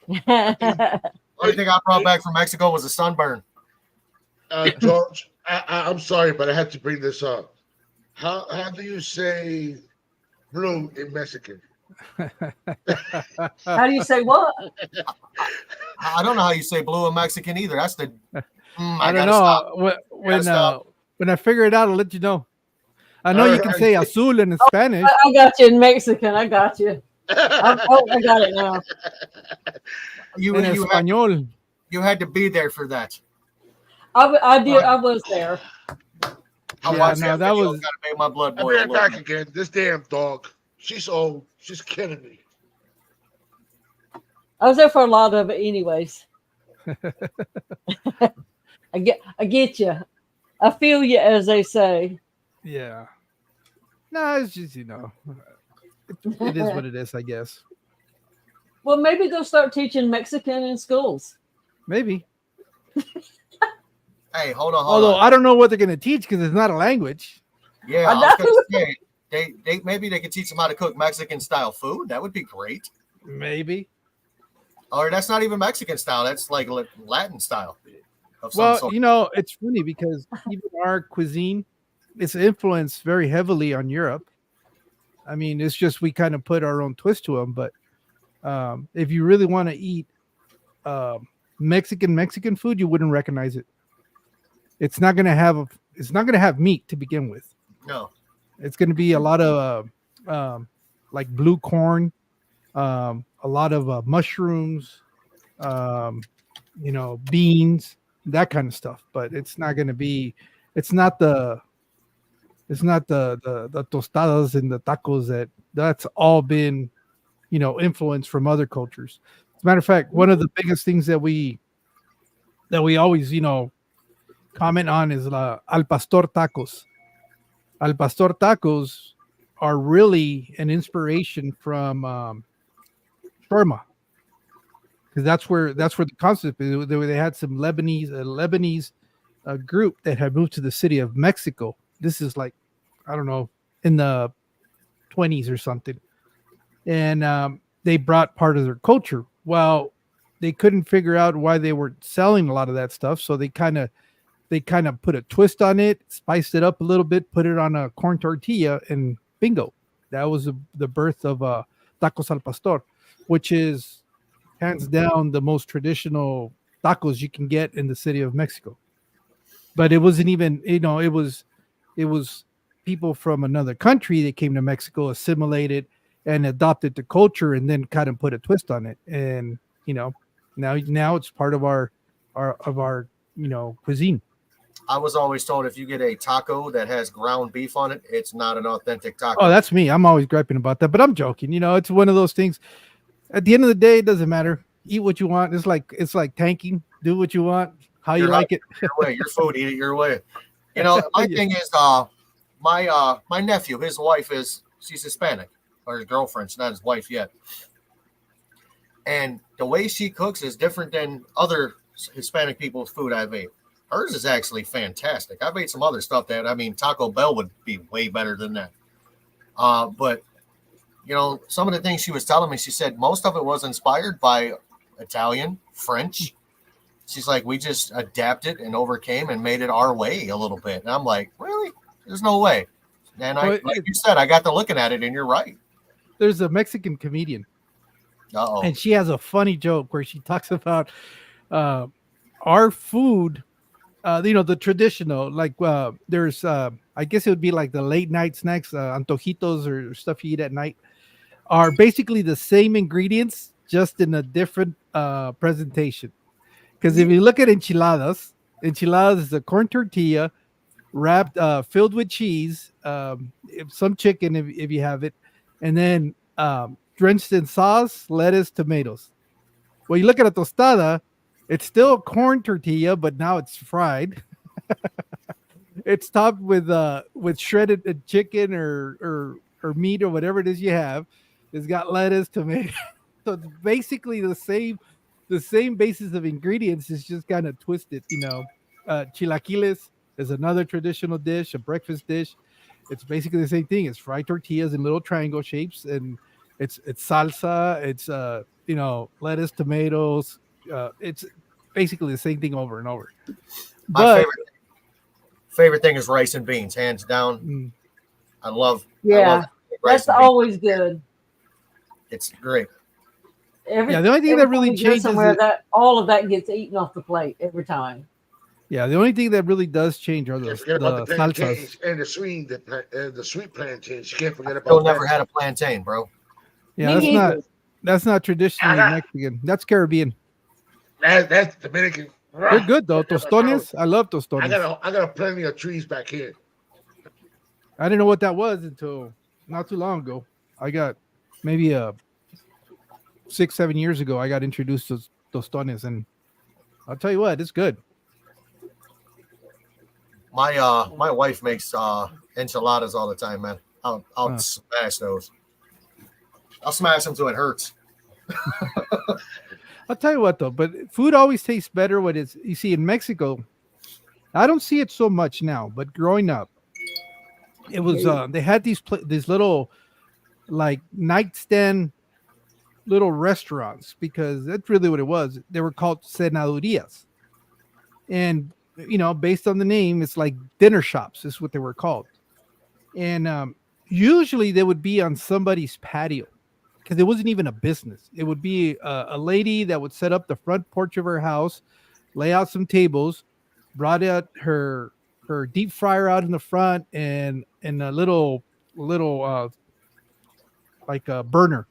trip? Only thing I brought back from Mexico was a sunburn. George, I'm sorry, but I had to bring this up. how do you say blue in Mexican? How do you say what? I don't know how you say blue in Mexican either. That's the. I don't gotta stop. know. Gotta stop. When I figure it out, I'll let you know. I know you can say azul in Spanish. I got you in Mexican. I got you. I got it now. You En you had, español. you had to be there for that. I did. I was there. I Yeah, watched no, that that video. was- Gotta make my blood I'll boil. be a right little back bit. again. This damn dog. She's old. She's killing me. I was there for a lot of it, anyways. I get you. I feel you, as they say. Yeah. No, it's just it is what it is, I guess. Well, maybe they'll start teaching Mexican in schools. Maybe. Hey, hold on. Although I don't know what they're gonna teach because it's not a language. Yeah, I I was gonna know. say they maybe they could teach them how to cook Mexican style food. That would be great. Maybe. Or that's not even Mexican style. That's like Latin style of some Well, sort. it's funny because even our cuisine is influenced very heavily on Europe. I mean, it's just we kind of put our own twist to them. But if you really want to eat Mexican food, you wouldn't recognize it. It's not gonna have meat to begin with. No. It's gonna be a lot of like blue corn, a lot of mushrooms, beans, that kind of stuff. But it's not going to be. It's not the tostadas and the tacos that's all been, influenced from other cultures. As a matter of fact, one of the biggest things that we always, comment on is al pastor tacos. Al pastor tacos are really an inspiration from shawarma, because that's where the concept is. They had some Lebanese group that had moved to the city of Mexico. This is like, I don't know, in the 20s or something, and they brought part of their culture. Well, they couldn't figure out why they were selling a lot of that stuff, so they kind of put a twist on it, spiced it up a little bit, put it on a corn tortilla, and bingo, that was the birth of tacos al pastor, which is hands down the most traditional tacos you can get in the city of Mexico. But it wasn't even, it was people from another country that came to Mexico, assimilated and adopted the culture, and then kind of put a twist on it. And now it's part of our cuisine. I was always told if you get a taco that has ground beef on it, it's not an authentic taco. Oh, that's me. I'm always griping about that, but I'm joking. It's one of those things. At the end of the day, it doesn't matter. Eat what you want. It's like tanking. Do what you want, how you like it. Your way, your food, eat it your way. My thing is, my nephew, his wife she's Hispanic, or his girlfriend. She's not his wife yet. And the way she cooks is different than other Hispanic people's food I've ate. Hers is actually fantastic. I've ate some other stuff Taco Bell would be way better than that. But some of the things she was telling me, she said most of it was inspired by Italian, French. She's like, we just adapted and overcame and made it our way a little bit. And I'm like, really? There's no way. And like you said, I got to looking at it, and you're right. There's a Mexican comedian, and she has a funny joke where she talks about our food. The traditional, like there's I guess it would be like the late night snacks, antojitos or stuff you eat at night, are basically the same ingredients, just in a different presentation. Because if you look at enchiladas is a corn tortilla wrapped, filled with cheese, some chicken if you have it, and then drenched in sauce, lettuce, tomatoes. Well, you look at a tostada, it's still a corn tortilla, but now it's fried. It's topped with shredded chicken or meat or whatever it is you have. It's got lettuce, tomato. So it's basically the same basis of ingredients. Is just kind of twisted. Chilaquiles is another traditional dish, a breakfast dish. It's basically the same thing. It's fried tortillas in little triangle shapes, and it's salsa. It's lettuce, tomatoes. It's basically the same thing over and over. My favorite thing is rice and beans, hands down. I love Yeah, rice that's and beans. always good. It's great. Yeah, the only thing that every really time you go changes somewhere, it- that all of that gets eaten off the plate every time. Yeah, the only thing that really does change are Can't the forget about the salsas. plantains and the sweet plantains. You can't forget Still about never that. had a plantain, bro. Yeah, Me that's not traditionally Ah. Mexican. That's Caribbean. That's Dominican. They're good though. Tostones. I love I tostones. got plenty of trees back here. I didn't know what that was until not too long ago. I got maybe 6-7 years ago. I got introduced to tostones, and I'll tell you what, it's good. My wife makes enchiladas all the time, man. I'll Huh. smash those. I'll smash them till it hurts. I'll tell you what though, but food always tastes better when it's, you see, in Mexico. I don't see it so much now, but growing up, it was they had these little like nightstand little restaurants, because that's really what it was. They were called cenadurias, and based on the name, it's like dinner shops is what they were called. And usually they would be on somebody's patio, because it wasn't even a business. It would be a lady that would set up the front porch of her house, lay out some tables, brought out her deep fryer out in the front, and a little like a burner,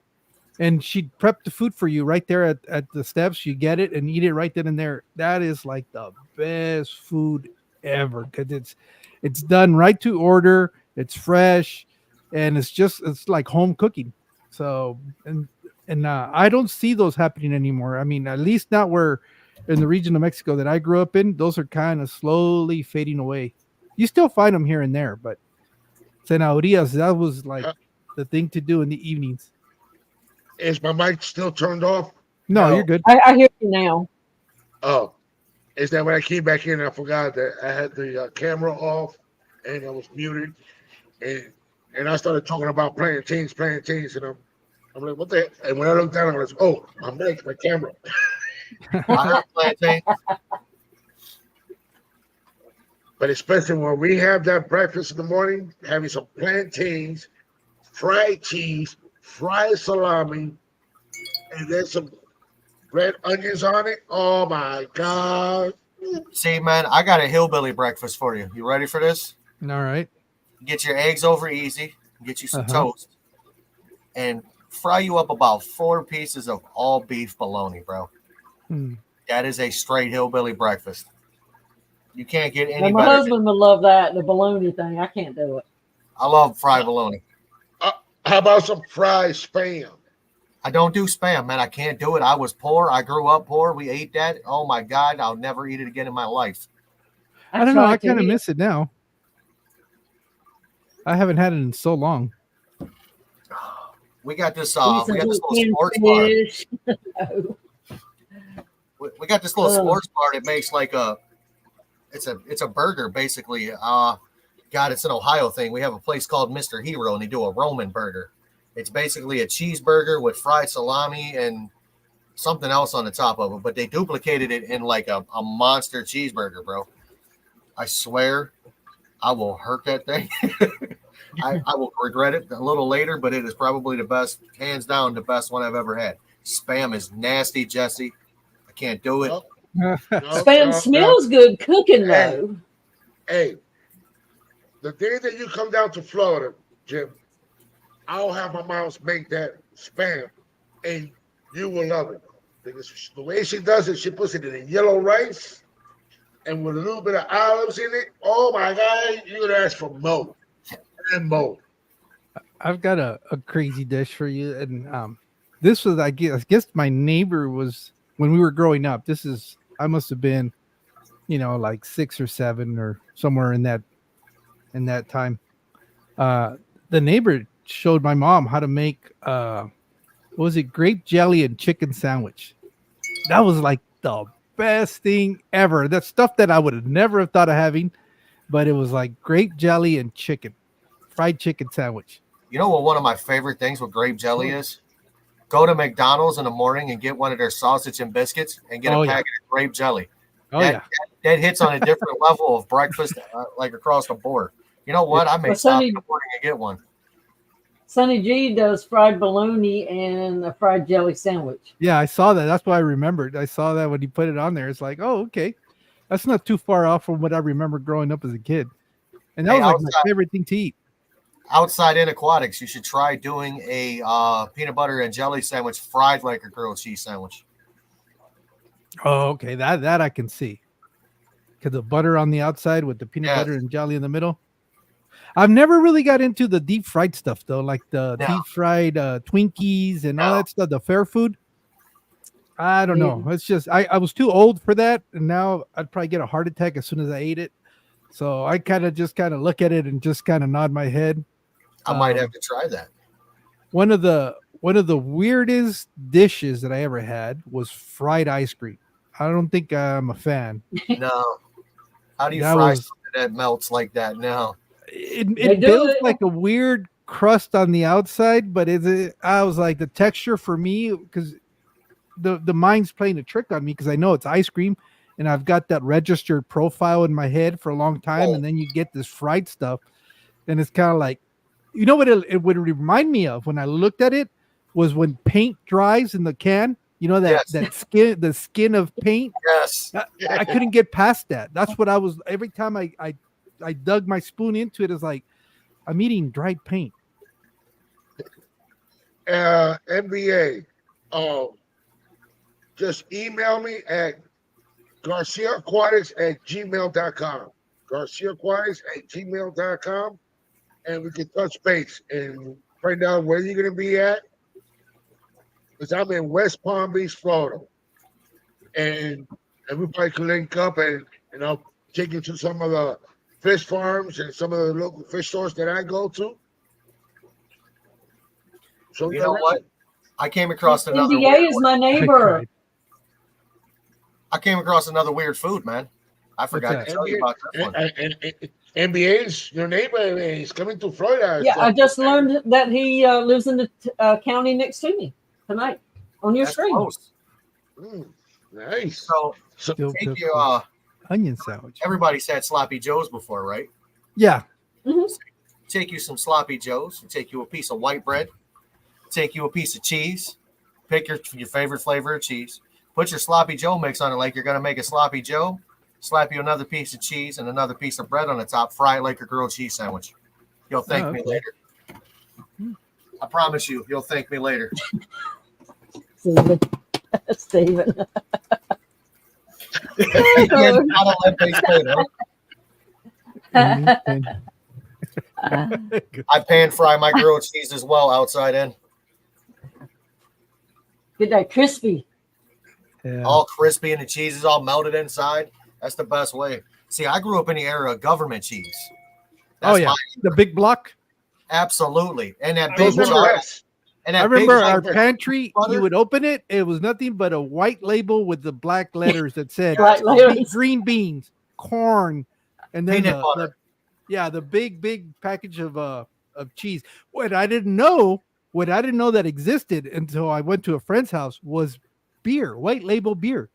and she'd prep the food for you right there at the steps. You get it and eat it right then and there. That is like the best food ever, because it's done right to order. It's fresh, and it's like home cooking. So and I don't see those happening anymore. I mean, at least not where in the region of Mexico that I grew up in. Those are kind of slowly fading away. You still find them here and there, but cenadurias, that was like the thing to do in the evenings. Is my mic still turned off? No, No. you're good. I hear you now. Oh, is that when I came back in? I forgot that I had the camera off and I was muted, and I started talking about plantains, and I'm like, what the heck? And when I looked down, I was, oh, my mic, my camera. I heard plantain. But especially when we have that breakfast in the morning, having some plantains, fried cheese, fried salami, and then some red onions on it. Oh my God. See, man, I got a hillbilly breakfast for you. You ready for this? All right. Get your eggs over easy, get you some Uh-huh. toast, and fry you up about 4 pieces of all beef bologna, bro. Hmm. That is a straight hillbilly breakfast. You can't get any And my better. husband would love that, the bologna thing. I can't do it. I love fried bologna. How about some fried spam? I don't do spam, man. I can't do it. I was poor. I grew up poor. We ate that. Oh my God, I'll never eat it again in my life. I don't know. I tried to kind of eat it. miss it now. I haven't had it in so long. We got this. Eat We got this some little sports bar. fish. No. We got this little Ugh. sports bar that makes like it's a burger basically. God, it's an Ohio thing. We have a place called Mr. Hero, and they do a Roman burger. It's basically a cheeseburger with fried salami and something else on the top of it, but they duplicated it in like a monster cheeseburger, bro. I swear, I will hurt that thing. I will regret it a little later, but it is probably the best, hands down, the best one I've ever had. Spam is nasty, Jesse. I can't do it. Nope. No, Spam no, smells good cooking Hey. though. no. Hey, the day that you come down to Florida, Jim, I'll have my mom make that spam, and you will love it. Because the way she does it, she puts it in a yellow rice and with a little bit of olives in it. Oh my God, you would ask for more and more. I've got a crazy dish for you, and this was I guess my neighbor was when we were growing up. I must have been, like 6 or 7 or somewhere in that time. The neighbor showed my mom how to make what was it, grape jelly and chicken sandwich. That was like the best thing ever. That's stuff that I would have never have thought of having, but it was like grape jelly and fried chicken sandwich. You know what one of my favorite things with grape jelly is? Go to McDonald's in the morning and get one of their sausage and biscuits and get Oh, a yeah. packet of grape jelly. Oh that, yeah. that hits on a different level of breakfast, like across the board. You know what? I may Well, stop Sonny- recording and get one. Sonny G does fried bologna and a fried jelly sandwich. Yeah, I saw that. That's why I remembered. I saw that when he put it on there. It's like, oh, okay. That's not too far off from what I remember growing up as a kid. And that Hey, was like outside- my favorite thing to eat. Outside in aquatics, you should try doing a peanut butter and jelly sandwich fried like a grilled cheese sandwich. Oh, okay. That I can see. Because the butter on the outside with the peanut Yes. butter and jelly in the middle. I've never really got into the deep fried stuff though, like the No. deep fried Twinkies and all No. that stuff, the fair food. I don't know. Yeah. It's just I was too old for that, and now I'd probably get a heart attack as soon as I ate it. So I kind of look at it and just kind of nod my head. I might have to try that. One of the weirdest dishes that I ever had was fried ice cream. I don't think I'm a fan. No. How do you That fry was- something that melts like that? No. It They do builds it. like a weird crust on the outside, but I was like the texture for me, because the mind's playing a trick on me, because I know it's ice cream and I've got that registered profile in my head for a long time, Oh. and then you get this fried stuff, and it's kind of like, you know what it would remind me of when I looked at it was when paint dries in the can. You know that Yes. the skin of paint. Yes. I couldn't get past that. That's what I was. Every time I dug my spoon into it, it's like I'm eating dried paint. NBA. Just email me at GarciaAquatics@gmail.com. GarciaAquatics@gmail.com, and we can touch base and find out where you're gonna be at. Because I'm in West Palm Beach, Florida, and everybody can link up, and I'll take you to some of the fish farms and some of the local fish stores that I go to. So You know what? I came across another NBA weird is one. my neighbor. I came across another weird food, man. I forgot that? to tell you about this one. And NBA's your neighbor is coming to Florida. Yeah, so- I just learned that he lives in the county next to me tonight on your That's screen. close. Nice. So So Still take cooked you onion sandwich. everybody's had sloppy joes before, right? Yeah. Take you some sloppy joes, take you a piece of white bread, take you a piece of cheese, pick your favorite flavor of cheese, put your sloppy joe mix on it like you're gonna make a sloppy joe, slap you another piece of cheese and another piece of bread on the top, fry it like a grilled cheese sandwich. You'll thank me okay. later. I promise you, you'll thank me later. Steven. Steven. Again, not a lead-based plate, huh? Mhm. I pan fry my grilled cheese as well, outside in. Get that crispy. Yeah. All crispy and the cheese is all melted inside. That's the best way. See, I grew up in the era of government cheese. Oh yeah, the big block. Absolutely. And that those big were the jar. best. And I that big remember jar- our pantry. butter. You would open it. It was nothing but a white label with the black letters that said Black letters. green beans, corn, and then Peanut butter. the big package of cheese. What I didn't know that existed until I went to a friend's house was beer, white label beer.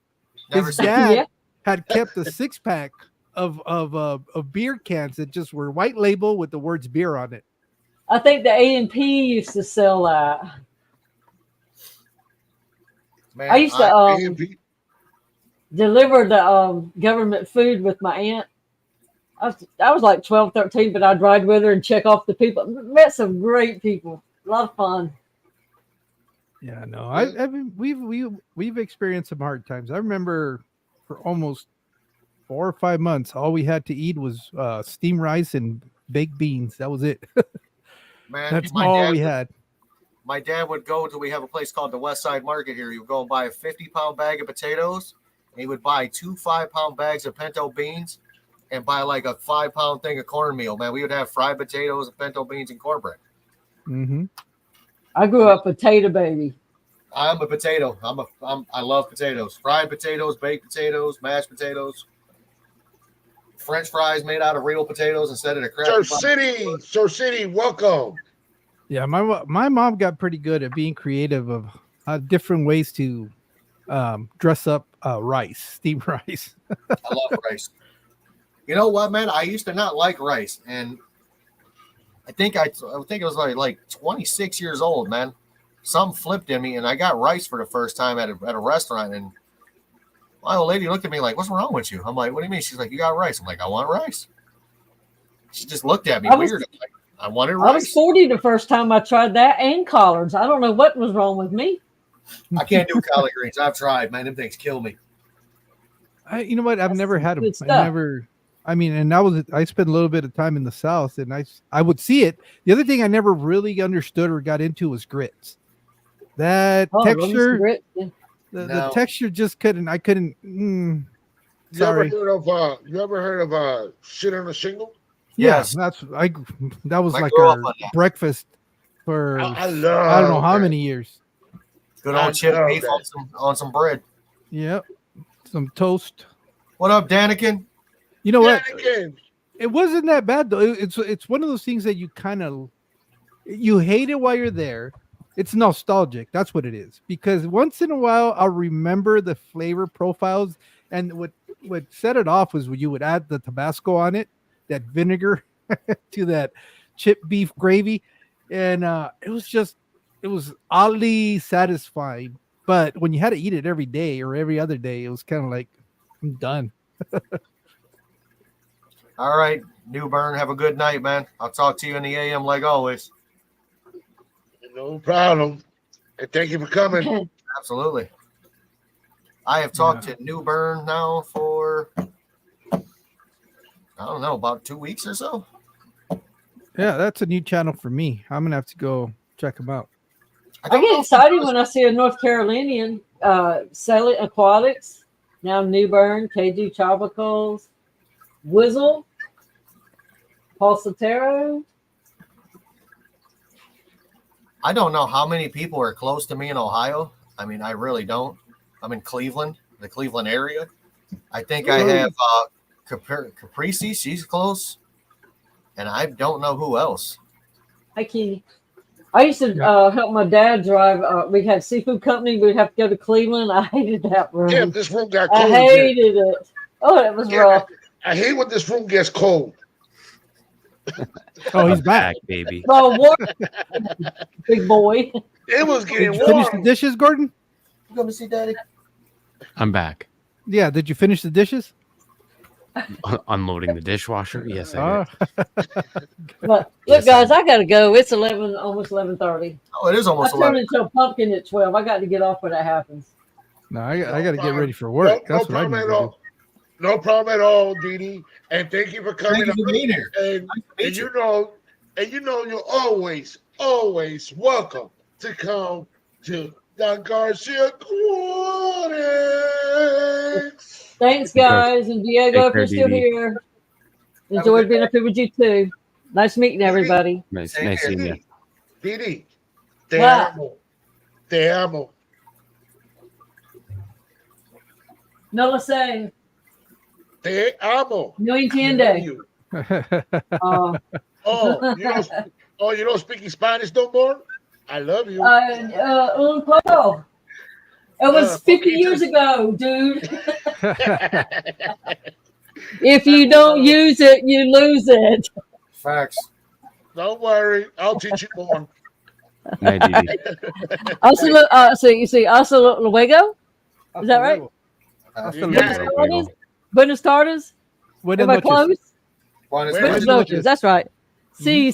Never His seen- dad Yeah. had kept a 6-pack of beer cans that just were white label with the words beer on it. I think the A&P used to sell that. Man, I used to A&P. deliver the government food with my aunt. I was like 12, 13, but I'd ride with her and check off the people. Met some great people. A lot of fun. Yeah, no, I mean we've experienced some hard times. I remember for almost 4 or 5 months, all we had to eat was steamed rice and baked beans. That was it. man, That's my all dad we would- had. My dad would go to, we have a place called the West Side Market here. He would go and buy a 50-pound bag of potatoes. And he would buy 2 5-pound bags of pinto beans and buy like a 5-pound thing of cornmeal. Man, we would have fried potatoes, pinto beans, and cornbread. Mm-hmm. I grew up potato baby. I'm a potato. I love potatoes. Fried potatoes, baked potatoes, mashed potatoes. French fries made out of real potatoes instead of the crap. Sir City, welcome. Yeah, my mom got pretty good at being creative of different ways to dress up rice, steamed rice. I love rice. You know what, man? I used to not like rice, and I think it was like 26 years old, man. Something flipped in me, and I got rice for the first time at a restaurant. And my old lady looked at me like, "What's wrong with you?" I'm like, "What do you mean?" She's like, "You got rice." I'm like, "I want rice." She just looked at me weird. I'm like, I wanted I was rice. 40 the first time I tried that and collards. I don't know what was wrong with me. I can't do collard greens. I've tried, man. Them things kill me. You know what? I've That's never had them. good I stuff. never. I mean, and I spent a little bit of time in the South, and I would see it. The other thing I never really understood or got into was grits. That Oh, texture, yeah. the No. texture just couldn't. I couldn't. Sorry. You ever heard of shit on a shingle? Yes. Yeah, that was I like grew up our on that. breakfast for I I don't know how that. many years. Good I old chip love beef that. on some bread. Yep, some toast. What up, Danikin? You know what? Again, It wasn't that bad though. It's one of those things that you kind of you hate it while you're there. It's nostalgic. That's what it is. Because once in a while, I'll remember the flavor profiles, and what set it off was when you would add the Tabasco on it, that vinegar to that chip beef gravy, and it was oddly satisfying. But when you had to eat it every day or every other day, it was kind of like I'm done. All right, New Bern. Have a good night, man. I'll talk to you in the AM like always. no problem. And thank you for coming. Absolutely. I have talked to New Bern now for I don't know, about 2 weeks or so. Yeah, that's a new channel for me. I'm gonna have to go check them out. I don't get know if excited it does- when I see a North Carolinian selling aquatics. Now New Bern, KG Tropicals, Whizzle, Paul Sotero. I don't know how many people are close to me in Ohio. I mean, I really don't. I'm in Cleveland, the Cleveland area. I think I have Caprese. She's close. And I don't know who else. Hi, Kenny. I used to help my dad drive. We had seafood company. We'd have to go to Cleveland. I hated that room. Damn, this room got I cold. hated it. Oh, it was rough. I hate when this room gets cold. Oh, he's back. baby. Oh, what? Big boy. It was getting Did you finish the warm. dishes, Gordon? You going to see Daddy? I'm back. Yeah. Did you finish the dishes? Unloading the dishwasher. Yes, I did. But look, Yes, guys, I gotta go. It's 11, almost 11:30. Oh, it is I almost turned 11. into a pumpkin at 12. I got to get off when that happens. No, I got to get problem. ready for work. No That's what I problem need at to do. all. No problem at all, Didi. And thank you for coming. Thank you for being here. And, Nice to meet you know, you're always welcome to come to Don Garcia Aquatics. Thanks, guys. And Diego, Take if care, you're still Dee Dee. here, enjoyed being up here with you too. Nice meeting everybody. Nice, Same nice here. seeing you. Didi, te What? amo. Te amo. No lo sé. Te amo. No I love entiende. you. Uh, You don't speak Spanish no more? I love you. un poco. It was 50 poquito. years ago, dude. If you don't use it, you lose it. Facts. Don't worry. I'll teach you more. Night, Dee Dee. So you see, also luego? Is that right? You got it. Tardes? Buenas tardes? Buenas Am I noches. close? Buenas Buenas noches. noches. That's right. See.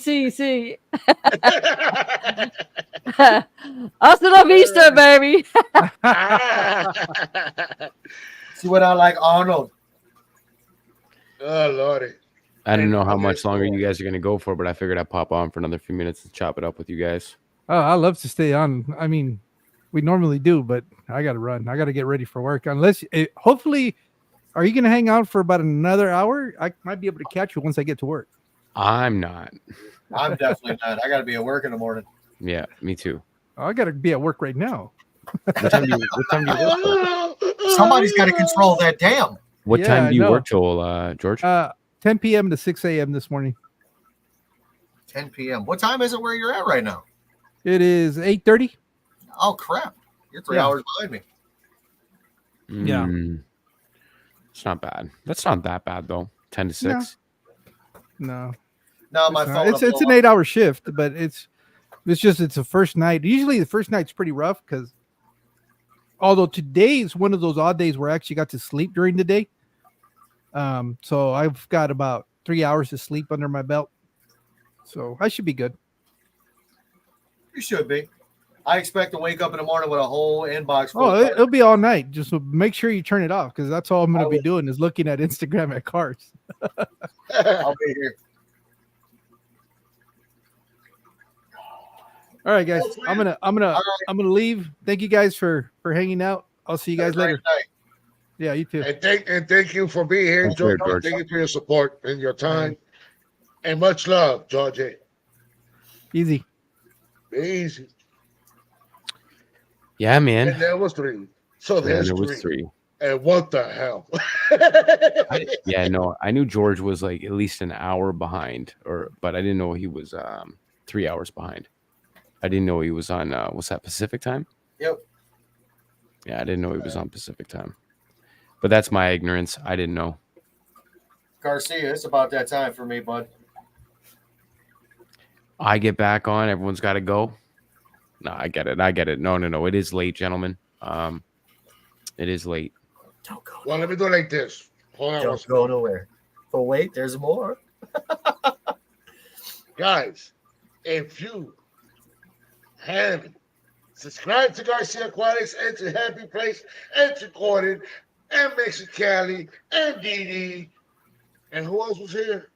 Hasta la vista, baby. See what I like, Arnold. Oh, Lordy. I don't know how much longer you guys are going to go for, but I figured I'd pop on for another few minutes to chop it up with you guys. Oh, I love to stay on. I mean, we normally do, but I got to run. I got to get ready for work. Hopefully, are you going to hang out for about another hour? I might be able to catch you once I get to work. I'm not. I'm definitely not. I got to be at work in the morning. Yeah, me too. Oh, I got to be at work right now. What time do you work for? Somebody's got to control that dam. What Yeah, time I do you know. work, Joel, George? 10 p.m. to 6 a.m. this morning. 10 p.m. What time is it where you're at right now? It is 8:30. Oh, crap. You're 3 Yeah. hours behind me. yeah. It's not bad. That's not that bad, though. 10 to 6. No. No, my It's, phone. not. It's an 8-hour shift, but it's a first night. Usually the first night's pretty rough because although today's one of those odd days where I actually got to sleep during the day. So I've got about 3 hours of sleep under my belt. So I should be good. You should be. I expect to wake up in the morning with a whole inbox. full Oh, of- it'll be all night. Just make sure you turn it off because that's all I'm going to be doing is looking at Instagram at cars. I'll be here. All right, guys. I'm gonna leave. Thank you guys for hanging out. I'll see you guys later. Yeah, you too. And thank you for being here, Thank you, George. George. Thank you for your support and your time. And much love, George. Easy. Be easy. Yeah, man. And there was 3. So Yeah, there's there 3. was 3. And what the hell? Yeah, no, I knew George was like at least an hour behind, but I didn't know he was 3 hours behind. I didn't know he was on what's that, Pacific time? Yep. Yeah, I didn't know he was on Pacific time. But that's my ignorance. I didn't know. Garcia, it's about that time for me, bud. I get back on, everyone's got to go. No, I get it. No. It is late, gentlemen. It is late. Don't go. Well, let me do it like this. Hold on. Don't go nowhere. Oh wait, there's more. Guys, if you haven't subscribed to Garcia Aquatics and to Happy Place and to Gordon and Mexicali and Dee and who else was here?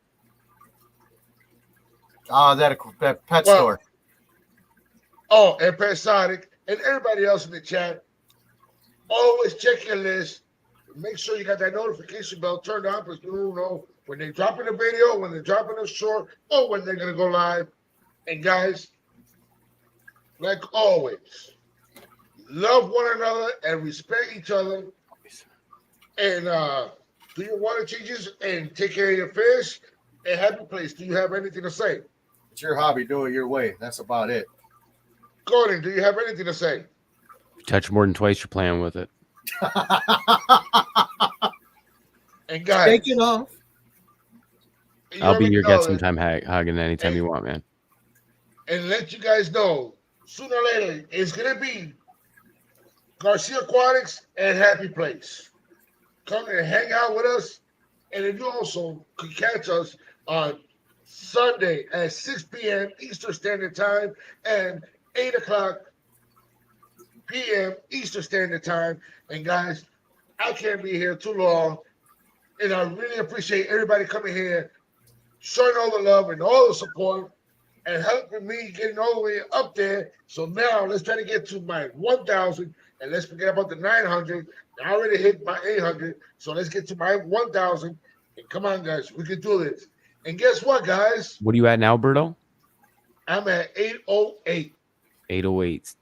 That pet store. Oh, and Personic and everybody else in the chat. Always check your list. Make sure you got that notification bell turned on because you don't know when they're dropping a video, when they're dropping a short, or when they're going to go live. And guys, like always, love one another and respect each other. And do your water changes and take care of your fish. And Happy Place, do you have anything to say? It's your hobby. Do it your way. That's about it. Gordon, do you have anything to say? If you touch more than twice, you're playing with it. And guys, Take it off. you I'll be already your know guest it. sometime, Hagen, anytime you want, man. And let you guys know, sooner or later, it's going to be Garcia Aquatics and Happy Place. Come and hang out with us. And then you also can catch us on Sunday at 6 p.m. Eastern Standard Time and 8 o'clock p.m. Eastern Standard Time. And guys, I can't be here too long. And I really appreciate everybody coming here, showing all the love and all the support and helping me getting all the way up there. So now let's try to get to my 1,000 and let's forget about the 900. I already hit my 800. So let's get to my 1,000. And come on, guys, we can do this. And guess what, guys? What are you at now, Berto? I'm at 808. 808.